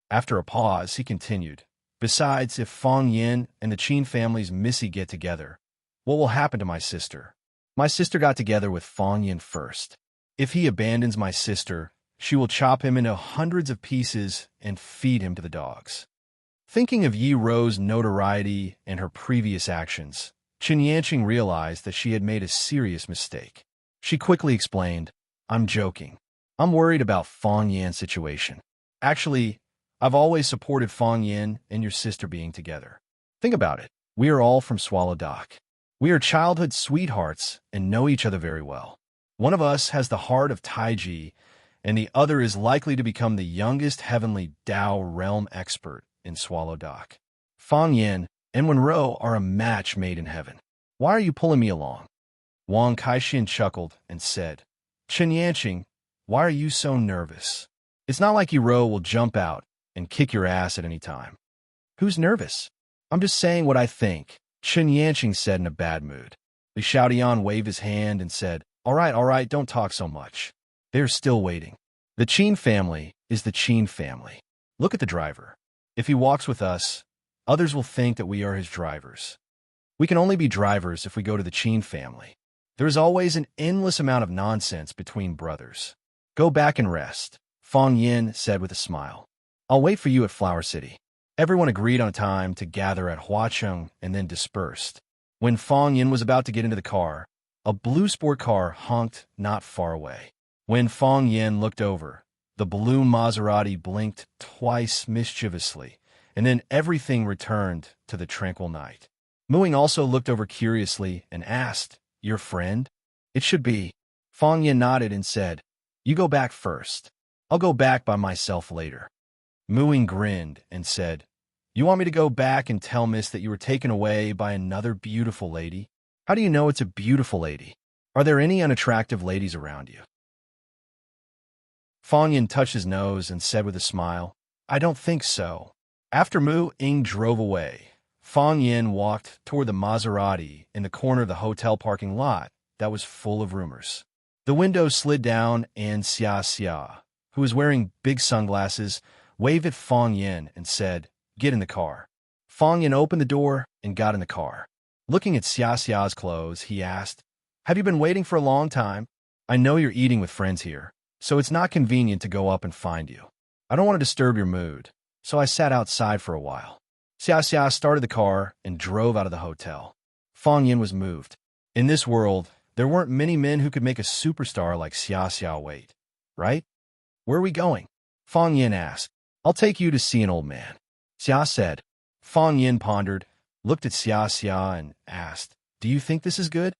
After a pause, he continued, "Besides, if Fang Yan and the Qin family's Missy get together, what will happen to my sister? My sister got together with Fang Yan first. If he abandons my sister, she will chop him into hundreds of pieces and feed him to the dogs." Thinking of Yi Ro's notoriety and her previous actions, Chen Yanqing realized that she had made a serious mistake. She quickly explained, "I'm joking. I'm worried about Fang Yan's situation. Actually, I've always supported Fang Yan and your sister being together. Think about it. We are all from Swallow Dock. We are childhood sweethearts and know each other very well. One of us has the heart of Taiji, and the other is likely to become the youngest heavenly Dao realm expert in Swallow Dock. Fang Yan and Wenro are a match made in heaven. Why are you pulling me along?" Wang Kaixin chuckled and said, "Chen Yanqing, why are you so nervous? It's not like Yi Ro will jump out and kick your ass at any time." "Who's nervous? I'm just saying what I think," Chen Yanqing said in a bad mood. Li Xiaodian waved his hand and said, all right, don't talk so much. They're still waiting. The Qin family is the Qin family. Look at the driver. If he walks with us, others will think that we are his drivers. We can only be drivers if we go to the Qin family. There is always an endless amount of nonsense between brothers. Go back and rest," Fang Yan said with a smile. "I'll wait for you at Flower City." Everyone agreed on a time to gather at Huacheng and then dispersed. When Fang Yan was about to get into the car, a blue sport car honked not far away. When Fang Yan looked over, the blue Maserati blinked twice mischievously, and then everything returned to the tranquil night. Muing also looked over curiously and asked, "Your friend?" "It should be." Fang Yan nodded and said, "You go back first. I'll go back by myself later." Muing grinned and said, "You want me to go back and tell Miss that you were taken away by another beautiful lady? How do you know it's a beautiful lady? Are there any unattractive ladies around you?" Fang Yan touched his nose and said with a smile, "I don't think so." After Mu Ying drove away, Fang Yan walked toward the Maserati in the corner of the hotel parking lot that was full of rumors. The window slid down and Xia, who was wearing big sunglasses, waved at Fang Yan and said, "Get in the car." Fang Yan opened the door and got in the car. Looking at Xia's clothes, he asked, "Have you been waiting for a long time? I know you're eating with friends here, so it's not convenient to go up and find you. I don't want to disturb your mood, so I sat outside for a while." Xia started the car and drove out of the hotel. Fang Yan was moved. In this world, there weren't many men who could make a superstar like Xia wait, right? "Where are we going?" Fang Yan asked. "I'll take you to see an old man," Xia said. Fang Yan pondered, looked at Xia and asked, "Do you think this is good?"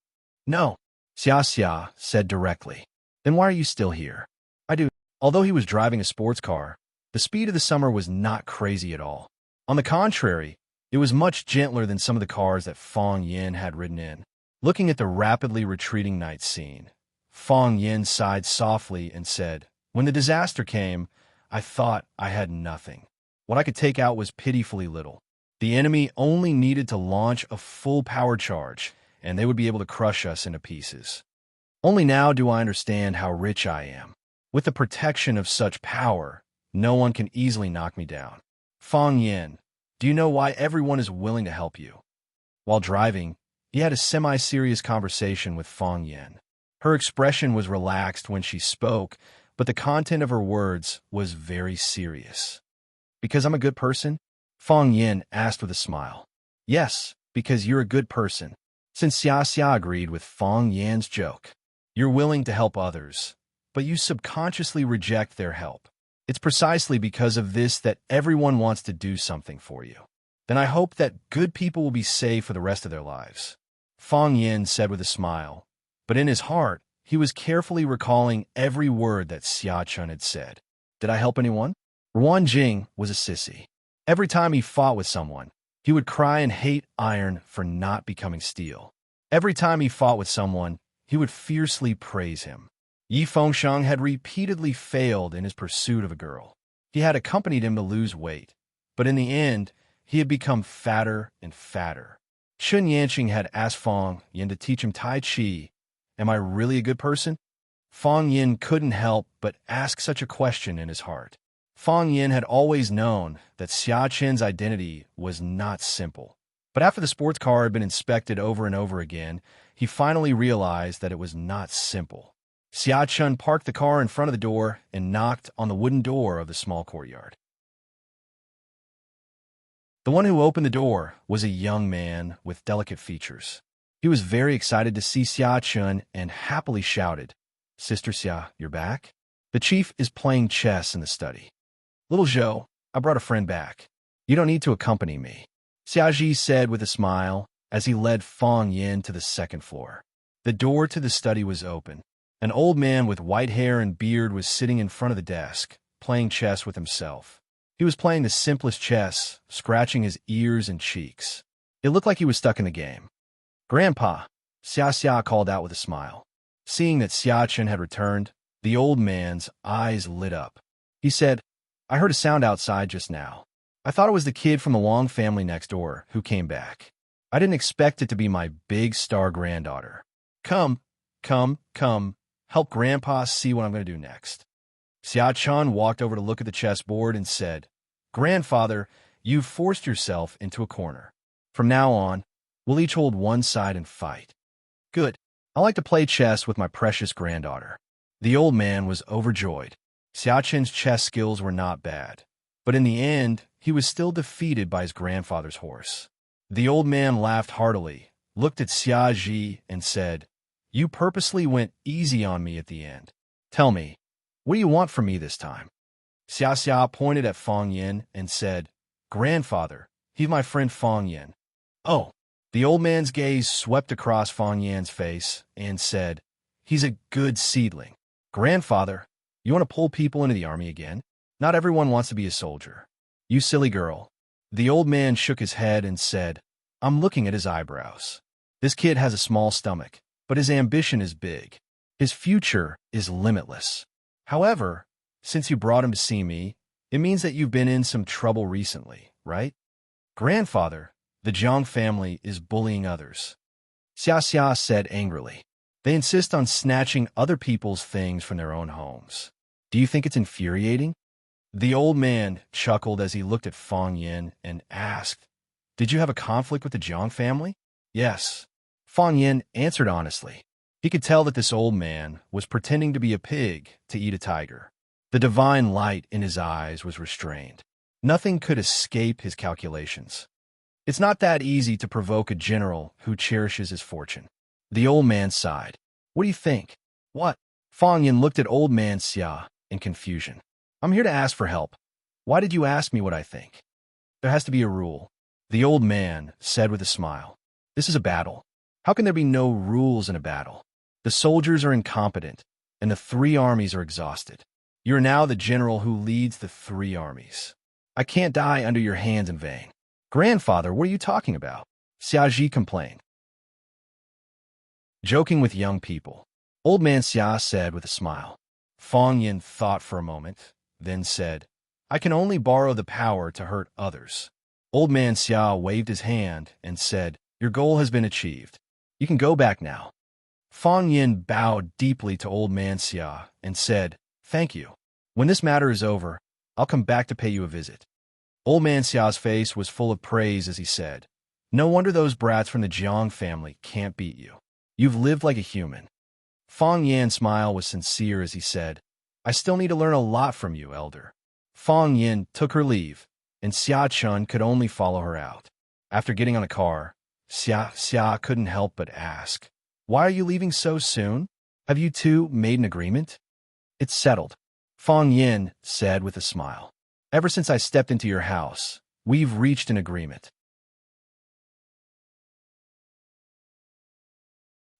"No," Xia said directly. "Then why are you still here?" "I do." Although he was driving a sports car, the speed of the summer was not crazy at all. On the contrary, it was much gentler than some of the cars that Fang Yan had ridden in. Looking at the rapidly retreating night scene, Fang Yan sighed softly and said, "When the disaster came, I thought I had nothing. What I could take out was pitifully little. The enemy only needed to launch a full power charge, and they would be able to crush us into pieces. Only now do I understand how rich I am. With the protection of such power, no one can easily knock me down. Fang Yan, do you know why everyone is willing to help you?" While driving, he had a semi-serious conversation with Fang Yan. Her expression was relaxed when she spoke, but the content of her words was very serious. "Because I'm a good person?" Fang Yan asked with a smile. "Yes, because you're a good person," Since Xia Xia agreed with Fong Yan's joke. You're willing to help others, but you subconsciously reject their help. It's precisely because of this that everyone wants to do something for you. Then I hope that good people will be safe for the rest of their lives. Fong Yin said with a smile, but in his heart, he was carefully recalling every word that Xia Chun had said. Did I help anyone? Ruan Jing was a sissy. Every time he fought with someone, he would cry and hate iron for not becoming steel. Every time he fought with someone, he would fiercely praise him. Yi Fengsheng had repeatedly failed in his pursuit of a girl. He had accompanied him to lose weight, but in the end, he had become fatter and fatter. Chun Yanqing had asked Fong Yin to teach him Tai Chi. Am I really a good person? Fong Yin couldn't help but ask such a question in his heart. Fong Yin had always known that Xia Chen's identity was not simple. But after the sports car had been inspected over and over again, he finally realized that it was not simple. Xia Chen parked the car in front of the door and knocked on the wooden door of the small courtyard. The one who opened the door was a young man with delicate features. He was very excited to see Xia Chen and happily shouted, "Sister Xia, you're back? The chief is playing chess in the study. Little Zhou, I brought a friend back. You don't need to accompany me," Xia Ji said with a smile as he led Fong Yin to the second floor. The door to the study was open. An old man with white hair and beard was sitting in front of the desk, playing chess with himself. He was playing the simplest chess, scratching his ears and cheeks. It looked like he was stuck in the game. "Grandpa," Xia Xia called out with a smile. Seeing that Xia Chen had returned, the old man's eyes lit up. He said, "I heard a sound outside just now. I thought it was the kid from the Wong family next door who came back. I didn't expect it to be my big star granddaughter. Come, help Grandpa see what I'm going to do next." Xia Chen walked over to look at the chessboard and said, "Grandfather, you've forced yourself into a corner. From now on, we'll each hold one side and fight." "Good. I like to play chess with my precious granddaughter." The old man was overjoyed. Xia Chen's chess skills were not bad, but in the end, he was still defeated by his grandfather's horse. The old man laughed heartily, looked at Xia Ji, and said, "You purposely went easy on me at the end. Tell me, what do you want from me this time?" Xia Xia pointed at Fong Yin and said, "Grandfather, he's my friend Fong Yin." "Oh." The old man's gaze swept across Fong Yan's face and said, "He's a good seedling. Grandfather, you want to pull people into the army again? Not everyone wants to be a soldier. You silly girl." The old man shook his head and said, "I'm looking at his eyebrows. This kid has a small stomach, but his ambition is big. His future is limitless. However, since you brought him to see me, it means that you've been in some trouble recently, right? Grandfather, the Jiang family is bullying others," Xia Xia said angrily. "They insist on snatching other people's things from their own homes. Do you think it's infuriating?" The old man chuckled as he looked at Fong Yin and asked, "Did you have a conflict with the Jiang family?" "Yes," Fong Yin answered honestly. He could tell that this old man was pretending to be a pig to eat a tiger. The divine light in his eyes was restrained. Nothing could escape his calculations. It's not that easy to provoke a general who cherishes his fortune. The old man sighed. "What do you think?" "What?" Fong Yin looked at old man Xia in confusion. "I'm here to ask for help. Why did you ask me what I think?" "There has to be a rule," the old man said with a smile. "This is a battle. How can there be no rules in a battle? The soldiers are incompetent, and the three armies are exhausted. You're now the general who leads the three armies. I can't die under your hands in vain." "Grandfather, what are you talking about?" Xia Ji complained. "Joking with young people," old man Xia said with a smile. Fong Yin thought for a moment, then said, "I can only borrow the power to hurt others." Old man Xia waved his hand and said, "Your goal has been achieved. You can go back now." Fong Yin bowed deeply to old man Xia and said, "Thank you. When this matter is over, I'll come back to pay you a visit." Old man Xia's face was full of praise as he said, "No wonder those brats from the Jiang family can't beat you. You've lived like a human." Fong Yan's smile was sincere as he said, "I still need to learn a lot from you, elder." Fong Yin took her leave, and Xia Chun could only follow her out. After getting on a car, Xia couldn't help but ask. Why are you leaving so soon? Have you two made an agreement? It's settled, Fang Yin said with a smile. Ever since I stepped into your house, we've reached an agreement.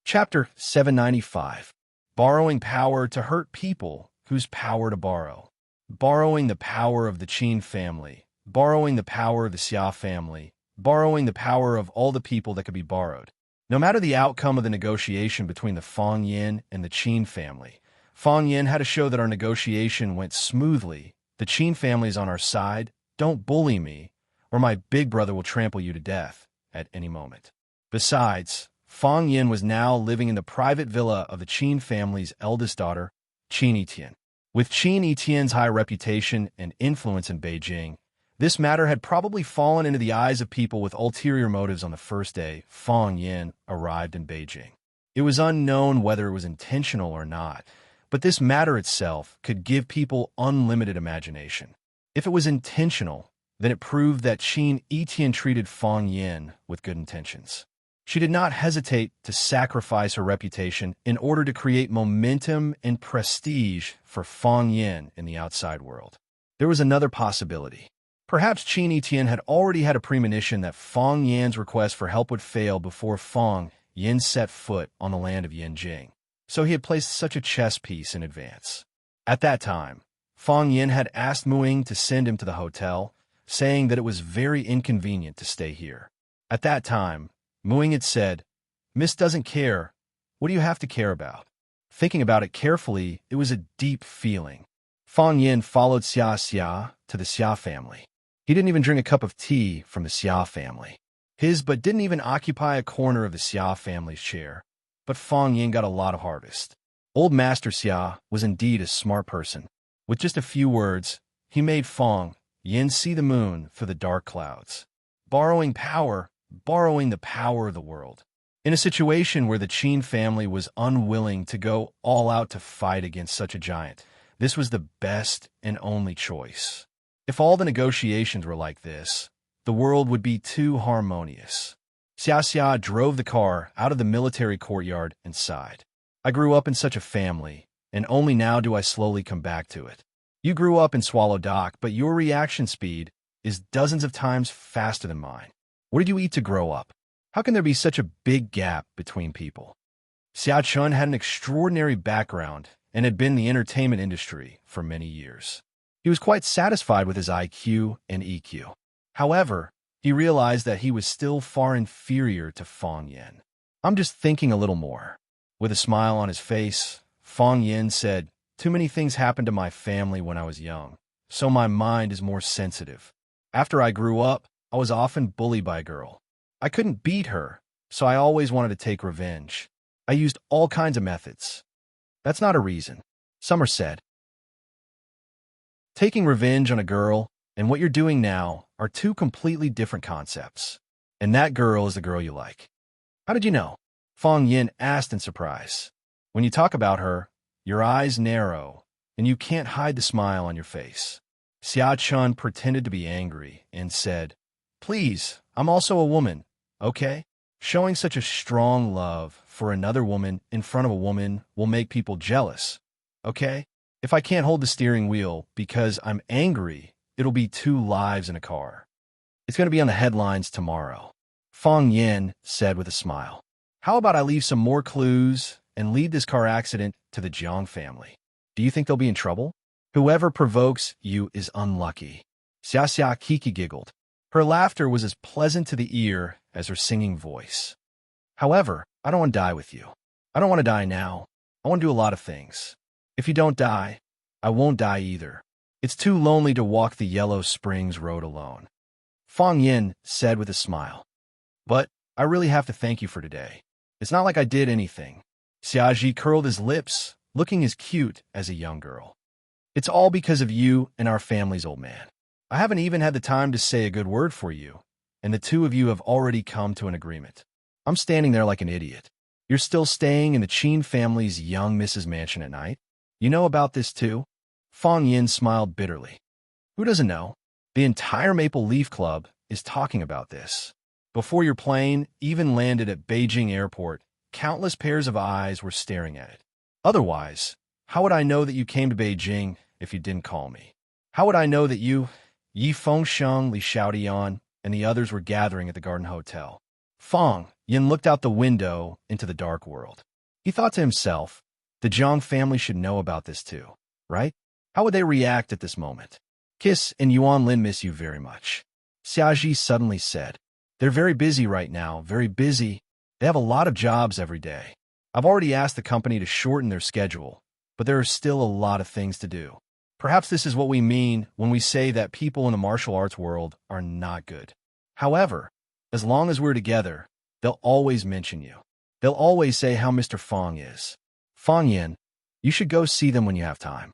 Chapter 795. Borrowing power to hurt people whose power to borrow. Borrowing the power of the Qin family. Borrowing the power of the Xia family. Borrowing the power of all the people that could be borrowed. No matter the outcome of the negotiation between the Fang Yin and the Qin family, Fang Yin had to show that our negotiation went smoothly. The Qin family is on our side. Don't bully me, or my big brother will trample you to death at any moment. Besides, Fang Yin was now living in the private villa of the Qin family's eldest daughter, Qin Yitian. With Qin Yitian's high reputation and influence in Beijing, this matter had probably fallen into the eyes of people with ulterior motives on the first day Fang Yin arrived in Beijing. It was unknown whether it was intentional or not, but this matter itself could give people unlimited imagination. If it was intentional, then it proved that Qin Yitian treated Fang Yin with good intentions. She did not hesitate to sacrifice her reputation in order to create momentum and prestige for Fang Yin in the outside world. There was another possibility. Perhaps Qin Yitian had already had a premonition that Fang Yin's request for help would fail before Fang Yin set foot on the land of Yanjing, so he had placed such a chess piece in advance. At that time, Fang Yin had asked Muing to send him to the hotel, saying that it was very inconvenient to stay here. At that time, Muing had said, "Miss doesn't care. What do you have to care about?" Thinking about it carefully, it was a deep feeling. Fang Yin followed Xia to the Xia family. He didn't even drink a cup of tea from the Xia family. But didn't even occupy a corner of the Xia family's chair. But Fang Yin got a lot of harvest. Old Master Xia was indeed a smart person. With just a few words, he made Fang Yin see the moon through the dark clouds. Borrowing the power of the world. In a situation where the Qin family was unwilling to go all out to fight against such a giant, this was the best and only choice. If all the negotiations were like this, the world would be too harmonious. Xia drove the car out of the military courtyard and sighed. I grew up in such a family, and only now do I slowly come back to it. You grew up in Swallow Dock, but your reaction speed is dozens of times faster than mine. What did you eat to grow up? How can there be such a big gap between people? Xia Chun had an extraordinary background and had been in the entertainment industry for many years. He was quite satisfied with his IQ and EQ. However, he realized that he was still far inferior to Fang Yin. I'm just thinking a little more. With a smile on his face, Fang Yin said, "Too many things happened to my family when I was young, so my mind is more sensitive. After I grew up, I was often bullied by a girl. I couldn't beat her, so I always wanted to take revenge. I used all kinds of methods. That's not a reason," Summer said. Taking revenge on a girl and what you're doing now are two completely different concepts. And that girl is the girl you like. How did you know? Fang Yin asked in surprise. When you talk about her, your eyes narrow, and you can't hide the smile on your face. Xia Chun pretended to be angry and said, "Please, I'm also a woman, okay? Showing such a strong love for another woman in front of a woman will make people jealous, okay? If I can't hold the steering wheel because I'm angry, it'll be 2 lives in a car. It's going to be on the headlines tomorrow," Fang Yin said with a smile. "How about I leave some more clues and lead this car accident to the Jiang family? Do you think they'll be in trouble? Whoever provokes you is unlucky." Xia Kiki giggled. Her laughter was as pleasant to the ear as her singing voice. "However, I don't want to die with you. I don't want to die now. I want to do a lot of things. If you don't die, I won't die either. It's too lonely to walk the Yellow Springs Road alone," Fang Yin said with a smile. "But I really have to thank you for today. It's not like I did anything." Xiaji curled his lips, looking as cute as a young girl. "It's all because of you and our family's old man. I haven't even had the time to say a good word for you, and the two of you have already come to an agreement. I'm standing there like an idiot. You're still staying in the Qin family's young Mrs. Mansion at night? You know about this too?" Fang Yin smiled bitterly. "Who doesn't know? The entire Maple Leaf Club is talking about this. Before your plane even landed at Beijing airport, countless pairs of eyes were staring at it. Otherwise, how would I know that you came to Beijing if you didn't call me? How would I know that you, Yi Fengsheng, Li Xiaodian, and the others were gathering at the Garden Hotel? Fang Yin looked out the window into the dark world. He thought to himself, the Zhang family should know about this too, right? How would they react at this moment? Kiss and Yuan Lin miss you very much. Xiaji suddenly said. They're very busy right now, very busy. They have a lot of jobs every day. I've already asked the company to shorten their schedule, but there are still a lot of things to do. Perhaps this is what we mean when we say that people in the martial arts world are not good. However, as long as we're together, they'll always mention you. They'll always say how Mr. Fang is. Fang Yin, you should go see them when you have time.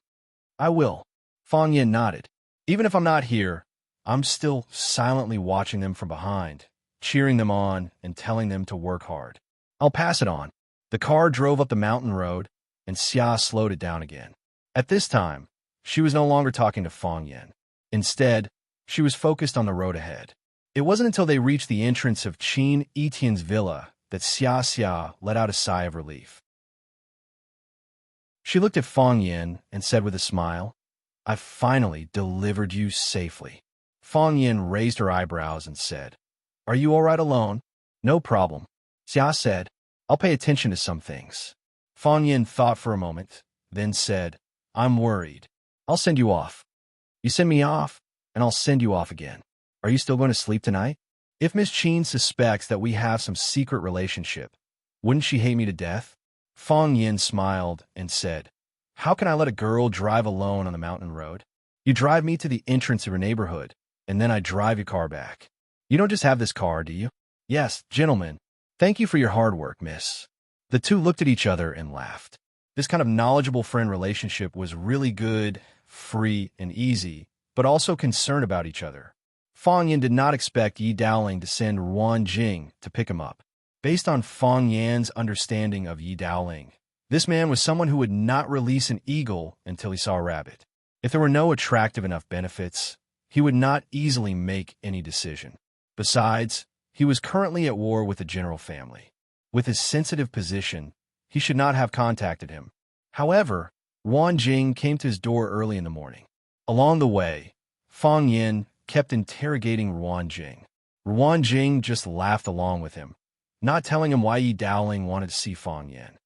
I will. Fang Yin nodded. Even if I'm not here, I'm still silently watching them from behind, cheering them on and telling them to work hard. I'll pass it on. The car drove up the mountain road, and Xia slowed it down again. At this time, she was no longer talking to Fang Yin. Instead, she was focused on the road ahead. It wasn't until they reached the entrance of Qin Etienne's villa that Xia let out a sigh of relief. She looked at Fang Yin and said with a smile, I've finally delivered you safely. Fang Yin raised her eyebrows and said, Are you all right alone? No problem. Xia said, I'll pay attention to some things. Fang Yin thought for a moment, then said, I'm worried. I'll send you off. You send me off, and I'll send you off again. Are you still going to sleep tonight? If Miss Qin suspects that we have some secret relationship, wouldn't she hate me to death? Fang Yin smiled and said, How can I let a girl drive alone on the mountain road? You drive me to the entrance of your neighborhood, and then I drive your car back. You don't just have this car, do you? Yes, gentlemen. Thank you for your hard work, miss. The two looked at each other and laughed. This kind of knowledgeable friend relationship was really good, free, and easy, but also concerned about each other. Fang Yin did not expect Yi Daoling to send Ruan Jing to pick him up. Based on Fang Yan's understanding of Yi Daoling, this man was someone who would not release an eagle until he saw a rabbit. If there were no attractive enough benefits, he would not easily make any decision. Besides, he was currently at war with the general family. With his sensitive position, he should not have contacted him. However, Ruan Jing came to his door early in the morning. Along the way, Fang Yin kept interrogating Ruan Jing. Ruan Jing just laughed along with him, not telling him why Yi Daoling wanted to see Fang Yin.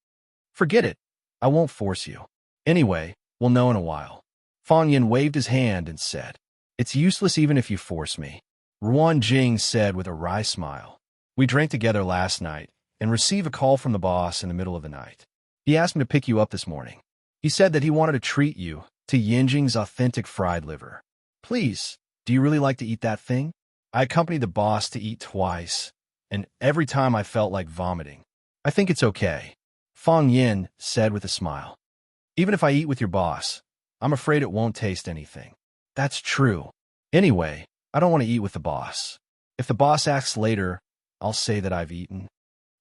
Forget it. I won't force you. Anyway, we'll know in a while. Fang Yin waved his hand and said, It's useless even if you force me. Ruan Jing said with a wry smile, We drank together last night and received a call from the boss in the middle of the night. He asked me to pick you up this morning. He said that he wanted to treat you to Yanjing's authentic fried liver. Please, do you really like to eat that thing? I accompanied the boss to eat twice, and every time I felt like vomiting. I think it's okay. Fang Yin said with a smile. Even if I eat with your boss, I'm afraid it won't taste anything. That's true. Anyway, I don't want to eat with the boss. If the boss asks later, I'll say that I've eaten.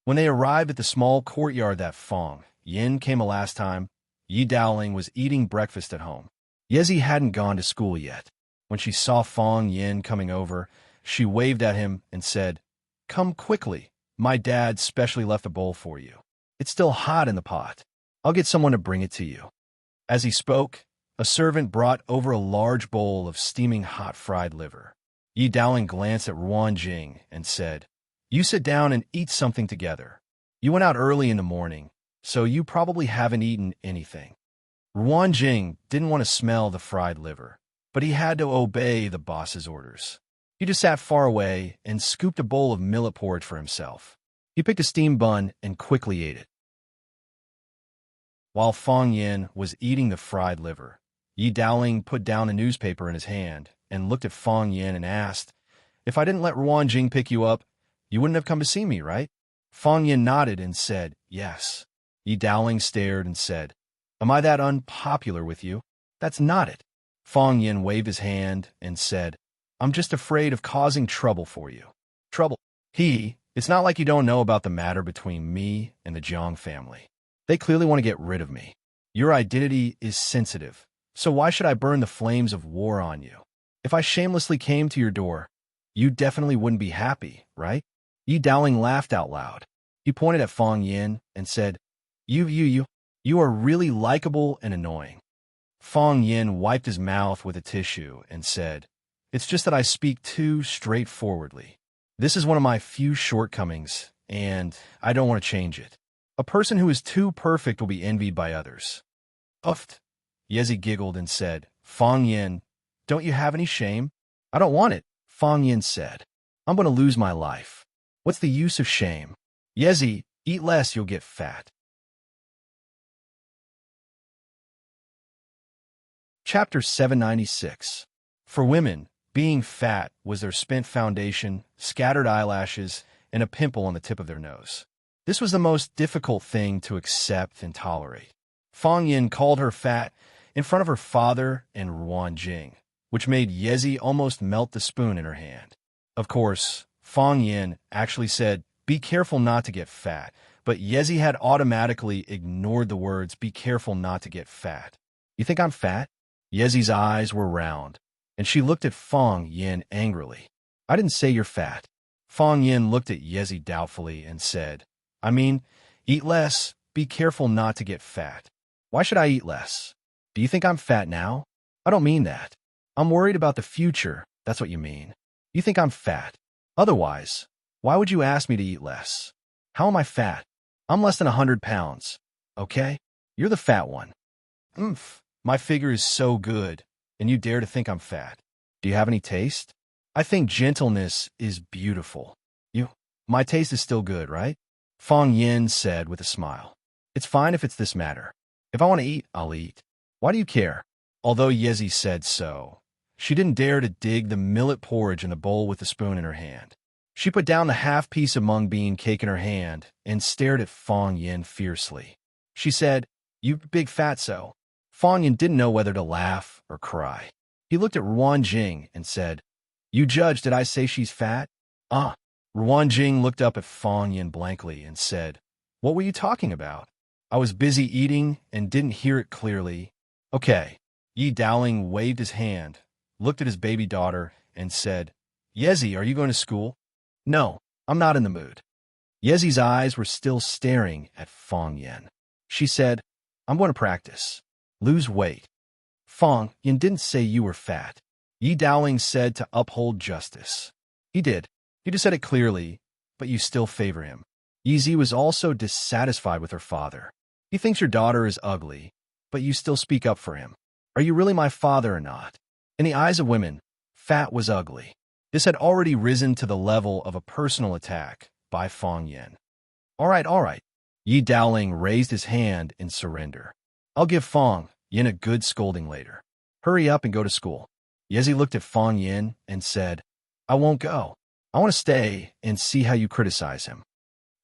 When they arrived at the small courtyard that Fang Yin came a last time, Yi Daoling was eating breakfast at home. Yezi hadn't gone to school yet. When she saw Fang Yin coming over, she waved at him and said, Come quickly. My dad specially left a bowl for you. It's still hot in the pot. I'll get someone to bring it to you. As he spoke, a servant brought over a large bowl of steaming hot fried liver. Yi Daoling glanced at Ruan Jing and said, You sit down and eat something together. You went out early in the morning, so you probably haven't eaten anything. Ruan Jing didn't want to smell the fried liver, but he had to obey the boss's orders. He just sat far away and scooped a bowl of millet porridge for himself. He picked a steamed bun and quickly ate it. While Fang Yin was eating the fried liver, Yi Daoling put down a newspaper in his hand and looked at Fang Yin and asked, If I didn't let Ruan Jing pick you up, you wouldn't have come to see me, right? Fang Yin nodded and said, Yes. Yi Daoling stared and said, Am I that unpopular with you? That's not it. Fang Yin waved his hand and said, I'm just afraid of causing trouble for you. Trouble? It's not like you don't know about the matter between me and the Jiang family. They clearly want to get rid of me. Your identity is sensitive, so why should I burn the flames of war on you? If I shamelessly came to your door, you definitely wouldn't be happy, right? Yi Dowling laughed out loud. He pointed at Fong Yin and said, You are really likable and annoying. Fong Yin wiped his mouth with a tissue and said, It's just that I speak too straightforwardly. This is one of my few shortcomings, and I don't want to change it. A person who is too perfect will be envied by others. Uft. Yezi giggled and said, Fong Yin, don't you have any shame? I don't want it, Fong Yin said. I'm going to lose my life. What's the use of shame? Yezi, eat less, you'll get fat. Chapter 796. For women, being fat was their spent foundation, scattered eyelashes, and a pimple on the tip of their nose. This was the most difficult thing to accept and tolerate. Fong Yin called her fat in front of her father and Ruan Jing, which made Yezi almost melt the spoon in her hand. Of course, Fong Yin actually said, Be careful not to get fat, but Yezi had automatically ignored the words, Be careful not to get fat. You think I'm fat? Yezi's eyes were round, and she looked at Fong Yin angrily. I didn't say you're fat. Fong Yin looked at Yezi doubtfully and said, I mean, eat less, be careful not to get fat. Why should I eat less? Do you think I'm fat now? I don't mean that. I'm worried about the future, that's what you mean. You think I'm fat. Otherwise, why would you ask me to eat less? How am I fat? I'm less than 100 pounds, okay? You're the fat one. My figure is so good, and you dare to think I'm fat. Do you have any taste? I think gentleness is beautiful. My taste is still good, right? Fong Yin said with a smile. It's fine if it's this matter. If I want to eat, I'll eat. Why do you care? Although Yezi said so, she didn't dare to dig the millet porridge in the bowl with the spoon in her hand. She put down the half-piece of mung bean cake in her hand and stared at Fong Yin fiercely. She said, You big fatso. Fong Yin didn't know whether to laugh or cry. He looked at Ruan Jing and said, You judge, did I say she's fat? Ruan Jing looked up at Fong Yin blankly and said, What were you talking about? I was busy eating and didn't hear it clearly. Okay. Yi Dowling waved his hand, looked at his baby daughter, and said, Yezi, are you going to school? No, I'm not in the mood. Yezi's eyes were still staring at Fong Yin. She said, I'm going to practice. Lose weight. Fong Yin didn't say you were fat. Yi Dowling said to uphold justice. He did. He just said it clearly, but you still favor him. Yezi was also dissatisfied with her father. He thinks your daughter is ugly, but you still speak up for him. Are you really my father or not? In the eyes of women, fat was ugly. This had already risen to the level of a personal attack by Fong Yin. All right. Yi Dowling raised his hand in surrender. I'll give Fong Yin a good scolding later. Hurry up and go to school. Yezi looked at Fong Yin and said, I won't go. I want to stay and see how you criticize him.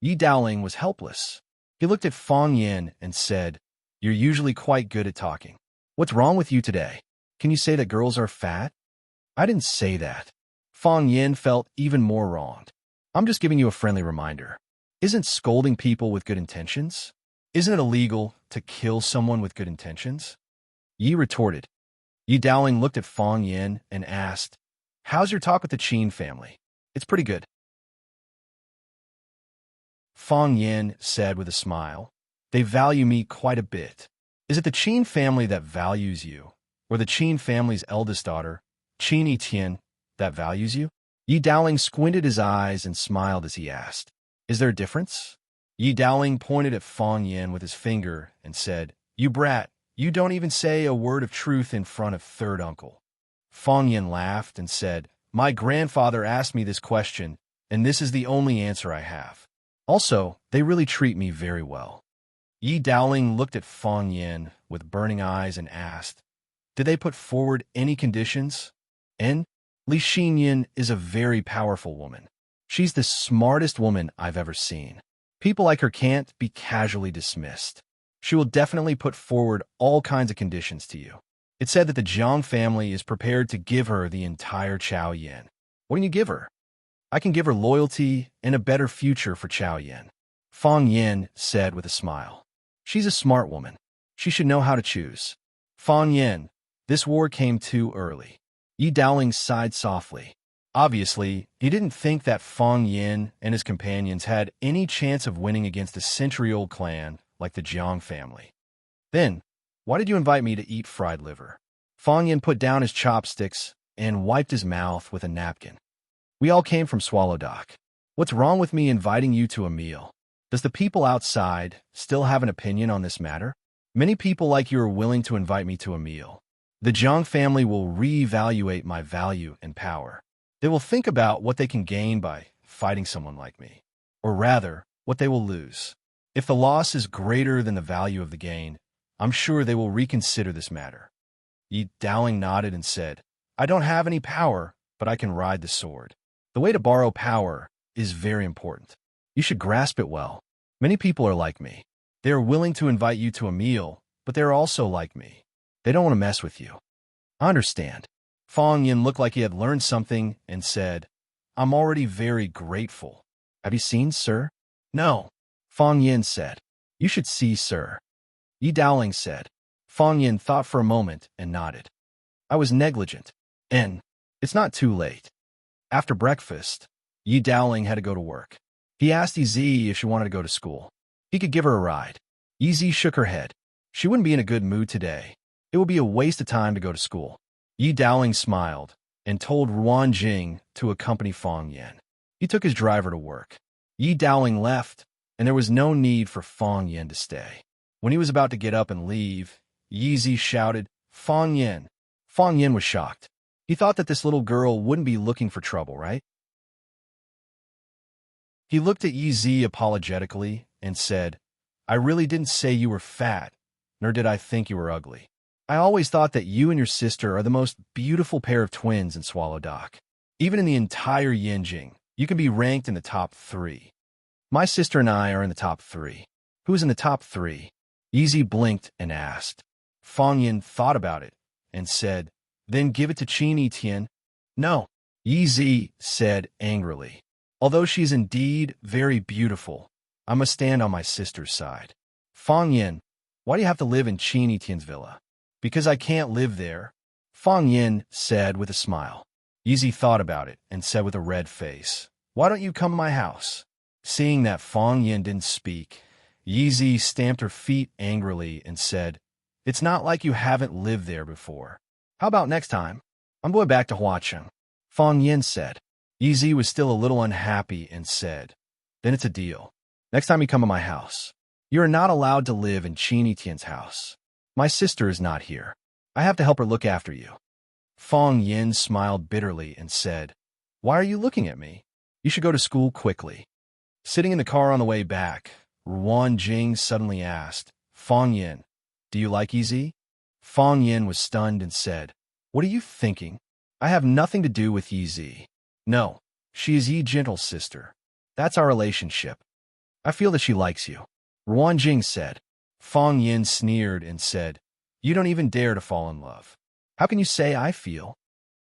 Yi Dowling was helpless. He looked at Fong Yin and said, You're usually quite good at talking. What's wrong with you today? Can you say that girls are fat? I didn't say that. Fong Yin felt even more wronged. I'm just giving you a friendly reminder. Isn't scolding people with good intentions? Isn't it illegal to kill someone with good intentions? Yi retorted. Yi Dowling looked at Fong Yin and asked, How's your talk with the Qin family? It's pretty good. Fong Yin said with a smile, They value me quite a bit. Is it the Qin family that values you, or the Qin family's eldest daughter, Qin Yitian, that values you? Yi Dowling squinted his eyes and smiled as he asked, Is there a difference? Yi Dowling pointed at Fong Yin with his finger and said, You brat, you don't even say a word of truth in front of third uncle. Fong Yin laughed and said, My grandfather asked me this question, and this is the only answer I have. Also, they really treat me very well. Yi Dowling looked at Fong Yin with burning eyes and asked, Did they put forward any conditions? Li Xinyin is a very powerful woman. She's the smartest woman I've ever seen. People like her can't be casually dismissed. She will definitely put forward all kinds of conditions to you. It's said that the Jiang family is prepared to give her the entire Chao Yin. What can you give her? I can give her loyalty and a better future for Chao Yin. Fong Yin said with a smile. She's a smart woman. She should know how to choose. Fong Yin, this war came too early. Yi Dowling sighed softly. Obviously, he didn't think that Fong Yin and his companions had any chance of winning against a century-old clan like the Jiang family. Then, why did you invite me to eat fried liver? Fong Yin put down his chopsticks and wiped his mouth with a napkin. We all came from Swallow Dock. What's wrong with me inviting you to a meal? Does the people outside still have an opinion on this matter? Many people like you are willing to invite me to a meal. The Jiang family will reevaluate my value and power. They will think about what they can gain by fighting someone like me, or rather, what they will lose. If the loss is greater than the value of the gain, I'm sure they will reconsider this matter. Yi Dowling nodded and said, I don't have any power, but I can ride the sword. The way to borrow power is very important. You should grasp it well. Many people are like me. They are willing to invite you to a meal, but they are also like me. They don't want to mess with you. I understand. Fong Yin looked like he had learned something and said, I'm already very grateful. Have you seen, sir? No. Fong Yin said, You should see, sir. Yi Dowling said. Fong Yin thought for a moment and nodded. I was negligent. And it's not too late. After breakfast, Yi Dowling had to go to work. He asked Yi if she wanted to go to school. He could give her a ride. Yi shook her head. She wouldn't be in a good mood today. It would be a waste of time to go to school. Yi Dowling smiled and told Ruan Jing to accompany Fong Yin. He took his driver to work. Yi Dowling left, and there was no need for Fong Yin to stay. When he was about to get up and leave, Yi shouted, Fong Yin. Fong Yin was shocked. He thought that this little girl wouldn't be looking for trouble, right? He looked at Yi apologetically and said, I really didn't say you were fat, nor did I think you were ugly. I always thought that you and your sister are the most beautiful pair of twins in Swallow Dock. Even in the entire Yinjing, you can be ranked in the top 3. My sister and I are in the top 3. Who's in the top 3? Yi blinked and asked. Fong Yin thought about it and said, Then give it to Qin Tian. No, Yi said angrily. Although she is indeed very beautiful, I must stand on my sister's side. Fong Yin, why do you have to live in Qin Tian's villa? Because I can't live there, Fong Yin said with a smile. Yi thought about it and said with a red face, Why don't you come to my house? Seeing that Fong Yin didn't speak, Yi stamped her feet angrily and said, It's not like you haven't lived there before. How about next time? I'm going back to Huacheng. Fong Yin said. Yi was still a little unhappy and said, Then it's a deal. Next time you come to my house, you are not allowed to live in Qin Tian's house. My sister is not here. I have to help her look after you. Fong Yin smiled bitterly and said, Why are you looking at me? You should go to school quickly. Sitting in the car on the way back, Ruan Jing suddenly asked, Fong Yin, do you like Yi? Fong Yin was stunned and said, What are you thinking? I have nothing to do with Yi. No, she is Yi Gentle's sister. That's our relationship. I feel that she likes you. Ruan Jing said. Fong Yin sneered and said, You don't even dare to fall in love. How can you say I feel?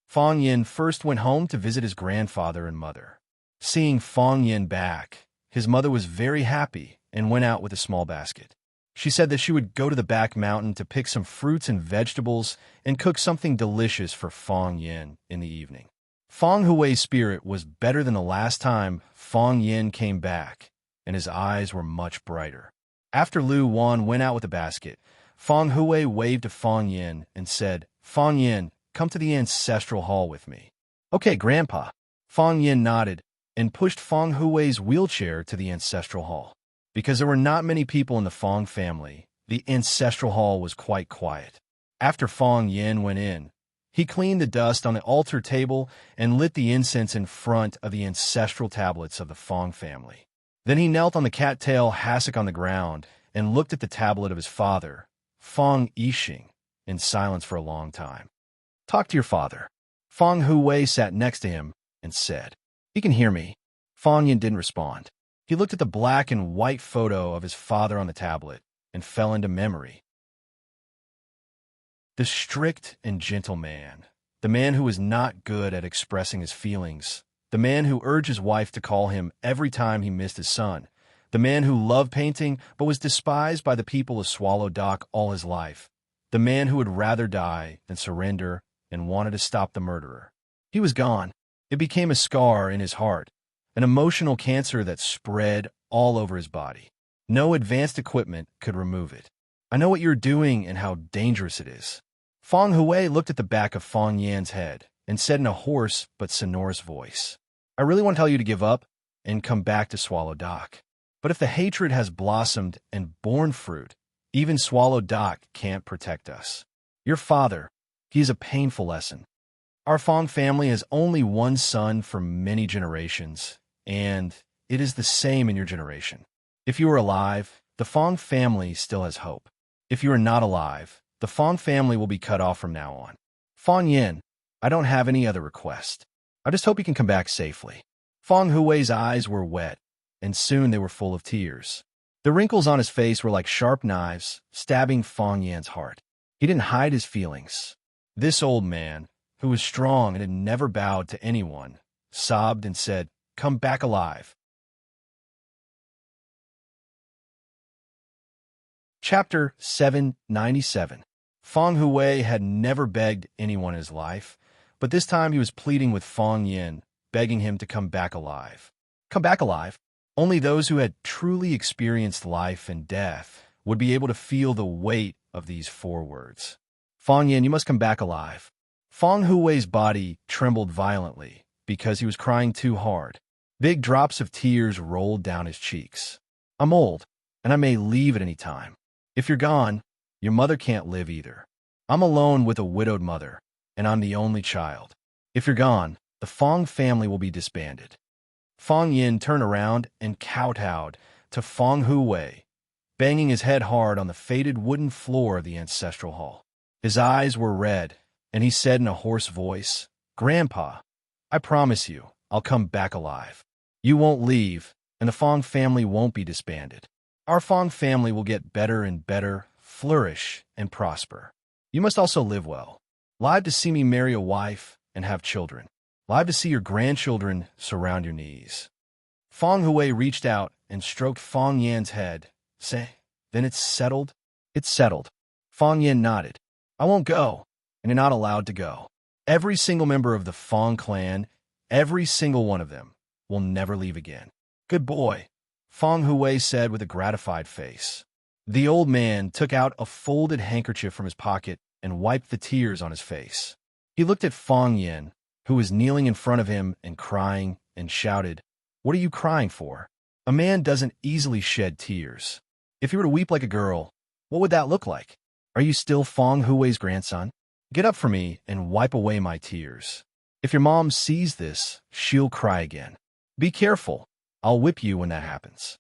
Fong Yin first went home to visit his grandfather and mother. Seeing Fong Yin back, his mother was very happy and went out with a small basket. She said that she would go to the back mountain to pick some fruits and vegetables and cook something delicious for Fong Yin in the evening. Fong Hui's spirit was better than the last time Fong Yin came back, and his eyes were much brighter. After Lu Wan went out with the basket, Fong Hui waved to Fong Yin and said, Fong Yin, come to the ancestral hall with me. Okay, Grandpa. Fong Yin nodded and pushed Fong Hui's wheelchair to the ancestral hall. Because there were not many people in the Fong family, the ancestral hall was quite quiet. After Fong Yin went in, he cleaned the dust on the altar table and lit the incense in front of the ancestral tablets of the Fong family. Then he knelt on the cattail hassock on the ground and looked at the tablet of his father, Fong Yixing, in silence for a long time. Talk to your father. Fong Hui sat next to him and said, He can hear me. Fong Yin didn't respond. He looked at the black and white photo of his father on the tablet and fell into memory. The strict and gentle man, the man who was not good at expressing his feelings, the man who urged his wife to call him every time he missed his son, the man who loved painting but was despised by the people of Swallow Dock all his life, the man who would rather die than surrender and wanted to stop the murderer. He was gone. It became a scar in his heart, an emotional cancer that spread all over his body. No advanced equipment could remove it. I know what you're doing and how dangerous it is. Feng Hui looked at the back of Feng Yan's head and said in a hoarse but sonorous voice, I really want to tell you to give up and come back to Swallow Dock. But if the hatred has blossomed and borne fruit, even Swallow Dock can't protect us. Your father, he is a painful lesson. Our Feng family has only one son for many generations, and it is the same in your generation. If you are alive, the Feng family still has hope. If you are not alive, the Feng family will be cut off from now on. Feng Yin, I don't have any other request. I just hope you can come back safely. Feng Hui's eyes were wet, and soon they were full of tears. The wrinkles on his face were like sharp knives, stabbing Feng Yan's heart. He didn't hide his feelings. This old man, who was strong and had never bowed to anyone, sobbed and said, Come back alive. Chapter 797. Feng Hui had never begged anyone in his life, but this time he was pleading with Feng Yin, begging him to come back alive. Come back alive? Only those who had truly experienced life and death would be able to feel the weight of these 4 words. Feng Yin, you must come back alive. Feng Hui's body trembled violently because he was crying too hard. Big drops of tears rolled down his cheeks. I'm old, and I may leave at any time. If you're gone, your mother can't live either. I'm alone with a widowed mother, and I'm the only child. If you're gone, the Feng family will be disbanded. Feng Yin turned around and kowtowed to Feng Hui, banging his head hard on the faded wooden floor of the ancestral hall. His eyes were red, and he said in a hoarse voice, Grandpa, I promise you, I'll come back alive. You won't leave, and the Feng family won't be disbanded. Our Feng family will get better and better, flourish, and prosper. You must also live well. Live to see me marry a wife and have children. Live to see your grandchildren surround your knees. Feng Hui reached out and stroked Feng Yan's head. Say, then it's settled? It's settled. Feng Yan nodded. I won't go, and you're not allowed to go. Every single member of the Feng clan, every single one of them, will never leave again. Good boy, Feng Hui said with a gratified face. The old man took out a folded handkerchief from his pocket and wiped the tears on his face. He looked at Feng Yin, who was kneeling in front of him and crying, and shouted, What are you crying for? A man doesn't easily shed tears. If you were to weep like a girl, what would that look like? Are you still Feng Hui's grandson? Get up for me and wipe away my tears. If your mom sees this, she'll cry again. Be careful. I'll whip you when that happens.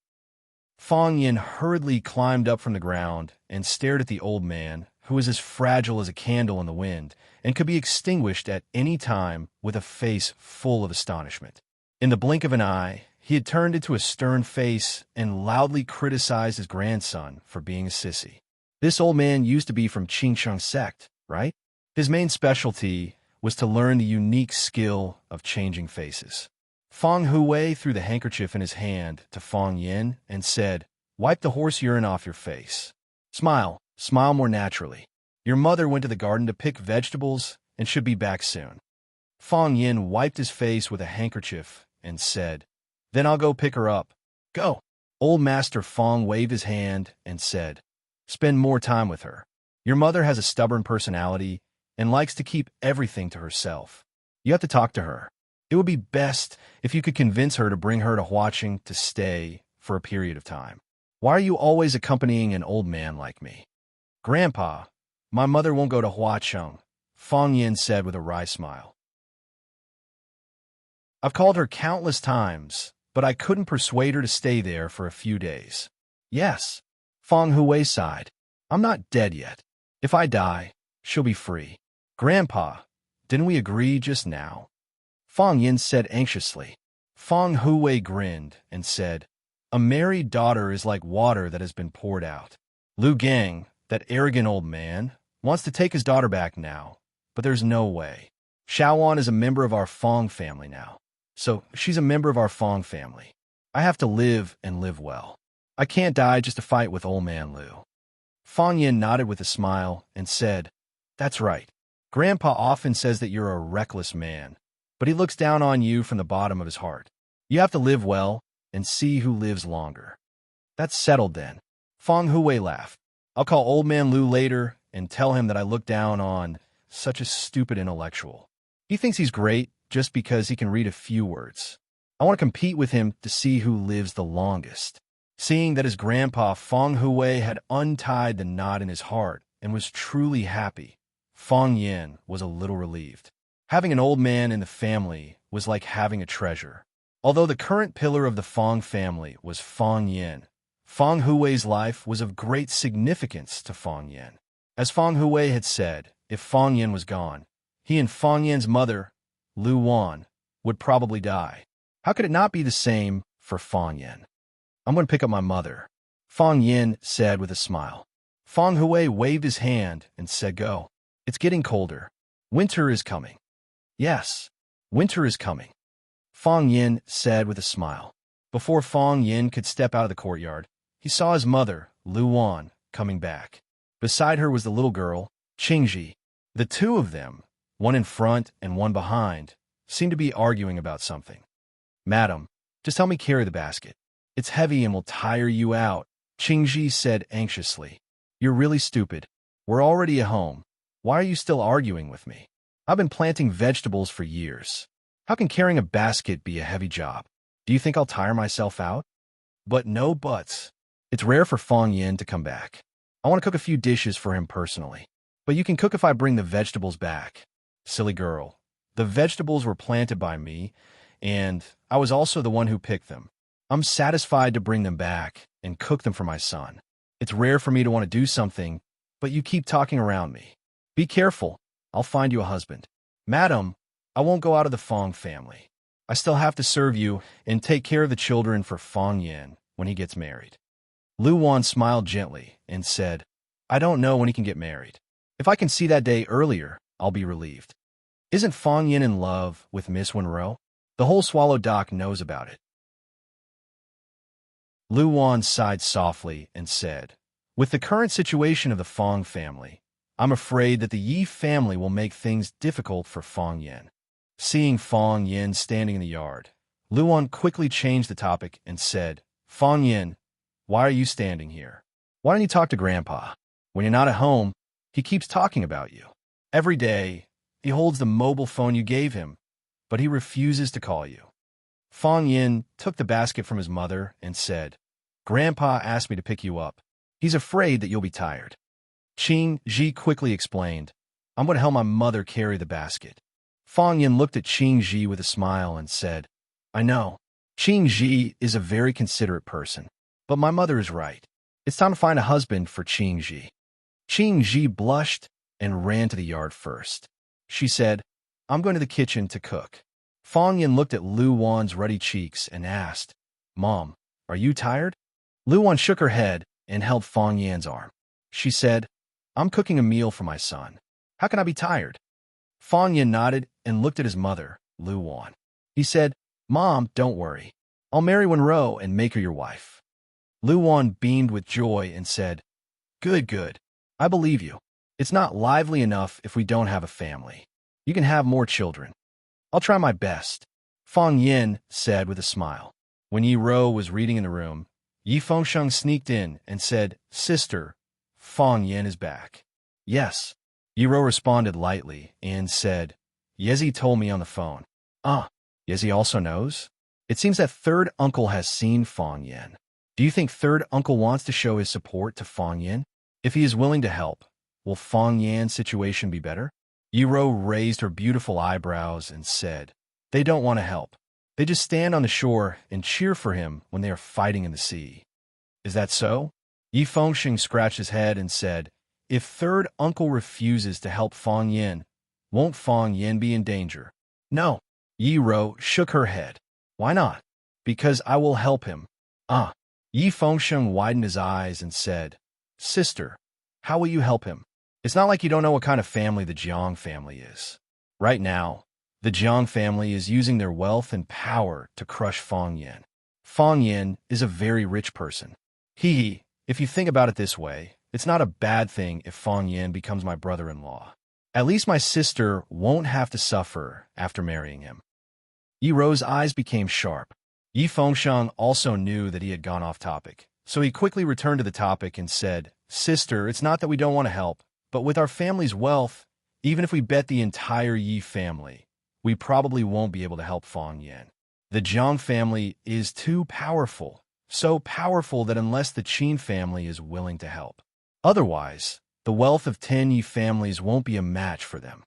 Feng Yin hurriedly climbed up from the ground and stared at the old man, who was as fragile as a candle in the wind and could be extinguished at any time, with a face full of astonishment. In the blink of an eye, he had turned into a stern face and loudly criticized his grandson for being a sissy. This old man used to be from Qingsheng sect, right? His main specialty was to learn the unique skill of changing faces. Feng Hui threw the handkerchief in his hand to Feng Yin and said, Wipe the horse urine off your face. Smile more naturally. Your mother went to the garden to pick vegetables and should be back soon. Feng Yin wiped his face with a handkerchief and said, Then I'll go pick her up. Go. Old Master Feng waved his hand and said, Spend more time with her. Your mother has a stubborn personality and likes to keep everything to herself. You have to talk to her. It would be best if you could convince her to bring her to Huaqing to stay for a period of time. Why are you always accompanying an old man like me? Grandpa, my mother won't go to Huaqing, Feng Yin said with a wry smile. I've called her countless times, but I couldn't persuade her to stay there for a few days. Yes, Feng Hui sighed. I'm not dead yet. If I die, she'll be free. Grandpa, didn't we agree just now? Feng Yin said anxiously. Feng Hui grinned and said, A married daughter is like water that has been poured out. Lu Gang, that arrogant old man, wants to take his daughter back now, but there's no way. Xiaoan is a member of our Feng family now, so she's a member of our Feng family. I have to live and live well. I can't die just to fight with old man Lu. Feng Yin nodded with a smile and said, That's right. Grandpa often says that you're a reckless man, but he looks down on you from the bottom of his heart. You have to live well and see who lives longer. That's settled then. Feng Hui laughed. I'll call old man Lu later and tell him that I look down on such a stupid intellectual. He thinks he's great just because he can read a few words. I want to compete with him to see who lives the longest. Seeing that his grandpa Feng Hui had untied the knot in his heart and was truly happy, Feng Yin was a little relieved. Having an old man in the family was like having a treasure. Although the current pillar of the Feng family was Feng Yin, Feng Hui's life was of great significance to Feng Yin. As Feng Hui had said, if Feng Yin was gone, he and Feng Yin's mother, Lu Wan, would probably die. How could it not be the same for Feng Yin? I'm going to pick up my mother, Feng Yin said with a smile. Feng Hui waved his hand and said, go. It's getting colder. Winter is coming. Yes, winter is coming, Feng Yin said with a smile. Before Feng Yin could step out of the courtyard, he saw his mother, Lu Wan, coming back. Beside her was the little girl, Qingji. The two of them, one in front and one behind, seemed to be arguing about something. Madam, just help me carry the basket. It's heavy and will tire you out, Qingji said anxiously. You're really stupid. We're already at home. Why are you still arguing with me? I've been planting vegetables for years. How can carrying a basket be a heavy job? Do you think I'll tire myself out? But no buts. It's rare for Feng Yin to come back. I want to cook a few dishes for him personally. But you can cook if I bring the vegetables back. Silly girl. The vegetables were planted by me, and I was also the one who picked them. I'm satisfied to bring them back and cook them for my son. It's rare for me to want to do something, but you keep talking around me. Be careful. I'll find you a husband. Madam, I won't go out of the Feng family. I still have to serve you and take care of the children for Feng Yin when he gets married. Lu Wan smiled gently and said, I don't know when he can get married. If I can see that day earlier, I'll be relieved. Isn't Feng Yin in love with Miss Wenro? The whole Swallow Dock knows about it. Lu Wan sighed softly and said, with the current situation of the Feng family, I'm afraid that the Yi family will make things difficult for Feng Yin. Seeing Feng Yin standing in the yard, Lu Wan quickly changed the topic and said, Feng Yin, why are you standing here? Why don't you talk to Grandpa? When you're not at home, he keeps talking about you. Every day, he holds the mobile phone you gave him, but he refuses to call you. Feng Yin took the basket from his mother and said, Grandpa asked me to pick you up. He's afraid that you'll be tired. Qing Ji quickly explained, I'm going to help my mother carry the basket. Feng Yin looked at Qing Ji with a smile and said, I know. Qing Ji is a very considerate person, but my mother is right. It's time to find a husband for Qing Ji. Qing Ji blushed and ran to the yard first. She said, I'm going to the kitchen to cook. Feng Yin looked at Lu Wan's ruddy cheeks and asked, Mom, are you tired? Lu Wan shook her head and held Feng Yin's arm. She said, I'm cooking a meal for my son. How can I be tired? Feng Yin nodded and looked at his mother, Lu Wan. He said, Mom, don't worry. I'll marry Wenro and make her your wife. Lu Wan beamed with joy and said, Good, good. I believe you. It's not lively enough if we don't have a family. You can have more children. I'll try my best, Feng Yin said with a smile. When Yi Ro was reading in the room, Yi Fengsheng sneaked in and said, Sister, Feng Yin is back. Yes, Yi Ro responded lightly and said, Yezi told me on the phone. Yezi also knows? It seems that third uncle has seen Feng Yin. Do you think third uncle wants to show his support to Feng Yin? If he is willing to help, will Feng Yin's situation be better? Yi Ro raised her beautiful eyebrows and said, They don't want to help. They just stand on the shore and cheer for him when they are fighting in the sea. Is that so? Yi Fengsheng scratched his head and said, If third uncle refuses to help Feng Yin, won't Feng Yin be in danger? No. Yi Ro shook her head. Why not? Because I will help him. Yi Fengsheng widened his eyes and said, Sister, how will you help him? It's not like you don't know what kind of family the Jiang family is. Right now, the Jiang family is using their wealth and power to crush Feng Yin. Feng Yin is a very rich person. If you think about it this way, it's not a bad thing if Feng Yin becomes my brother-in-law. At least my sister won't have to suffer after marrying him. Yi Ro's eyes became sharp. Yi Fengxiang also knew that he had gone off topic, so he quickly returned to the topic and said, "Sister, it's not that we don't want to help, but with our family's wealth, even if we bet the entire Yi family, we probably won't be able to help Fang Yan. The Jiang family is too powerful, so powerful that unless the Qin family is willing to help, otherwise, the wealth of 10 Yi families won't be a match for them."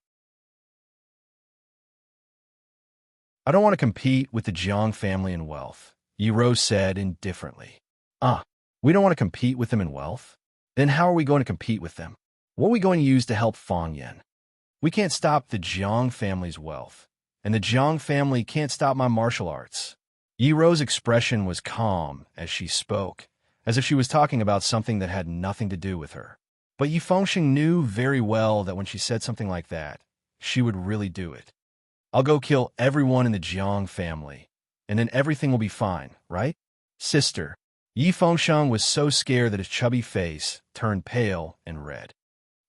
"I don't want to compete with the Jiang family in wealth," Yi Ro said indifferently. We don't want to compete with them in wealth? Then how are we going to compete with them? What are we going to use to help Fang Yan? We can't stop the Jiang family's wealth, and the Jiang family can't stop my martial arts." Yi Ro's expression was calm as she spoke, as if she was talking about something that had nothing to do with her. But Yi Fengxiang knew very well that when she said something like that, she would really do it. "I'll go kill everyone in the Jiang family, and then everything will be fine, right? Sister." Yi Fengxiang was so scared that his chubby face turned pale and red.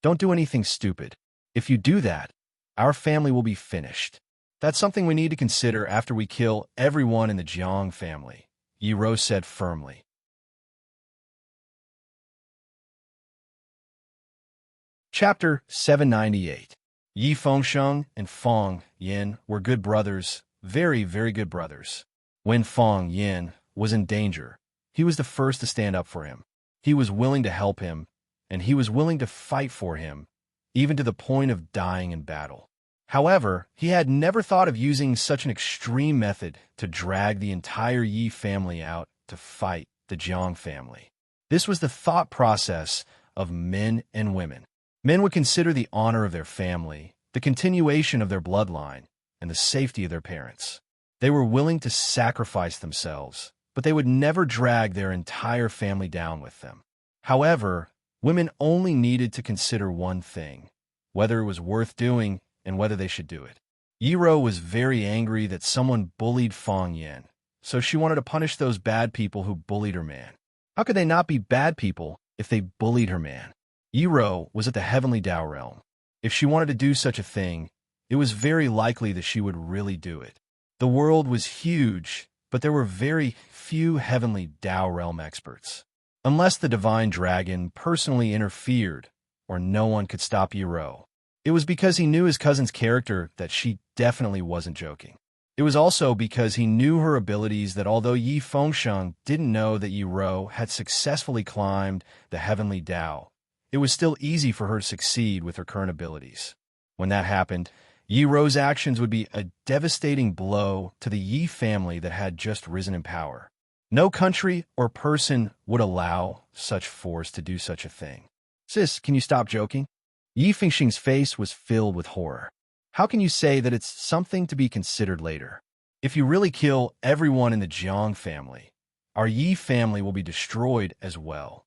"Don't do anything stupid. If you do that, our family will be finished. That's something we need to consider after we kill everyone in the Jiang family," Yi Ro said firmly. Chapter 798. Yi Fengxiang and Fang Yan were good brothers, very, very good brothers. When Fang Yan was in danger, he was the first to stand up for him. He was willing to help him, and he was willing to fight for him, even to the point of dying in battle. However, he had never thought of using such an extreme method to drag the entire Yi family out to fight the Jiang family. This was the thought process of men and women. Men would consider the honor of their family, the continuation of their bloodline, and the safety of their parents. They were willing to sacrifice themselves, but they would never drag their entire family down with them. However, women only needed to consider one thing, whether it was worth doing and whether they should do it. Yi Ro was very angry that someone bullied Fang Yan, so she wanted to punish those bad people who bullied her man. How could they not be bad people if they bullied her man? Yi Ro was at the Heavenly Tao realm. If she wanted to do such a thing, it was very likely that she would really do it. The world was huge, but there were very few Heavenly Tao realm experts. Unless the divine dragon personally interfered, or no one could stop Yi Ro. It was because he knew his cousin's character that she definitely wasn't joking. It was also because he knew her abilities that although Yi Fengxiang didn't know that Yi Ro had successfully climbed the Heavenly Tao, it was still easy for her to succeed with her current abilities. When that happened, Yi Ro's actions would be a devastating blow to the Yi family that had just risen in power. No country or person would allow such force to do such a thing. "Sis, can you stop joking?" Yi Fengxiang's face was filled with horror. "How can you say that it's something to be considered later? If you really kill everyone in the Jiang family, our Yi family will be destroyed as well."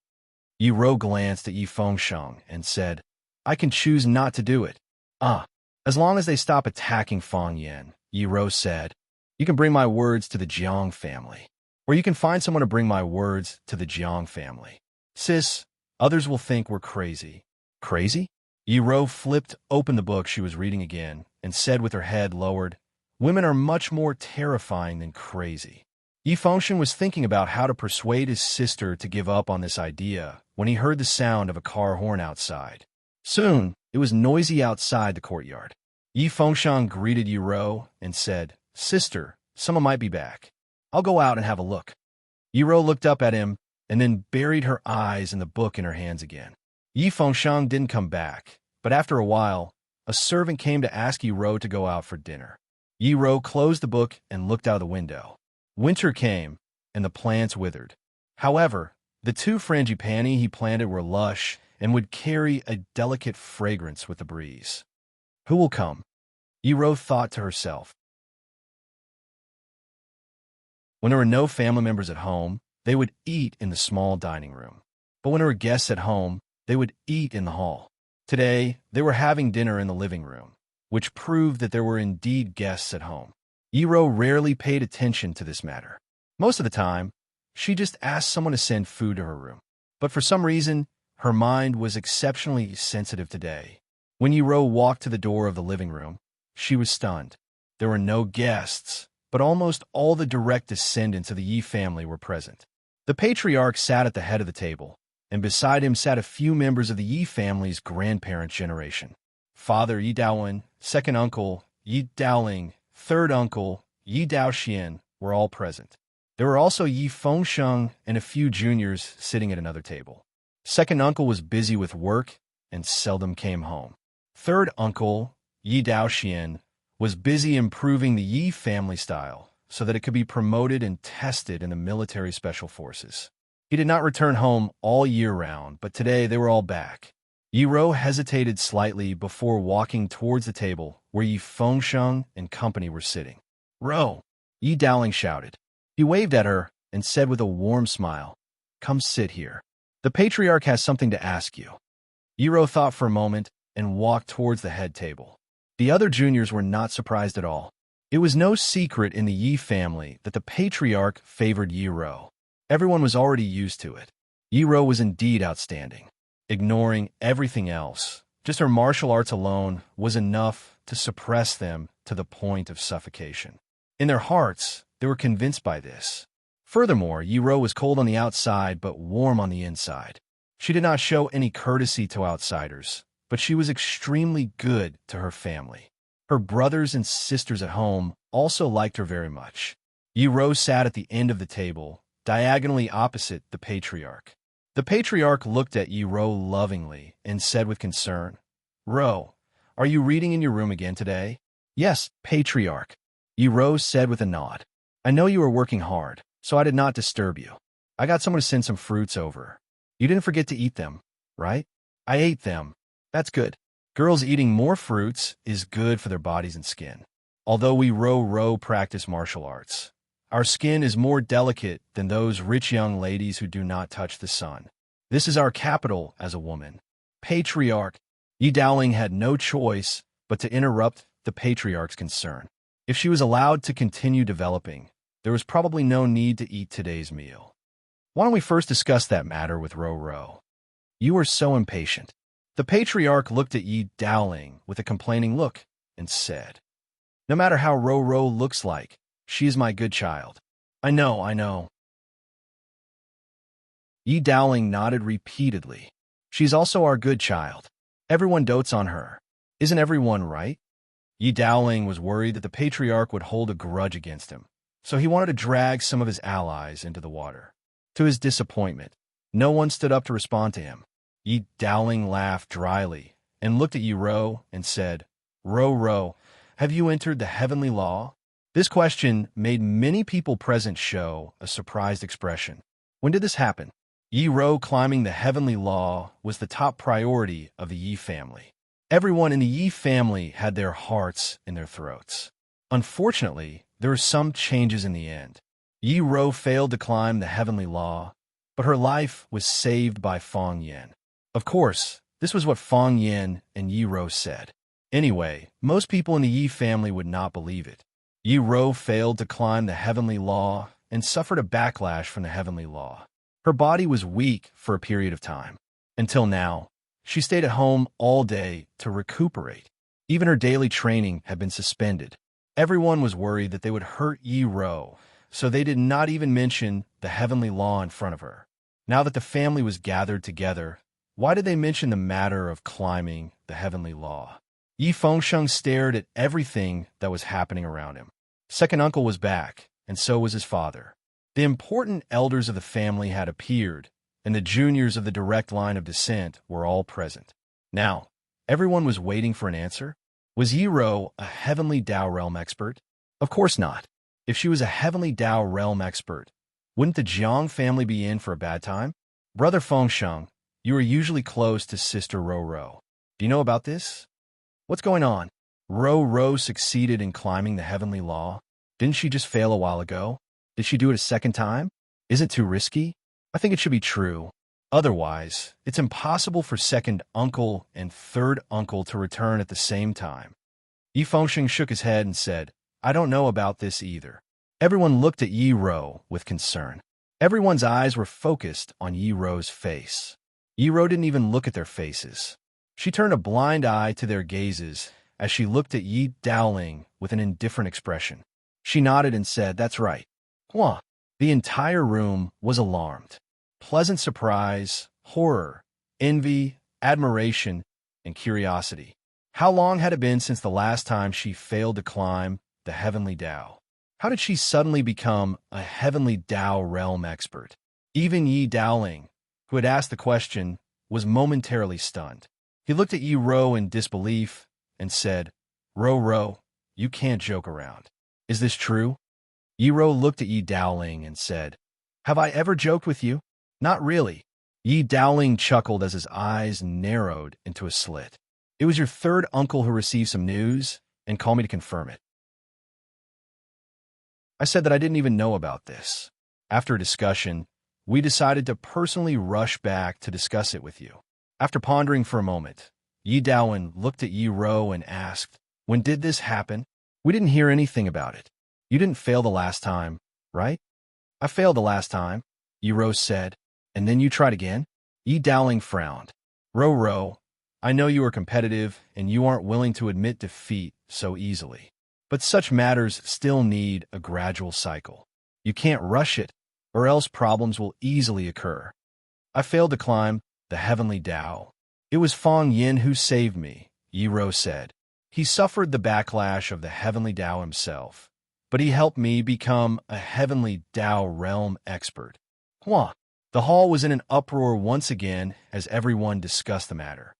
Yi Ro glanced at Yi Fengxiang and said, "I can choose not to do it." As long as they stop attacking Fang Yan," Yi Ro said, "you can bring my words to the Jiang family. Or you can find someone to bring my words to the Jiang family. Sis, others will think we're crazy." "Crazy?" Yi Ro flipped open the book she was reading again and said with her head lowered, "Women are much more terrifying than crazy." Yi Fengxiang was thinking about how to persuade his sister to give up on this idea when he heard the sound of a car horn outside. Soon, it was noisy outside the courtyard. Yi Fengxiang greeted Yi Ro and said, "Sister, someone might be back. I'll go out and have a look." Yi Ro looked up at him and then buried her eyes in the book in her hands again. Yi Fengxiang didn't come back, but after a while, a servant came to ask Yi Ro to go out for dinner. Yi Ro closed the book and looked out of the window. Winter came, and the plants withered. However, the 2 frangipani he planted were lush and would carry a delicate fragrance with the breeze. Who will come? Yi Ro thought to herself. When there were no family members at home, they would eat in the small dining room. But when there were guests at home, they would eat in the hall. Today, they were having dinner in the living room, which proved that there were indeed guests at home. Yi Ro rarely paid attention to this matter. Most of the time, she just asked someone to send food to her room. But for some reason, her mind was exceptionally sensitive today. When Yi Ro walked to the door of the living room, she was stunned. There were no guests, but almost all the direct descendants of the Yi family were present. The patriarch sat at the head of the table, and beside him sat a few members of the Yi family's grandparent generation. Father Yi Daowen, second uncle Yi Daoling, third uncle Yi Daoxian were all present. There were also Yi Fengsheng and a few juniors sitting at another table. Second uncle was busy with work and seldom came home. Third uncle Yi Daoxian was busy improving the Yi family style so that it could be promoted and tested in the military special forces. He did not return home all year round, but today they were all back. Yi Ro hesitated slightly before walking towards the table where Yi Fengsheng and company were sitting. "Ro!" Yi Daoling shouted. He waved at her and said with a warm smile, "Come sit here. The patriarch has something to ask you." Yi Ro thought for a moment and walked towards the head table. The other juniors were not surprised at all. It was no secret in the Yi family that the patriarch favored Yi Ro. Everyone was already used to it. Yi Ro was indeed outstanding. Ignoring everything else, just her martial arts alone was enough to suppress them to the point of suffocation. In their hearts, they were convinced by this. Furthermore, Yi Ro was cold on the outside but warm on the inside. She did not show any courtesy to outsiders, but she was extremely good to her family. Her brothers and sisters at home also liked her very much. Yi Ro sat at the end of the table, diagonally opposite the patriarch. The patriarch looked at Yi Ro lovingly and said with concern, "Ro, are you reading in your room again today?" "Yes, patriarch," Yi Ro said with a nod. "I know you were working hard, so I did not disturb you. I got someone to send some fruits over. You didn't forget to eat them, right?" "I ate them." "That's good. Girls eating more fruits is good for their bodies and skin. Although we Ro practice martial arts, our skin is more delicate than those rich young ladies who do not touch the sun. This is our capital as a woman." Patriarch Yi Daoling had no choice but to interrupt the patriarch's concern. If she was allowed to continue developing, there was probably no need to eat today's meal. "Why don't we first discuss that matter with Ro? You are so impatient." The patriarch looked at Yi Daoling with a complaining look and said, "No matter how Ro looks like, she is my good child." I know. Yi Daoling nodded repeatedly. "She's also our good child. Everyone dotes on her. Isn't everyone right?" Yi Daoling was worried that the patriarch would hold a grudge against him, so he wanted to drag some of his allies into the water. To his disappointment, no one stood up to respond to him. Yi Daoling laughed dryly and looked at Yi Ro and said, Ro, have you entered the heavenly law?" This question made many people present show a surprised expression. When did this happen? Yi Ro climbing the heavenly law was the top priority of the Yi family. Everyone in the Yi family had their hearts in their throats. Unfortunately, there were some changes in the end. Yi Ro failed to climb the heavenly law, but her life was saved by Feng Yan. Of course, this was what Feng Yan and Yi Ro said. Anyway, most people in the Yi family would not believe it. Yi Ro failed to climb the heavenly law and suffered a backlash from the heavenly law. Her body was weak for a period of time. Until now, she stayed at home all day to recuperate. Even her daily training had been suspended. Everyone was worried that they would hurt Yi Ro, so they did not even mention the heavenly law in front of her. Now that the family was gathered together, why did they mention the matter of climbing the heavenly law? Yi Fengsheng stared at everything that was happening around him. Second uncle was back, and so was his father. The important elders of the family had appeared, and the juniors of the direct line of descent were all present. Now, everyone was waiting for an answer. Was Yi Ro a heavenly Dao realm expert? Of course not. If she was a heavenly Dao realm expert, wouldn't the Jiang family be in for a bad time? Brother Fengsheng, you are usually close to Sister Ro. Do you know about this? What's going on? Ro succeeded in climbing the heavenly law. Didn't she just fail a while ago? Did she do it a second time? Is it too risky? I think it should be true. Otherwise, it's impossible for second uncle and third uncle to return at the same time. Yi Fengsheng shook his head and said, I don't know about this either. Everyone looked at Yi Ro with concern. Everyone's eyes were focused on Yi Ro's face. Yi Ro didn't even look at their faces. She turned a blind eye to their gazes as she looked at Yi Daoling with an indifferent expression. She nodded and said, "That's right." Huh. The entire room was alarmed. Pleasant surprise, horror, envy, admiration, and curiosity. How long had it been since the last time she failed to climb the heavenly Tao? How did she suddenly become a heavenly Tao realm expert? Even Yi Daoling, who had asked the question, was momentarily stunned. He looked at Yi Ro in disbelief and said, Ro, you can't joke around. Is this true? Yi Ro looked at Yi Daoling and said, Have I ever joked with you? Not really. Yi Daoling chuckled as his eyes narrowed into a slit. It was your third uncle who received some news and called me to confirm it. I said that I didn't even know about this. After a discussion, we decided to personally rush back to discuss it with you. After pondering for a moment, Yi Daowen looked at Yi Ro and asked, When did this happen? We didn't hear anything about it. You didn't fail the last time, right? I failed the last time, Yi Ro said. And then you tried again? Yi Daoling frowned. Ro, I know you are competitive and you aren't willing to admit defeat so easily. But such matters still need a gradual cycle. You can't rush it, or else problems will easily occur. I failed to climb the heavenly Tao. It was Fang Yin who saved me, Yi Ro said. He suffered the backlash of the heavenly Tao himself, but he helped me become a heavenly Tao realm expert. Huh. The hall was in an uproar once again as everyone discussed the matter.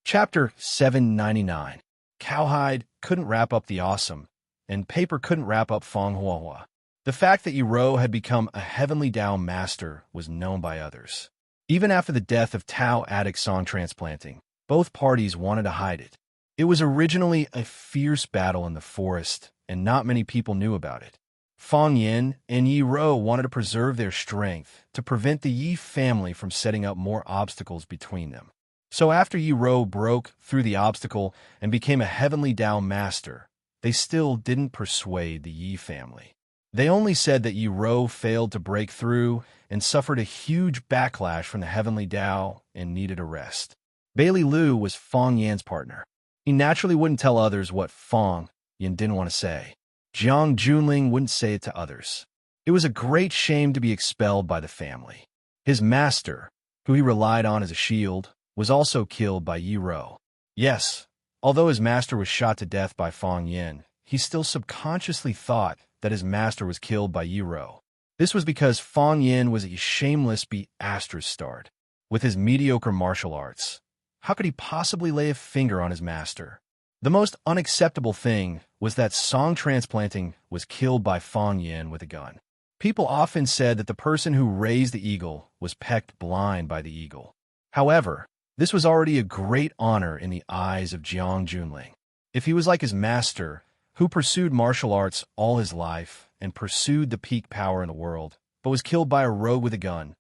Chapter 799. Cowhide couldn't wrap up the awesome, and paper couldn't wrap up Fang Huahua. The fact that Yi Ro had become a heavenly Tao master was known by others. Even after the death of Tao addict song transplanting, both parties wanted to hide it. It was originally a fierce battle in the forest, and not many people knew about it. Fang Yin and Yi Ro wanted to preserve their strength to prevent the Yi family from setting up more obstacles between them. So after Yi Ro broke through the obstacle and became a heavenly Tao master, they still didn't persuade the Yi family. They only said that Yi Ro failed to break through and suffered a huge backlash from the heavenly Tao and needed a rest. Bailey Liu was Fang Yan's partner. He naturally wouldn't tell others what Fang Yan didn't want to say. Jiang Junling wouldn't say it to others. It was a great shame to be expelled by the family. His master, who he relied on as a shield, was also killed by Yi Ro. Yes, although his master was shot to death by Fang Yin, he still subconsciously thought that his master was killed by Yi Ro. This was because Fang Yin was a shameless bastard with his mediocre martial arts. How could he possibly lay a finger on his master? The most unacceptable thing was that song transplanting was killed by Fang Yin with a gun. People often said that the person who raised the eagle was pecked blind by the eagle. However, this was already a great honor in the eyes of Jiang Junling. If he was like his master, who pursued martial arts all his life and pursued the peak power in the world, but was killed by a rogue with a gun,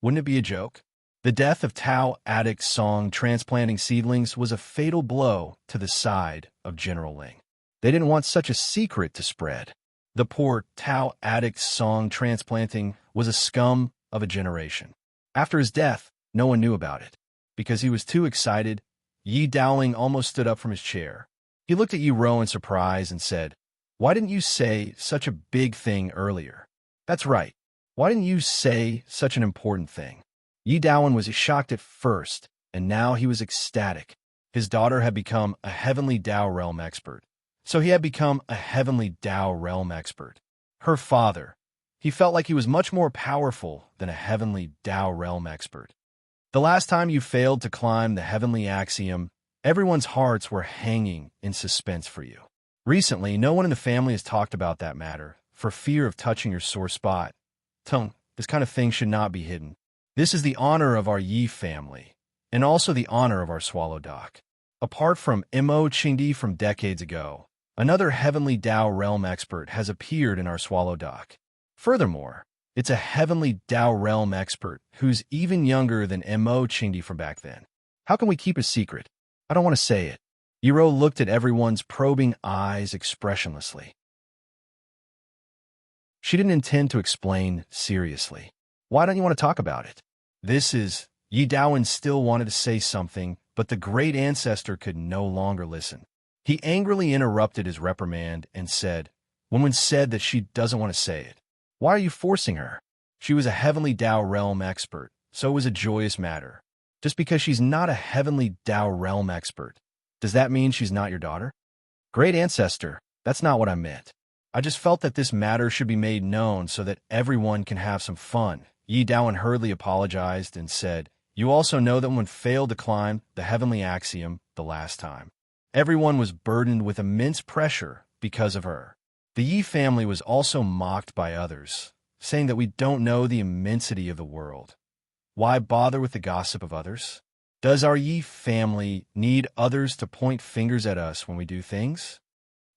wouldn't it be a joke? The death of Tao addict song transplanting seedlings was a fatal blow to the side of General Ling. They didn't want such a secret to spread. The poor Tao addict song transplanting was a scum of a generation. After his death, no one knew about it. Because he was too excited, Yi Daoling almost stood up from his chair. He looked at Yi Ro in surprise and said, Why didn't you say such a big thing earlier? That's right. Why didn't you say such an important thing? Yi Daowen was shocked at first, and now he was ecstatic. His daughter had become a heavenly Tao realm expert. So he had become a heavenly Tao realm expert. Her father. He felt like he was much more powerful than a heavenly Tao realm expert. The last time you failed to climb the heavenly axiom, everyone's hearts were hanging in suspense for you. Recently, no one in the family has talked about that matter, for fear of touching your sore spot. Tung, this kind of thing should not be hidden. This is the honor of our Yi family, and also the honor of our Swallow Dock. Apart from Mo Qingdi from decades ago, another heavenly Tao realm expert has appeared in our Swallow Dock. Furthermore, it's a heavenly Tao realm expert who's even younger than Mo Qingdi from back then. How can we keep a secret? I don't want to say it. Yi Ro looked at everyone's probing eyes expressionlessly. She didn't intend to explain seriously. Why don't you want to talk about it? Yi Daowen still wanted to say something, But the great ancestor could no longer listen. He angrily interrupted his reprimand and said, Wenwen said that she doesn't want to say it. Why are you forcing her? She was a heavenly Tao realm expert, so it was a joyous matter. Just because she's not a heavenly Tao realm expert, does that mean she's not your daughter? Great ancestor, that's not what I meant. I just felt that this matter should be made known so that everyone can have some fun. Yi Daowen hurriedly apologized and said, You also know that Wenwen failed to climb the heavenly axiom the last time. Everyone was burdened with immense pressure because of her. The Yi family was also mocked by others, saying that we don't know the immensity of the world. Why bother with the gossip of others? Does our Yi family need others to point fingers at us when we do things?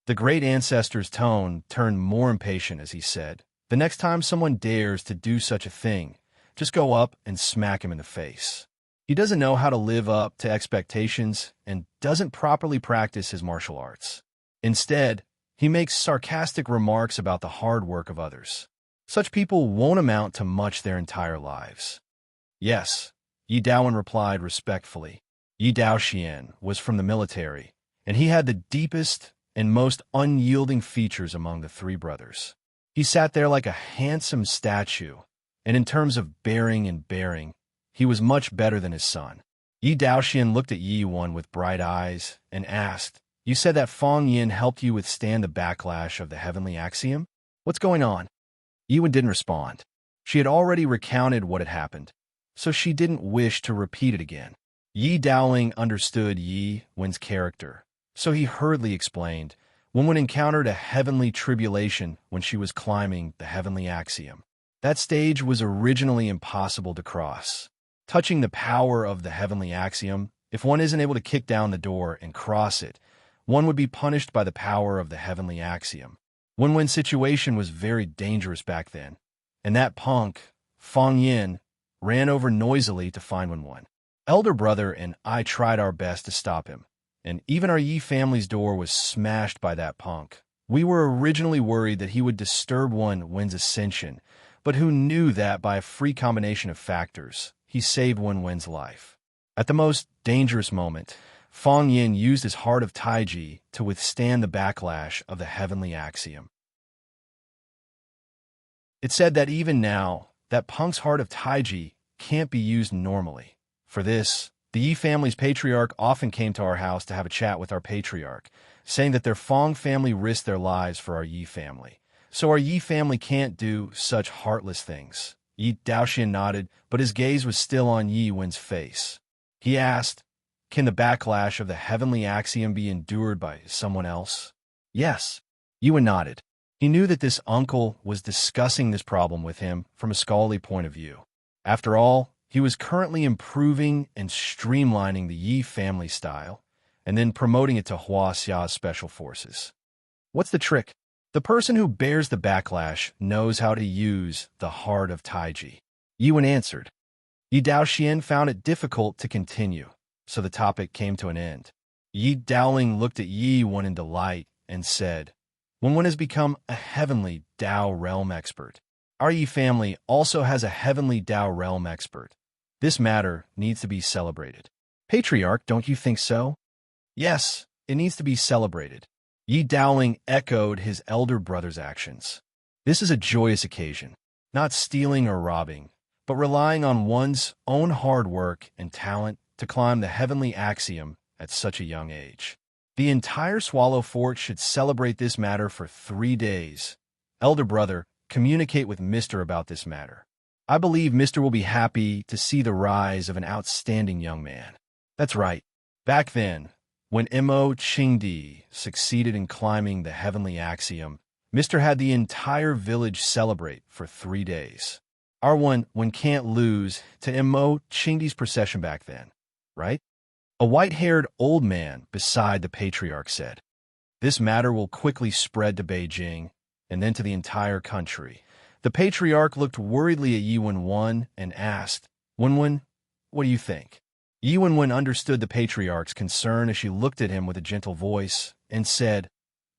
The great ancestor's tone turned more impatient as he said, The next time someone dares to do such a thing, just go up and smack him in the face. He doesn't know how to live up to expectations and doesn't properly practice his martial arts. Instead, he makes sarcastic remarks about the hard work of others. Such people won't amount to much their entire lives. Yes, Yi Daowen replied respectfully. Yi Daoxian was from the military, and he had the deepest and most unyielding features among the three brothers. He sat there like a handsome statue, and in terms of bearing, he was much better than his son. Yi Daoxian looked at Yi Wen with bright eyes and asked, You said that Feng Yin helped you withstand the backlash of the heavenly axiom? What's going on? Yi Wen didn't respond. She had already recounted what had happened, so she didn't wish to repeat it again. Yi Daoling understood Yi Wen's character, so he hurriedly explained, Wenwen encountered a heavenly tribulation when she was climbing the heavenly axiom. That stage was originally impossible to cross. Touching the power of the heavenly axiom, if one isn't able to kick down the door and cross it, one would be punished by the power of the heavenly axiom. Wenwen's situation was very dangerous back then, and that punk, Feng Yin, ran over noisily to find Wenwen. Elder brother and I tried our best to stop him, and even our Yi family's door was smashed by that punk. We were originally worried that he would disturb Wenwen's ascension, but who knew that by a free combination of factors, he saved Wenwen's life. At the most dangerous moment, Feng Yin used his heart of Taiji to withstand the backlash of the heavenly axiom. It's said that even now, that punk's heart of Taiji can't be used normally. For this, the Yi family's patriarch often came to our house to have a chat with our patriarch, saying that their Feng family risked their lives for our Yi family. So our Yi family can't do such heartless things. Yi Daoxian nodded, but his gaze was still on Yi Wen's face. He asked, Can the backlash of the heavenly axiom be endured by someone else? Yes. Yi Wen nodded. He knew that this uncle was discussing this problem with him from a scholarly point of view. After all, he was currently improving and streamlining the Yi family style, and then promoting it to Hua Xia's special forces. What's the trick? The person who bears the backlash knows how to use the heart of Taiji. Yi Wen answered. Yi Daoxian found it difficult to continue, so the topic came to an end. Yi Daoling looked at Yi Wen in delight and said, Wenwen has become a heavenly Tao realm expert. Our Yi family also has a heavenly Tao realm expert. This matter needs to be celebrated. Patriarch, don't you think so? Yes, it needs to be celebrated. Yi Daoling echoed his elder brother's actions. This is a joyous occasion, not stealing or robbing, but relying on one's own hard work and talent to climb the heavenly axiom at such a young age. The entire Swallow Fort should celebrate this matter for 3 days. Elder brother, communicate with Mr. about this matter. I believe Mr. will be happy to see the rise of an outstanding young man. That's right. Back then, when Mo Qingdi succeeded in climbing the heavenly axiom, Mr. had the entire village celebrate for 3 days. Our one can't lose to Mo Qingdi's procession back then, right? A white-haired old man beside the patriarch said. This matter will quickly spread to Beijing and then to the entire country. The patriarch looked worriedly at Yi Wen and asked, Wenwen, what do you think? Yi Wen understood the patriarch's concern as she looked at him with a gentle voice and said,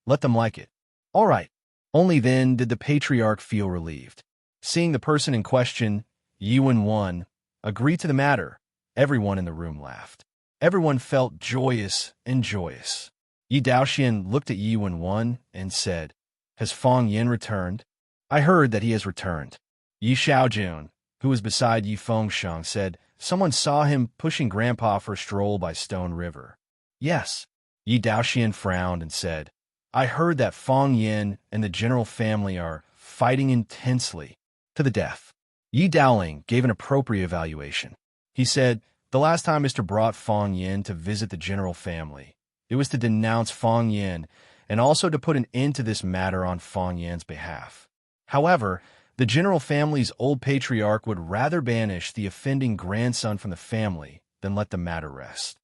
Let them like it. All right. Only then did the patriarch feel relieved. Seeing the person in question, Yi Wen agreed to the matter. Everyone in the room laughed. Everyone felt joyous and joyous. Yi Daoxian looked at Yi Wenwen and said, "Has Fang Yin returned?" "I heard that he has returned." Yi Xiaojun, who was beside Yi Fengsheng, said, "Someone saw him pushing Grandpa for a stroll by Stone River." "Yes." Yi Daoxian frowned and said, "I heard that Fang Yin and the general family are fighting intensely to the death." Yi Daoling gave an appropriate evaluation. He said, "The last time Mr. brought Fang Yin to visit the general family, it was to denounce Fang Yin and also to put an end to this matter on Fang Yin's behalf. However, the general family's old patriarch would rather banish the offending grandson from the family than let the matter rest.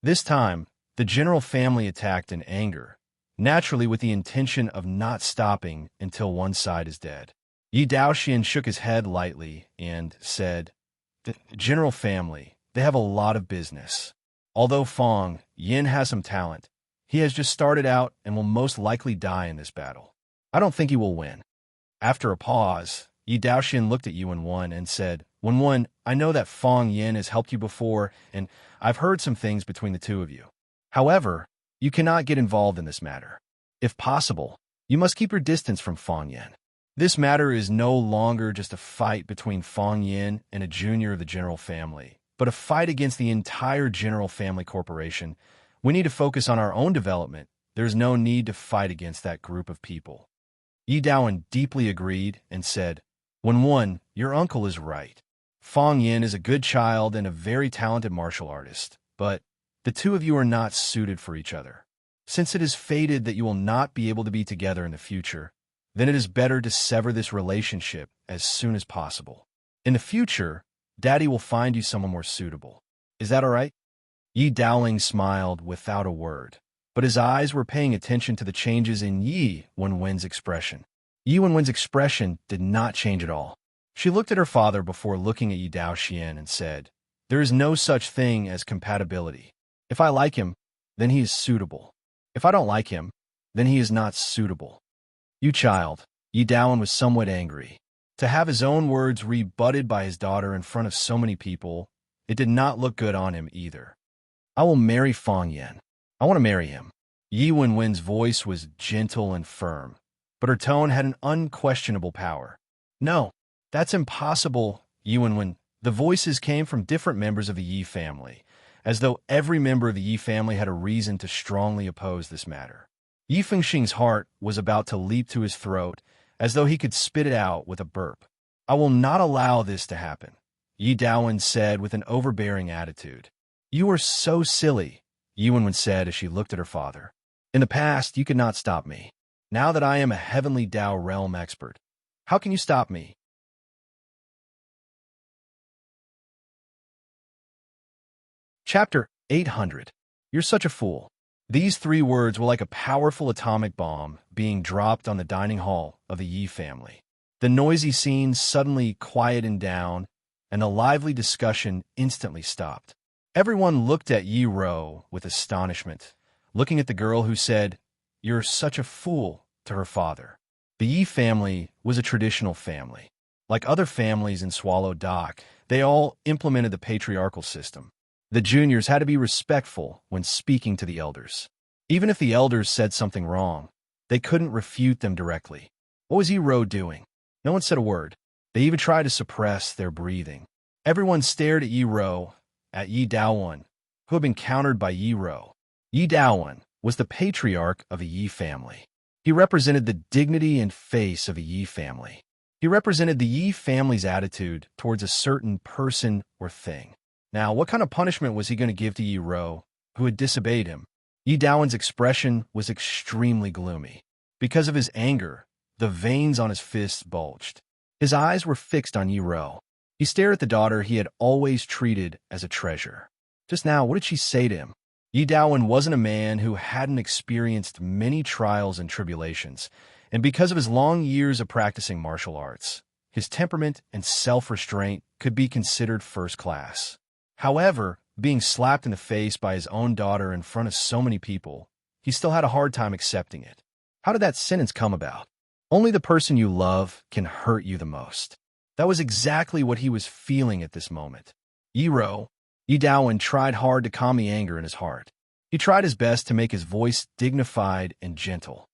This time, the general family attacked in anger, naturally with the intention of not stopping until one side is dead." Yi Daoxian shook his head lightly and said, "The general family, they have a lot of business. Although Fang Yin has some talent, he has just started out and will most likely die in this battle. I don't think he will win." After a pause, Yi Daoxian looked at Yi Wenwen and said, "Wenwen, I know that Fang Yin has helped you before, and I've heard some things between the two of you. However, you cannot get involved in this matter. If possible, you must keep your distance from Fang Yin. This matter is no longer just a fight between Fang Yin and a junior of the general family, but a fight against the entire general family corporation. We need to focus on our own development. There's no need to fight against that group of people." Yi Daowen deeply agreed and said, "Wenwen, your uncle is right. Fang Yin is a good child and a very talented martial artist, but the two of you are not suited for each other. Since it is fated that you will not be able to be together in the future, then it is better to sever this relationship as soon as possible. In the future, Daddy will find you someone more suitable. Is that all right?" Yi Daoling smiled without a word, but his eyes were paying attention to the changes in Yi Wenwen's expression. Yi Wenwen's expression did not change at all. She looked at her father before looking at Yi Daoxian and said, "There is no such thing as compatibility. If I like him, then he is suitable. If I don't like him, then he is not suitable." "You child," Yi Daowen was somewhat angry. To have his own words rebutted by his daughter in front of so many people, it did not look good on him either. "I will marry Fang Yin. I want to marry him." Yi Wenwen's voice was gentle and firm, but her tone had an unquestionable power. "No, that's impossible, Yi Wenwen." The voices came from different members of the Yi family, as though every member of the Yi family had a reason to strongly oppose this matter. Yi Fengxing's heart was about to leap to his throat, as though he could spit it out with a burp. "I will not allow this to happen," Yi Daowen said with an overbearing attitude. "You are so silly," Yi Wenwen said as she looked at her father. "In the past, you could not stop me. Now that I am a heavenly Dao realm expert, how can you stop me?" Chapter 800. You're such a fool. These three words were like a powerful atomic bomb being dropped on the dining hall of the Yi family. The noisy scene suddenly quieted down, and the lively discussion instantly stopped. Everyone looked at Yi Ro with astonishment, looking at the girl who said, "You're such a fool," to her father. The Yi family was a traditional family. Like other families in Swallow Dock, they all implemented the patriarchal system. The juniors had to be respectful when speaking to the elders. Even if the elders said something wrong, they couldn't refute them directly. What was Yi Ro doing? No one said a word. They even tried to suppress their breathing. Everyone stared at Yi Ro, at Yi Daowen, who had been countered by Yi Ro. Yi Daowen was the patriarch of the Yi family. He represented the dignity and face of the Yi family. He represented the Yi family's attitude towards a certain person or thing. Now, what kind of punishment was he going to give to Yi Ro, who had disobeyed him? Yi Daowen's expression was extremely gloomy. Because of his anger, the veins on his fists bulged. His eyes were fixed on Yi Ro. He stared at the daughter he had always treated as a treasure. Just now, what did she say to him? Yi Daowen wasn't a man who hadn't experienced many trials and tribulations, and because of his long years of practicing martial arts, his temperament and self-restraint could be considered first class. However, being slapped in the face by his own daughter in front of so many people, he still had a hard time accepting it. How did that sentence come about? Only the person you love can hurt you the most. That was exactly what he was feeling at this moment. Yi Ro, Yi Daowen tried hard to calm the anger in his heart. He tried his best to make his voice dignified and gentle.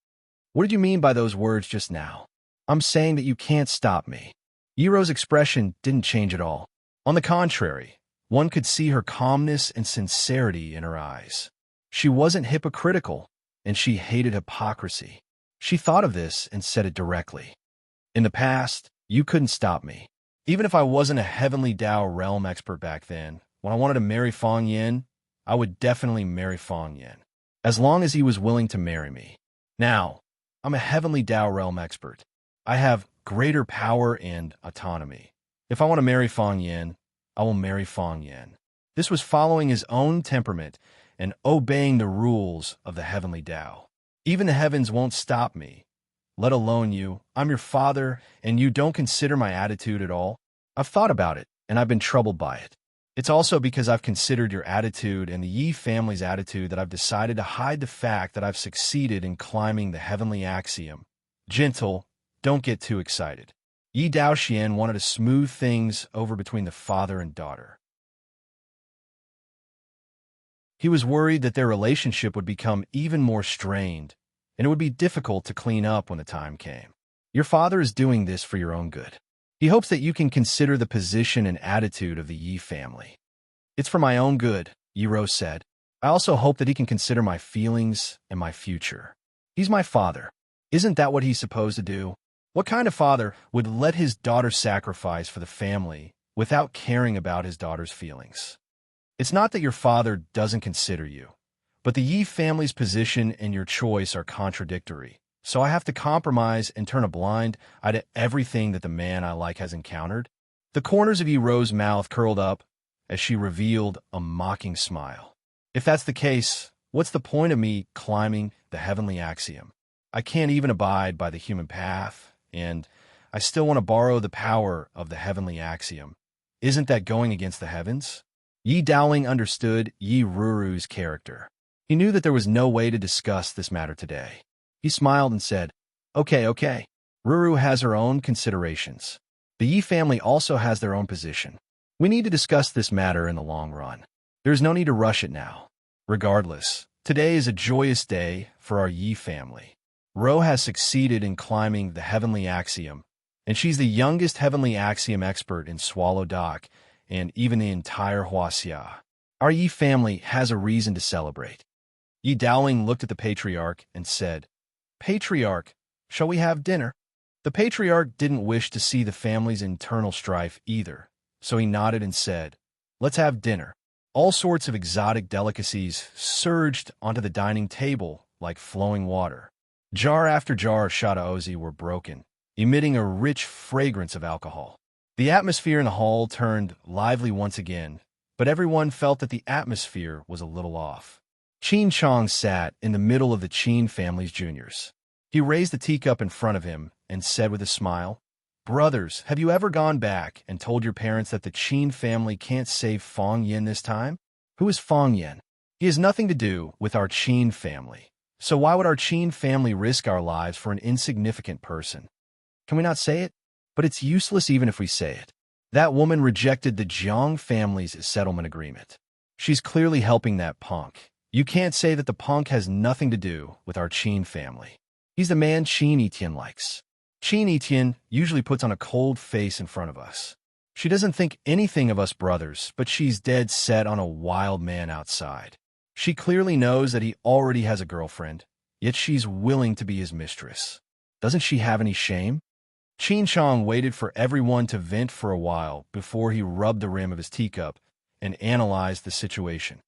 What did you mean by those words just now? I'm saying that you can't stop me. Yiro's expression didn't change at all. On the contrary, one could see her calmness and sincerity in her eyes. She wasn't hypocritical, and she hated hypocrisy. She thought of this and said it directly. In the past, you couldn't stop me. Even if I wasn't a heavenly Dao realm expert back then, when I wanted to marry Fang Yin, I would definitely marry Fang Yin, as long as he was willing to marry me. Now, I'm a heavenly Dao realm expert. I have greater power and autonomy. If I want to marry Fang Yin, I will marry Fang Yin. This was following his own temperament and obeying the rules of the heavenly Dao. Even the heavens won't stop me, let alone you. I'm your father, and you don't consider my attitude at all? I've thought about it, and I've been troubled by it. It's also because I've considered your attitude and the Yi family's attitude that I've decided to hide the fact that I've succeeded in climbing the heavenly axiom. Gentle, don't get too excited. Yi Daoxian wanted to smooth things over between the father and daughter. He was worried that their relationship would become even more strained, and it would be difficult to clean up when the time came. Your father is doing this for your own good. He hopes that you can consider the position and attitude of the Yi family. It's for my own good, Yiro said. I also hope that he can consider my feelings and my future. He's my father. Isn't that what he's supposed to do? What kind of father would let his daughter sacrifice for the family without caring about his daughter's feelings? It's not that your father doesn't consider you, but the Yi family's position and your choice are contradictory. So I have to compromise and turn a blind eye to everything that the man I like has encountered? The corners of Yiro's mouth curled up as she revealed a mocking smile. If that's the case, what's the point of me climbing the heavenly axiom? I can't even abide by the human path, and I still want to borrow the power of the heavenly axiom. Isn't that going against the heavens? Yi Daoling understood Yi Ruru's character. He knew that there was no way to discuss this matter today. He smiled and said, Okay. Ruru has her own considerations. The Yi family also has their own position. We need to discuss this matter in the long run. There's no need to rush it now. Regardless, today is a joyous day for our Yi family. Ro has succeeded in climbing the heavenly axiom, and she's the youngest heavenly axiom expert in Swallow Dock and even the entire Huaxia. Our Yi family has a reason to celebrate. Yi Daoling looked at the patriarch and said, Patriarch, shall we have dinner? The patriarch didn't wish to see the family's internal strife either, so he nodded and said, Let's have dinner. All sorts of exotic delicacies surged onto the dining table like flowing water. Jar after jar of shadaozi were broken, emitting a rich fragrance of alcohol. The atmosphere in the hall turned lively once again, but everyone felt that the atmosphere was a little off. Qin Chong sat in the middle of the Qin family's juniors. He raised the teacup in front of him and said with a smile, Brothers, have you ever gone back and told your parents that the Qin family can't save Fang Yin this time? Who is Fang Yin? He has nothing to do with our Qin family. So why would our Qin family risk our lives for an insignificant person? Can we not say it? But it's useless even if we say it. That woman rejected the Jiang family's settlement agreement. She's clearly helping that punk. You can't say that the punk has nothing to do with our Qin family. He's the man Qin Etienne likes. Qin Etienne usually puts on a cold face in front of us. She doesn't think anything of us brothers, but she's dead set on a wild man outside. She clearly knows that he already has a girlfriend, yet she's willing to be his mistress. Doesn't she have any shame? Qin Chong waited for everyone to vent for a while before he rubbed the rim of his teacup and analyzed the situation.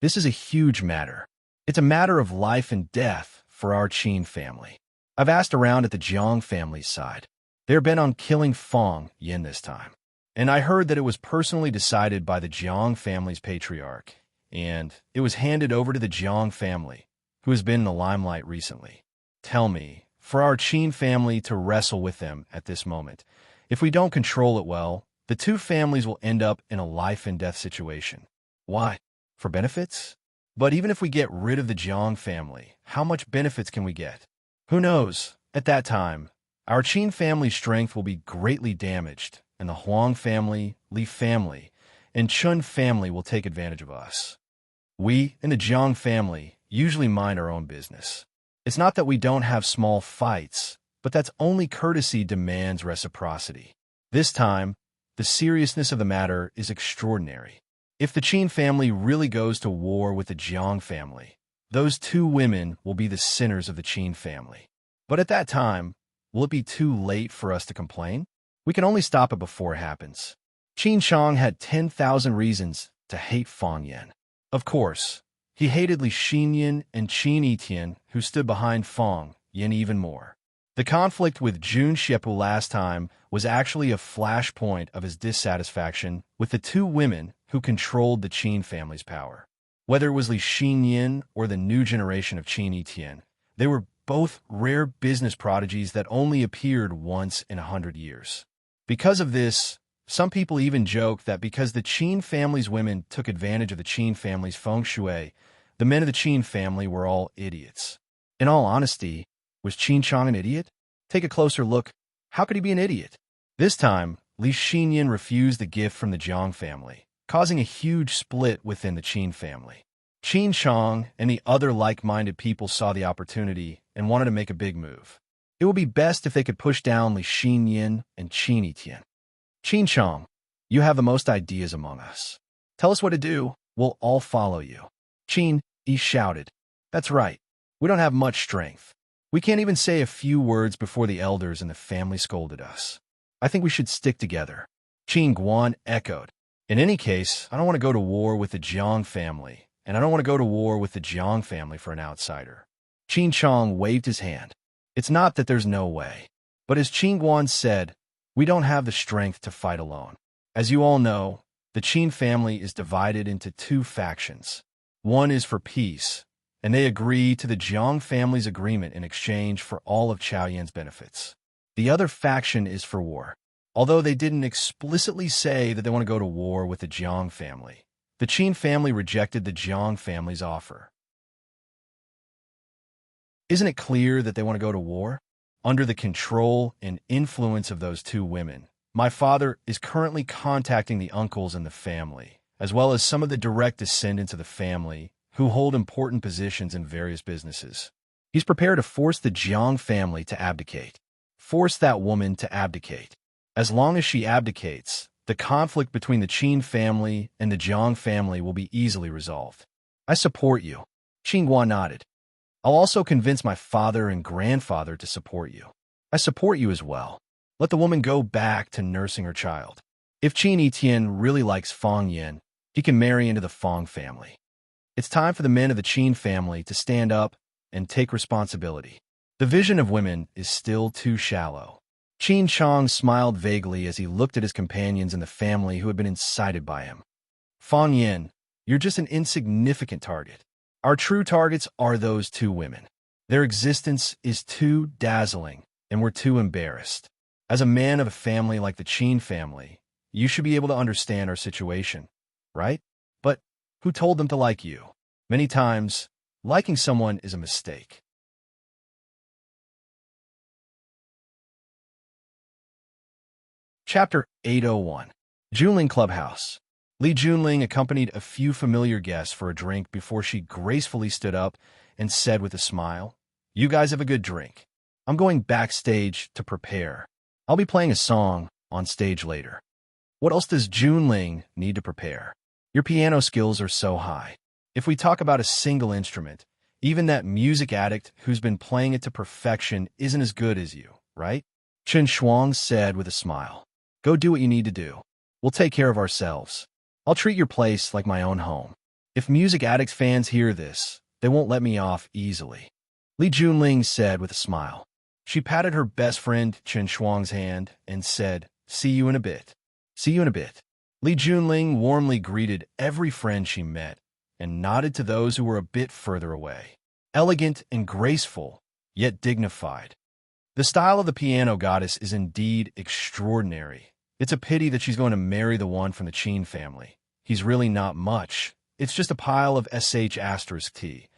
This is a huge matter. It's a matter of life and death for our Qin family. I've asked around at the Jiang family's side. They're bent on killing Fang Yin this time. And I heard that it was personally decided by the Jiang family's patriarch, and it was handed over to the Jiang family, who has been in the limelight recently. Tell me, for our Qin family to wrestle with them at this moment, if we don't control it well, the two families will end up in a life-and-death situation. Why? For benefits? But even if we get rid of the Jiang family, how much benefits can we get? Who knows? At that time, our Qin family's strength will be greatly damaged, and the Huang family, Li family, and Chun family will take advantage of us. We, in the Jiang family, usually mind our own business. It's not that we don't have small fights, but that's only courtesy demands reciprocity. This time, the seriousness of the matter is extraordinary. If the Qin family really goes to war with the Jiang family, those two women will be the sinners of the Qin family. But at that time, will it be too late for us to complain? We can only stop it before it happens. Qin Shang had 10,000 reasons to hate Fang Yan. Of course, he hated Li Xinyan and Qin Yitian, who stood behind Fang Yan even more. The conflict with Jun Xiepu last time was actually a flashpoint of his dissatisfaction with the two women who controlled the Qin family's power. Whether it was Li Xinyan or the new generation of Qin Yitian, they were both rare business prodigies that only appeared once in 100 years. Because of this, some people even joke that because the Qin family's women took advantage of the Qin family's feng shui, the men of the Qin family were all idiots. In all honesty, was Qin Chang an idiot? Take a closer look. How could he be an idiot? This time, Li Xinyan refused the gift from the Jiang family, causing a huge split within the Qin family. Qin Chang and the other like-minded people saw the opportunity and wanted to make a big move. It would be best if they could push down Li Xinyan and Qin Yitian. Qin Chang, you have the most ideas among us. Tell us what to do, we'll all follow you. Qin Yi shouted. That's right. We don't have much strength. We can't even say a few words before the elders and the family scolded us. I think we should stick together. Qin Guan echoed. In any case, I don't want to go to war with the Jiang family, and I don't want to go to war with the Jiang family for an outsider. Qin Chang waved his hand. It's not that there's no way. But as Qin Guan said, we don't have the strength to fight alone. As you all know, the Qin family is divided into two factions. One is for peace, and they agree to the Jiang family's agreement in exchange for all of Chao Yan's benefits. The other faction is for war. Although they didn't explicitly say that they want to go to war with the Jiang family, the Qin family rejected the Jiang family's offer. Isn't it clear that they want to go to war? Under the control and influence of those two women, my father is currently contacting the uncles in the family, as well as some of the direct descendants of the family who hold important positions in various businesses. He's prepared to force the Jiang family to abdicate. Force that woman to abdicate. As long as she abdicates, the conflict between the Qin family and the Jiang family will be easily resolved. I support you. Qin Guan nodded. I'll also convince my father and grandfather to support you. I support you as well. Let the woman go back to nursing her child. If Qin Yitian really likes Fang Yan, he can marry into the Fang family. It's time for the men of the Qin family to stand up and take responsibility. The vision of women is still too shallow. Qin Chang smiled vaguely as he looked at his companions in the family who had been incited by him. Fang Yan, you're just an insignificant target. Our true targets are those two women. Their existence is too dazzling, and we're too embarrassed. As a man of a family like the Qin family, you should be able to understand our situation, right? But who told them to like you? Many times, liking someone is a mistake. Chapter 801. Junling Clubhouse. Li Junling accompanied a few familiar guests for a drink before she gracefully stood up and said with a smile, "You guys have a good drink. I'm going backstage to prepare. I'll be playing a song on stage later." What else does Junling need to prepare? Your piano skills are so high. If we talk about a single instrument, even that music addict who's been playing it to perfection isn't as good as you, right? Chen Shuang said with a smile. Go do what you need to do. We'll take care of ourselves. I'll treat your place like my own home. If music addict fans hear this, they won't let me off easily. Li Junling said with a smile. She patted her best friend Chen Shuang's hand and said, "See you in a bit." See you in a bit. Li Junling warmly greeted every friend she met and nodded to those who were a bit further away. Elegant and graceful, yet dignified. The style of the piano goddess is indeed extraordinary. It's a pity that she's going to marry the one from the Qin family. He's really not much. It's just a pile of sh*t.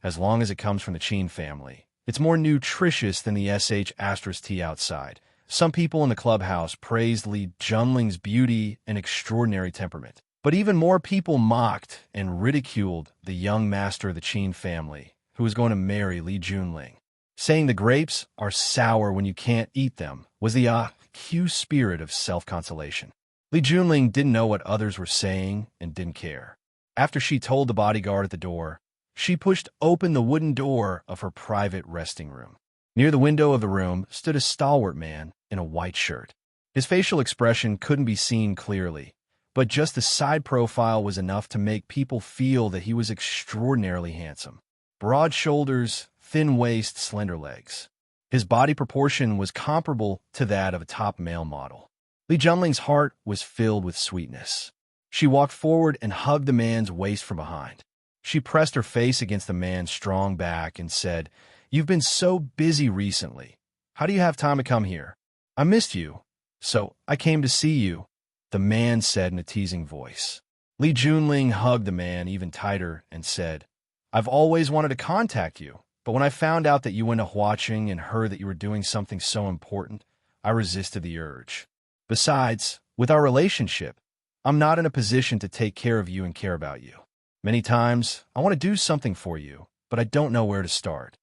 As long as it comes from the Qin family. It's more nutritious than the sh*t outside, Some people in the clubhouse praised Li Junling's beauty and extraordinary temperament. But even more people mocked and ridiculed the young master of the Qin family, who was going to marry Li Junling. Saying the grapes are sour when you can't eat them was the cue spirit of self-consolation. Li Junling didn't know what others were saying and didn't care. After she told the bodyguard at the door, she pushed open the wooden door of her private resting room. Near the window of the room stood a stalwart man in a white shirt. His facial expression couldn't be seen clearly, but just the side profile was enough to make people feel that he was extraordinarily handsome. Broad shoulders, thin waist, slender legs. His body proportion was comparable to that of a top male model. Li Junling's heart was filled with sweetness. She walked forward and hugged the man's waist from behind. She pressed her face against the man's strong back and said, "You've been so busy recently. How do you have time to come here? I missed you, so I came to see you," the man said in a teasing voice. Li Junling hugged the man even tighter and said, "I've always wanted to contact you, but when I found out that you went to Huaqing and heard that you were doing something so important, I resisted the urge. Besides, with our relationship, I'm not in a position to take care of you and care about you. Many times, I want to do something for you, but I don't know where to start."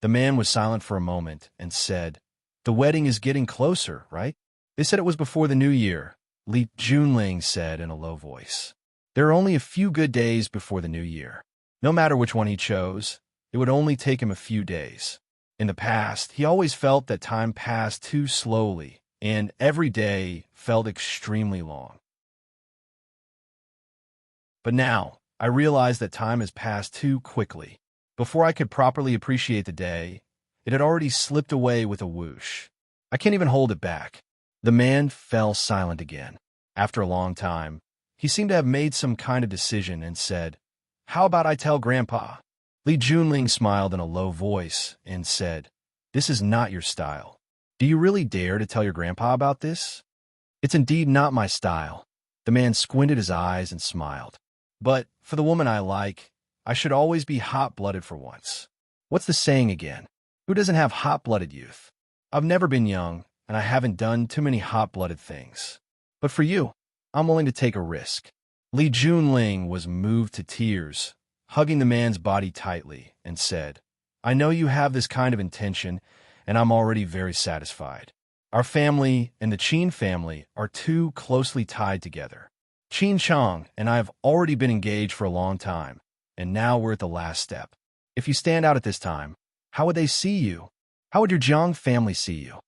The man was silent for a moment and said, "The wedding is getting closer, right?" "They said it was before the new year," Li Junling said in a low voice. "There are only a few good days before the new year. No matter which one he chose, it would only take him a few days. In the past, he always felt that time passed too slowly, and every day felt extremely long. But now, I realize that time has passed too quickly. Before I could properly appreciate the day, it had already slipped away with a whoosh. I can't even hold it back." The man fell silent again. After a long time, he seemed to have made some kind of decision and said, "How about I tell Grandpa?" Li Junling smiled in a low voice and said, "This is not your style. Do you really dare to tell your grandpa about this?" "It's indeed not my style." The man squinted his eyes and smiled. "But for the woman I like, I should always be hot-blooded for once. What's the saying again? Who doesn't have hot-blooded youth? I've never been young, and I haven't done too many hot-blooded things. But for you, I'm willing to take a risk." Li Junling was moved to tears, hugging the man's body tightly, and said, "I know you have this kind of intention, and I'm already very satisfied. Our family and the Qin family are too closely tied together. Qin Chang and I have already been engaged for a long time, and now we're at the last step. If you stand out at this time, how would they see you? How would your Jiang family see you?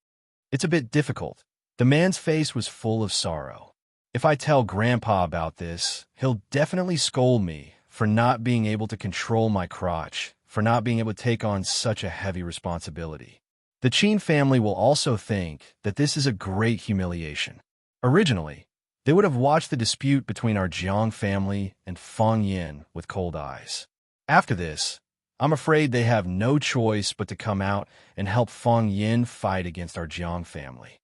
It's a bit difficult." The man's face was full of sorrow. "If I tell Grandpa about this, he'll definitely scold me for not being able to control my crotch, for not being able to take on such a heavy responsibility. The Qin family will also think that this is a great humiliation. Originally, they would have watched the dispute between our Jiang family and Feng Yin with cold eyes. After this, I'm afraid they have no choice but to come out and help Feng Yin fight against our Jiang family."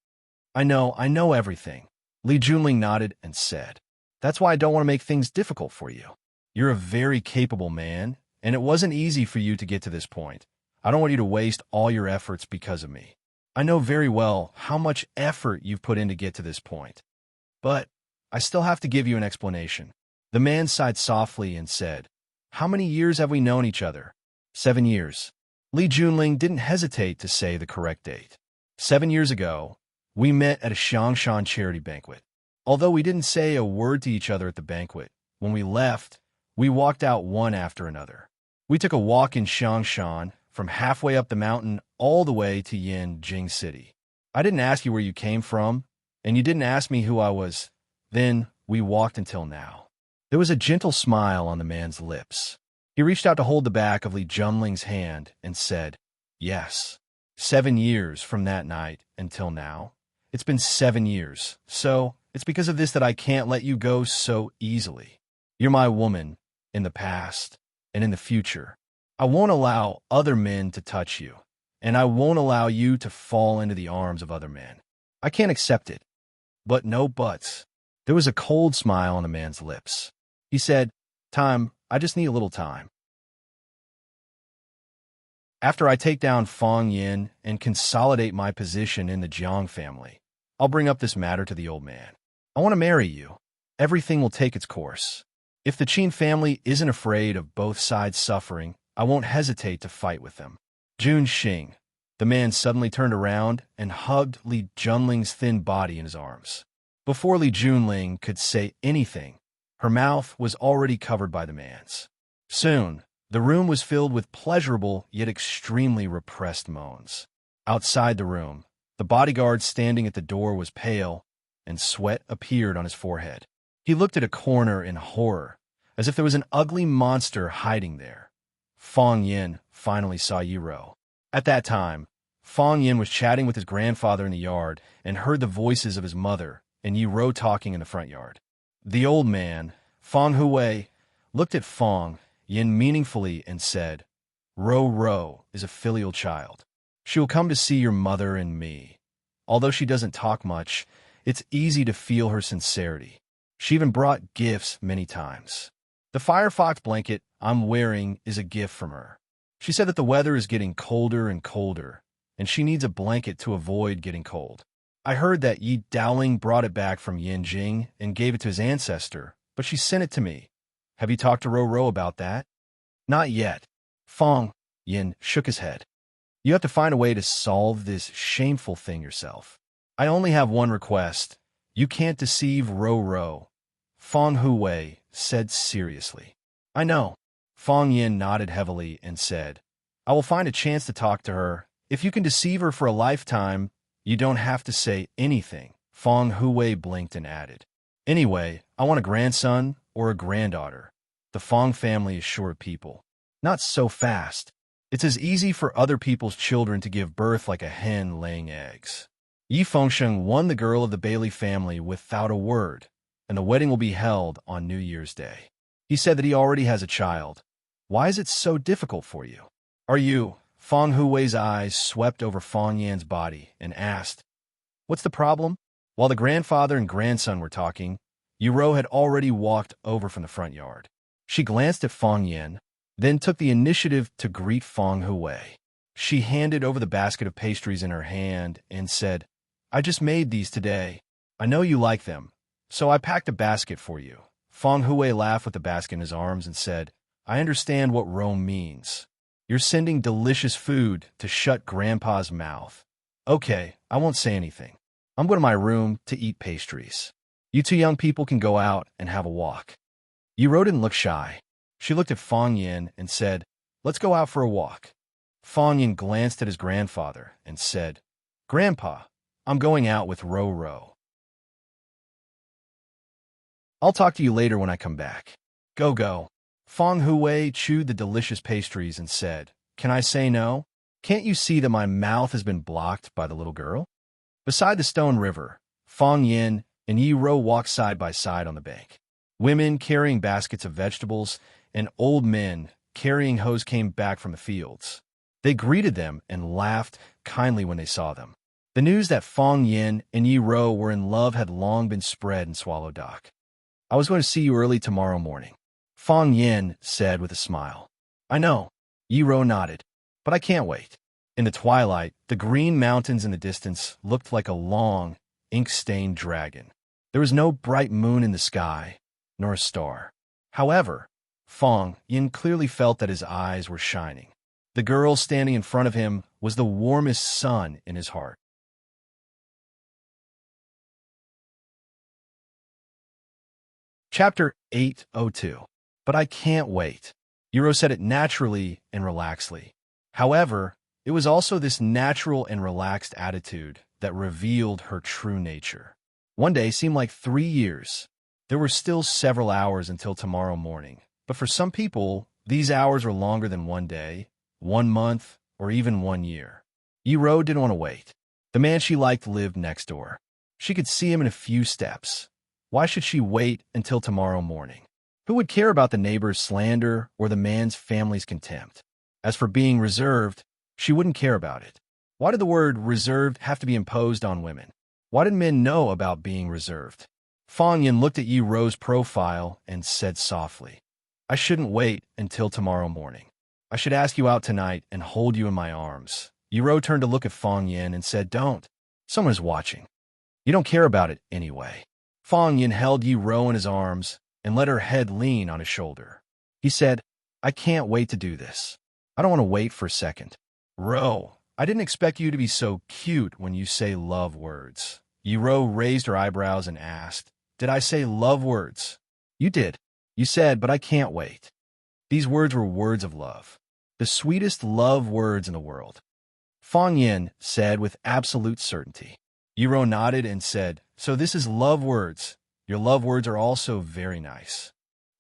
I know everything," Li Junling nodded and said. "That's why I don't want to make things difficult for you. You're a very capable man, and it wasn't easy for you to get to this point. I don't want you to waste all your efforts because of me. I know very well how much effort you've put in to get to this point. But I still have to give you an explanation." The man sighed softly and said, "How many years have we known each other?" 7 years. Li Junling didn't hesitate to say the correct date. 7 years ago, we met at a Xiangshan charity banquet. Although we didn't say a word to each other at the banquet, when we left, we walked out one after another. We took a walk in Xiangshan from halfway up the mountain all the way to Yanjing City. I didn't ask you where you came from, and you didn't ask me who I was. Then we walked until now." There was a gentle smile on the man's lips. He reached out to hold the back of Li Junling's hand and said, "Yes, 7 years from that night until now. It's been 7 years, so it's because of this that I can't let you go so easily. You're my woman, in the past and in the future. I won't allow other men to touch you, and I won't allow you to fall into the arms of other men. I can't accept it." But no buts. There was a cold smile on the man's lips. He said, I just need a little time." After I take down Fong Yin and consolidate my position in the Jiang family, I'll bring up this matter to the old man. I want to marry you. Everything will take its course. If the Qin family isn't afraid of both sides suffering, I won't hesitate to fight with them. Jun Xing. The man suddenly turned around and hugged Li Junling's thin body in his arms. Before Li Junling could say anything, her mouth was already covered by the man's. Soon, the room was filled with pleasurable yet extremely repressed moans. Outside the room, the bodyguard standing at the door was pale, and sweat appeared on his forehead. He looked at a corner in horror, as if there was an ugly monster hiding there. Fong Yin finally saw Yiro. At that time, Fong Yin was chatting with his grandfather in the yard and heard the voices of his mother and Yiro talking in the front yard. The old man, Fong Hui, looked at Fong Yin meaningfully and said, Ro is a filial child. She will come to see your mother and me. Although she doesn't talk much, it's easy to feel her sincerity. She even brought gifts many times. The Firefox blanket I'm wearing is a gift from her. She said that the weather is getting colder and colder, and she needs a blanket to avoid getting cold. I heard that Yi Dowling brought it back from Yanjing and gave it to his ancestor, but she sent it to me. Have you talked to Ro about that? Not yet. Fong Yin shook his head. You have to find a way to solve this shameful thing yourself. I only have one request. You can't deceive Ro. Fong Hui said seriously. I know. Fong Yin nodded heavily and said, I will find a chance to talk to her. If you can deceive her for a lifetime, you don't have to say anything. Fong Hui blinked and added, Anyway, I want a grandson or a granddaughter. The Fong family is short people. Not so fast. It's as easy for other people's children to give birth like a hen laying eggs. Yi Fengsheng won the girl of the Bailey family without a word, and the wedding will be held on New Year's Day. He said that he already has a child. Why is it so difficult for you? Are you? Fong Hui's eyes swept over Fong Yan's body and asked, What's the problem? While the grandfather and grandson were talking, Yiro had already walked over from the front yard. She glanced at Fong Yan, then took the initiative to greet Fong Hui. She handed over the basket of pastries in her hand and said, I just made these today. I know you like them, so I packed a basket for you. Fong Hui laughed with the basket in his arms and said, I understand what Rome means. You're sending delicious food to shut Grandpa's mouth. Okay, I won't say anything. I'm going to my room to eat pastries. You two young people can go out and have a walk. Yiro didn't look shy. She looked at Fong Yin and said, Let's go out for a walk. Fong Yin glanced at his grandfather and said, Grandpa, I'm going out with Ro. I'll talk to you later when I come back. Go. Fong Hui chewed the delicious pastries and said, Can I say no? Can't you see that my mouth has been blocked by the little girl? Beside the stone river, Fong Yin and Yiro walked side by side on the bank. Women carrying baskets of vegetables and old men carrying hoes came back from the fields. They greeted them and laughed kindly when they saw them. The news that Fong Yin and Yiro were in love had long been spread in Swallow Dock. I was going to see you early tomorrow morning, Fong Yin said with a smile. I know, Yiro nodded, but I can't wait. In the twilight, the green mountains in the distance looked like a long, ink-stained dragon. There was no bright moon in the sky, nor a star. However, Fong Yin clearly felt that his eyes were shining. The girl standing in front of him was the warmest sun in his heart. Chapter 802. But I can't wait. Yiro said it naturally and relaxedly. However, it was also this natural and relaxed attitude that revealed her true nature. One day seemed like 3 years. There were still several hours until tomorrow morning, but for some people, these hours were longer than 1 day, 1 month, or even 1 year. Yiro didn't want to wait. The man she liked lived next door. She could see him in a few steps. Why should she wait until tomorrow morning? Who would care about the neighbor's slander or the man's family's contempt? As for being reserved, she wouldn't care about it. Why did the word reserved have to be imposed on women? Why did men know about being reserved? Fong Yin looked at Yiro's profile and said softly, I shouldn't wait until tomorrow morning. I should ask you out tonight and hold you in my arms. Yiro turned to look at Fong Yin and said, Don't. Someone is watching. You don't care about it anyway. Fong Yin held Yiro in his arms and let her head lean on his shoulder. He said, I can't wait to do this. I don't want to wait for a second. Ro, I didn't expect you to be so cute when you say love words. Yiro raised her eyebrows and asked, Did I say love words? You did. You said, but I can't wait. These words were words of love. The sweetest love words in the world. Fong Yin said with absolute certainty. Yiro nodded and said, So this is love words. Your love words are also very nice.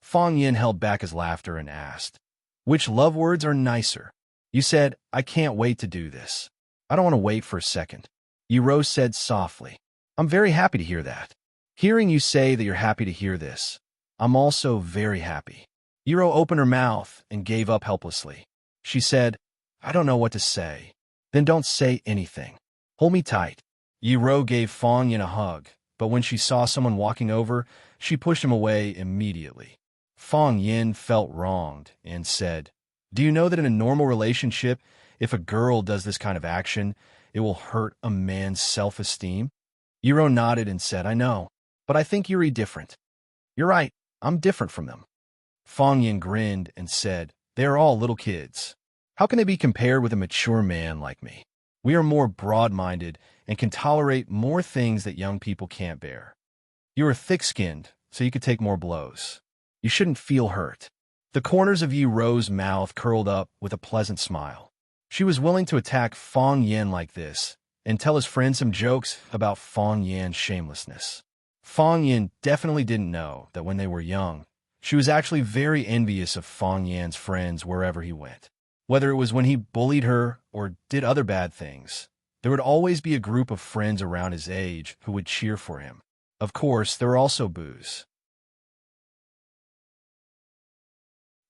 Fong Yin held back his laughter and asked, Which love words are nicer? You said, I can't wait to do this. I don't want to wait for a second. Yiro said softly, I'm very happy to hear that. Hearing you say that you're happy to hear this, I'm also very happy. Yiro opened her mouth and gave up helplessly. She said, I don't know what to say. Then don't say anything. Hold me tight. Yiro gave Fong Yin a hug, but when she saw someone walking over, she pushed him away immediately. Fong Yin felt wronged and said, Do you know that in a normal relationship, if a girl does this kind of action, it will hurt a man's self-esteem? Yiro nodded and said, I know, but I think you're different. You're right, I'm different from them. Fong Yin grinned and said, They are all little kids. How can they be compared with a mature man like me? We are more broad-minded and can tolerate more things that young people can't bear. You are thick-skinned, so you could take more blows. You shouldn't feel hurt. The corners of Yiro's mouth curled up with a pleasant smile. She was willing to attack Fong Yin like this and tell his friend some jokes about Fong Yin's shamelessness. Fong Yin definitely didn't know that when they were young, she was actually very envious of Fong Yan's friends wherever he went. Whether it was when he bullied her or did other bad things, there would always be a group of friends around his age who would cheer for him. Of course, there were also boos.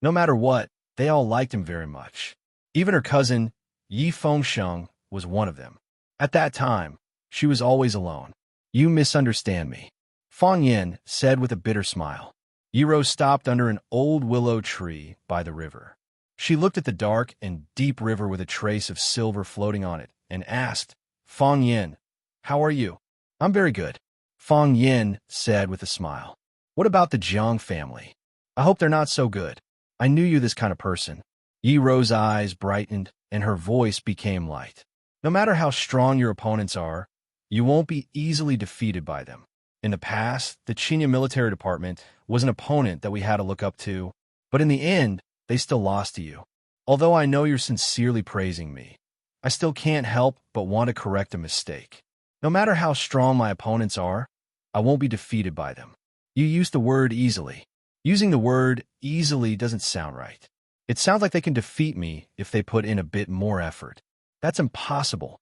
No matter what, they all liked him very much. Even her cousin, Yi Fengsheng, was one of them. At that time, she was always alone. You misunderstand me, Fong Yin said with a bitter smile. Yiro stopped under an old willow tree by the river. She looked at the dark and deep river with a trace of silver floating on it and asked, Fong Yin, how are you? I'm very good, Fong Yin said with a smile. What about the Jiang family? I hope they're not so good. I knew you this kind of person. Yiro's eyes brightened and her voice became light. No matter how strong your opponents are, you won't be easily defeated by them. In the past, the Qingya military department was an opponent that we had to look up to, but in the end, they still lost to you. Although I know you're sincerely praising me, I still can't help but want to correct a mistake. No matter how strong my opponents are, I won't be defeated by them. You used the word easily. Using the word easily doesn't sound right. It sounds like they can defeat me if they put in a bit more effort. That's impossible,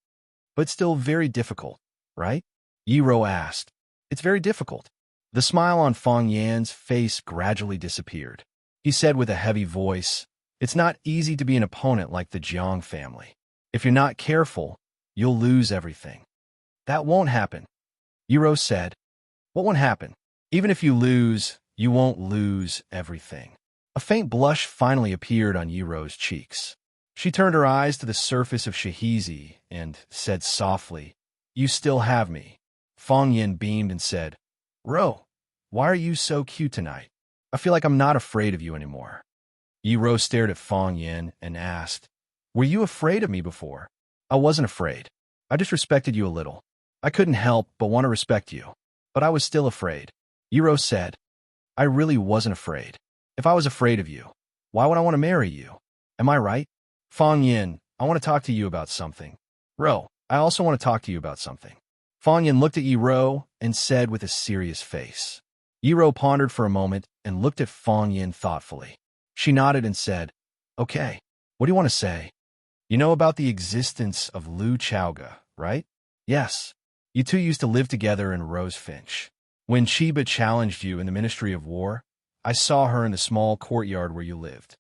but still very difficult, right? Yiro asked. It's very difficult. The smile on Fong Yan's face gradually disappeared. He said with a heavy voice, It's not easy to be an opponent like the Jiang family. If you're not careful, you'll lose everything. That won't happen, Yiro said. What won't happen? Even if you lose, you won't lose everything. A faint blush finally appeared on Yiro's cheeks. She turned her eyes to the surface of Shahizi and said softly, You still have me. Fong Yin beamed and said, Ro, why are you so cute tonight? I feel like I'm not afraid of you anymore. Yiro stared at Fong Yin and asked, Were you afraid of me before? I wasn't afraid. I just respected you a little. I couldn't help but want to respect you. But I was still afraid. Yiro said, I really wasn't afraid. If I was afraid of you, why would I want to marry you? Am I right? Fong Yin, I want to talk to you about something. Ro, I also want to talk to you about something. Fong Yin looked at Yiro and said with a serious face. Yiro pondered for a moment and looked at Fong Yin thoughtfully. She nodded and said, Okay, what do you want to say? You know about the existence of Lu Chaoga, right? Yes. You two used to live together in Rosefinch. When Chiba challenged you in the Ministry of War, I saw her in the small courtyard where you lived.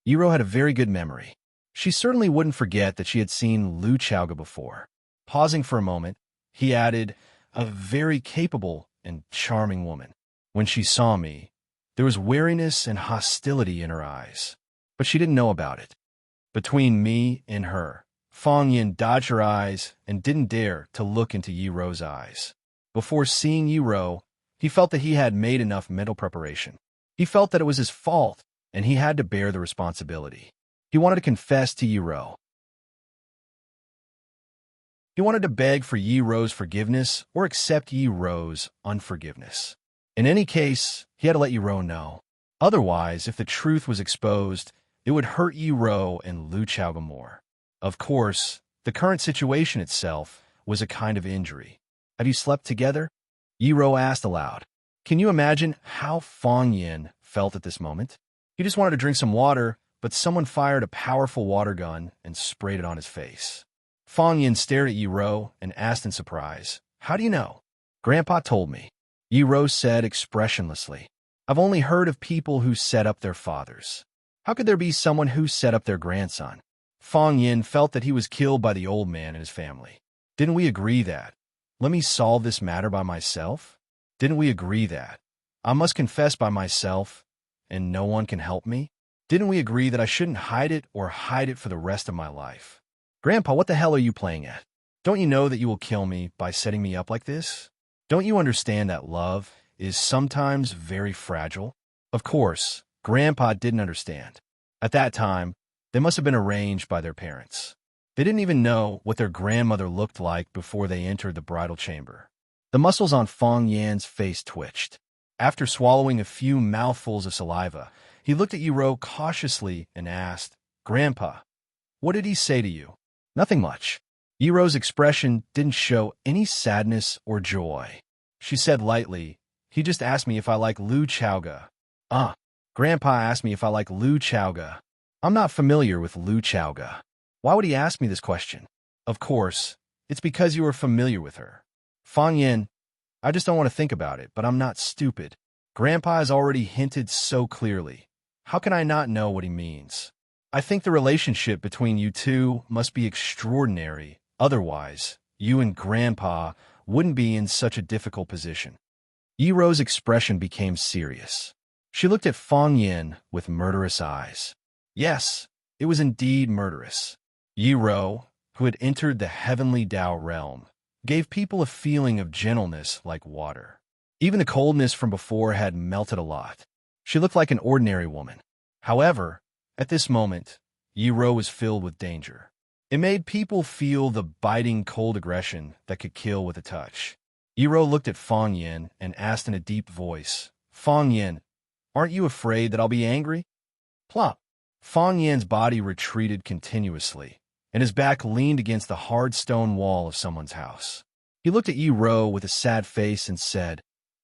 Yiro had a very good memory. She certainly wouldn't forget that she had seen Lu Chaoga before. Pausing for a moment, he added, a very capable and charming woman. When she saw me, there was wariness and hostility in her eyes, but she didn't know about it. Between me and her. Fang Yin dodged her eyes and didn't dare to look into Yi Ro's eyes. Before seeing Yi Ro, he felt that he had made enough mental preparation. He felt that it was his fault, and he had to bear the responsibility. He wanted to confess to Yi Ro. He wanted to beg for Yi Ro's forgiveness or accept Yi Ro's unforgiveness. In any case, he had to let Yi Ro know. Otherwise, if the truth was exposed, it would hurt Yi Ro and Lu Chaoga more. Of course, the current situation itself was a kind of injury. Have you slept together? Yi Ro asked aloud. Can you imagine how Fang Yin felt at this moment? He just wanted to drink some water, but someone fired a powerful water gun and sprayed it on his face. Fang Yin stared at Yi Ro and asked in surprise, How do you know? Grandpa told me. Yi Ro said expressionlessly. I've only heard of people who set up their fathers. How could there be someone who set up their grandson? Fang Yin felt that he was killed by the old man and his family. Didn't we agree that? Let me solve this matter by myself? Didn't we agree that? I must confess by myself, and no one can help me? Didn't we agree that I shouldn't hide it or hide it for the rest of my life? Grandpa, what the hell are you playing at? Don't you know that you will kill me by setting me up like this? Don't you understand that love is sometimes very fragile? Of course, Grandpa didn't understand. At that time, they must have been arranged by their parents. They didn't even know what their grandmother looked like before they entered the bridal chamber. The muscles on Fang Yan's face twitched. After swallowing a few mouthfuls of saliva, he looked at Yi Ro cautiously and asked, Grandpa, what did he say to you? Nothing much. Yi Ro's expression didn't show any sadness or joy. She said lightly, he just asked me if I like Lu Chaoga. Grandpa asked me if I like Lu Chaoga. I'm not familiar with Lu Chaoga. Why would he ask me this question? Of course, it's because you are familiar with her. Fang Yin, I just don't want to think about it, but I'm not stupid. Grandpa has already hinted so clearly. How can I not know what he means? I think the relationship between you two must be extraordinary. Otherwise, you and Grandpa wouldn't be in such a difficult position. Yi Ro's expression became serious. She looked at Fang Yin with murderous eyes. Yes, it was indeed murderous. Yi Ro, who had entered the heavenly Dao realm, gave people a feeling of gentleness like water. Even the coldness from before had melted a lot. She looked like an ordinary woman. However, at this moment, Yi Ro was filled with danger. It made people feel the biting cold aggression that could kill with a touch. Yi Ro looked at Fang Yin and asked in a deep voice, Fang Yin, aren't you afraid that I'll be angry? Plop. Fang Yin's body retreated continuously, and his back leaned against the hard stone wall of someone's house. He looked at Yi Ro with a sad face and said,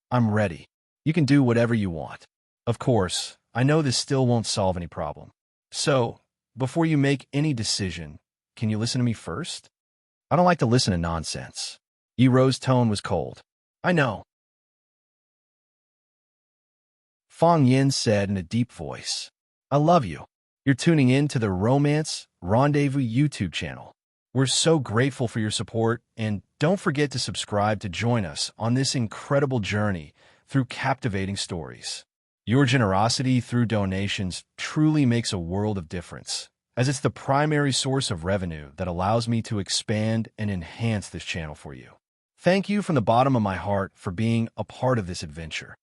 I'm ready. You can do whatever you want. Of course, I know this still won't solve any problem. So, before you make any decision, can you listen to me first? I don't like to listen to nonsense. Yi Ro's tone was cold. I know. Fang Yin said in a deep voice, I love you. You're tuning in to the Romance Rendezvous YouTube channel. We're so grateful for your support, and don't forget to subscribe to join us on this incredible journey through captivating stories. Your generosity through donations truly makes a world of difference, as it's the primary source of revenue that allows me to expand and enhance this channel for you. Thank you from the bottom of my heart for being a part of this adventure.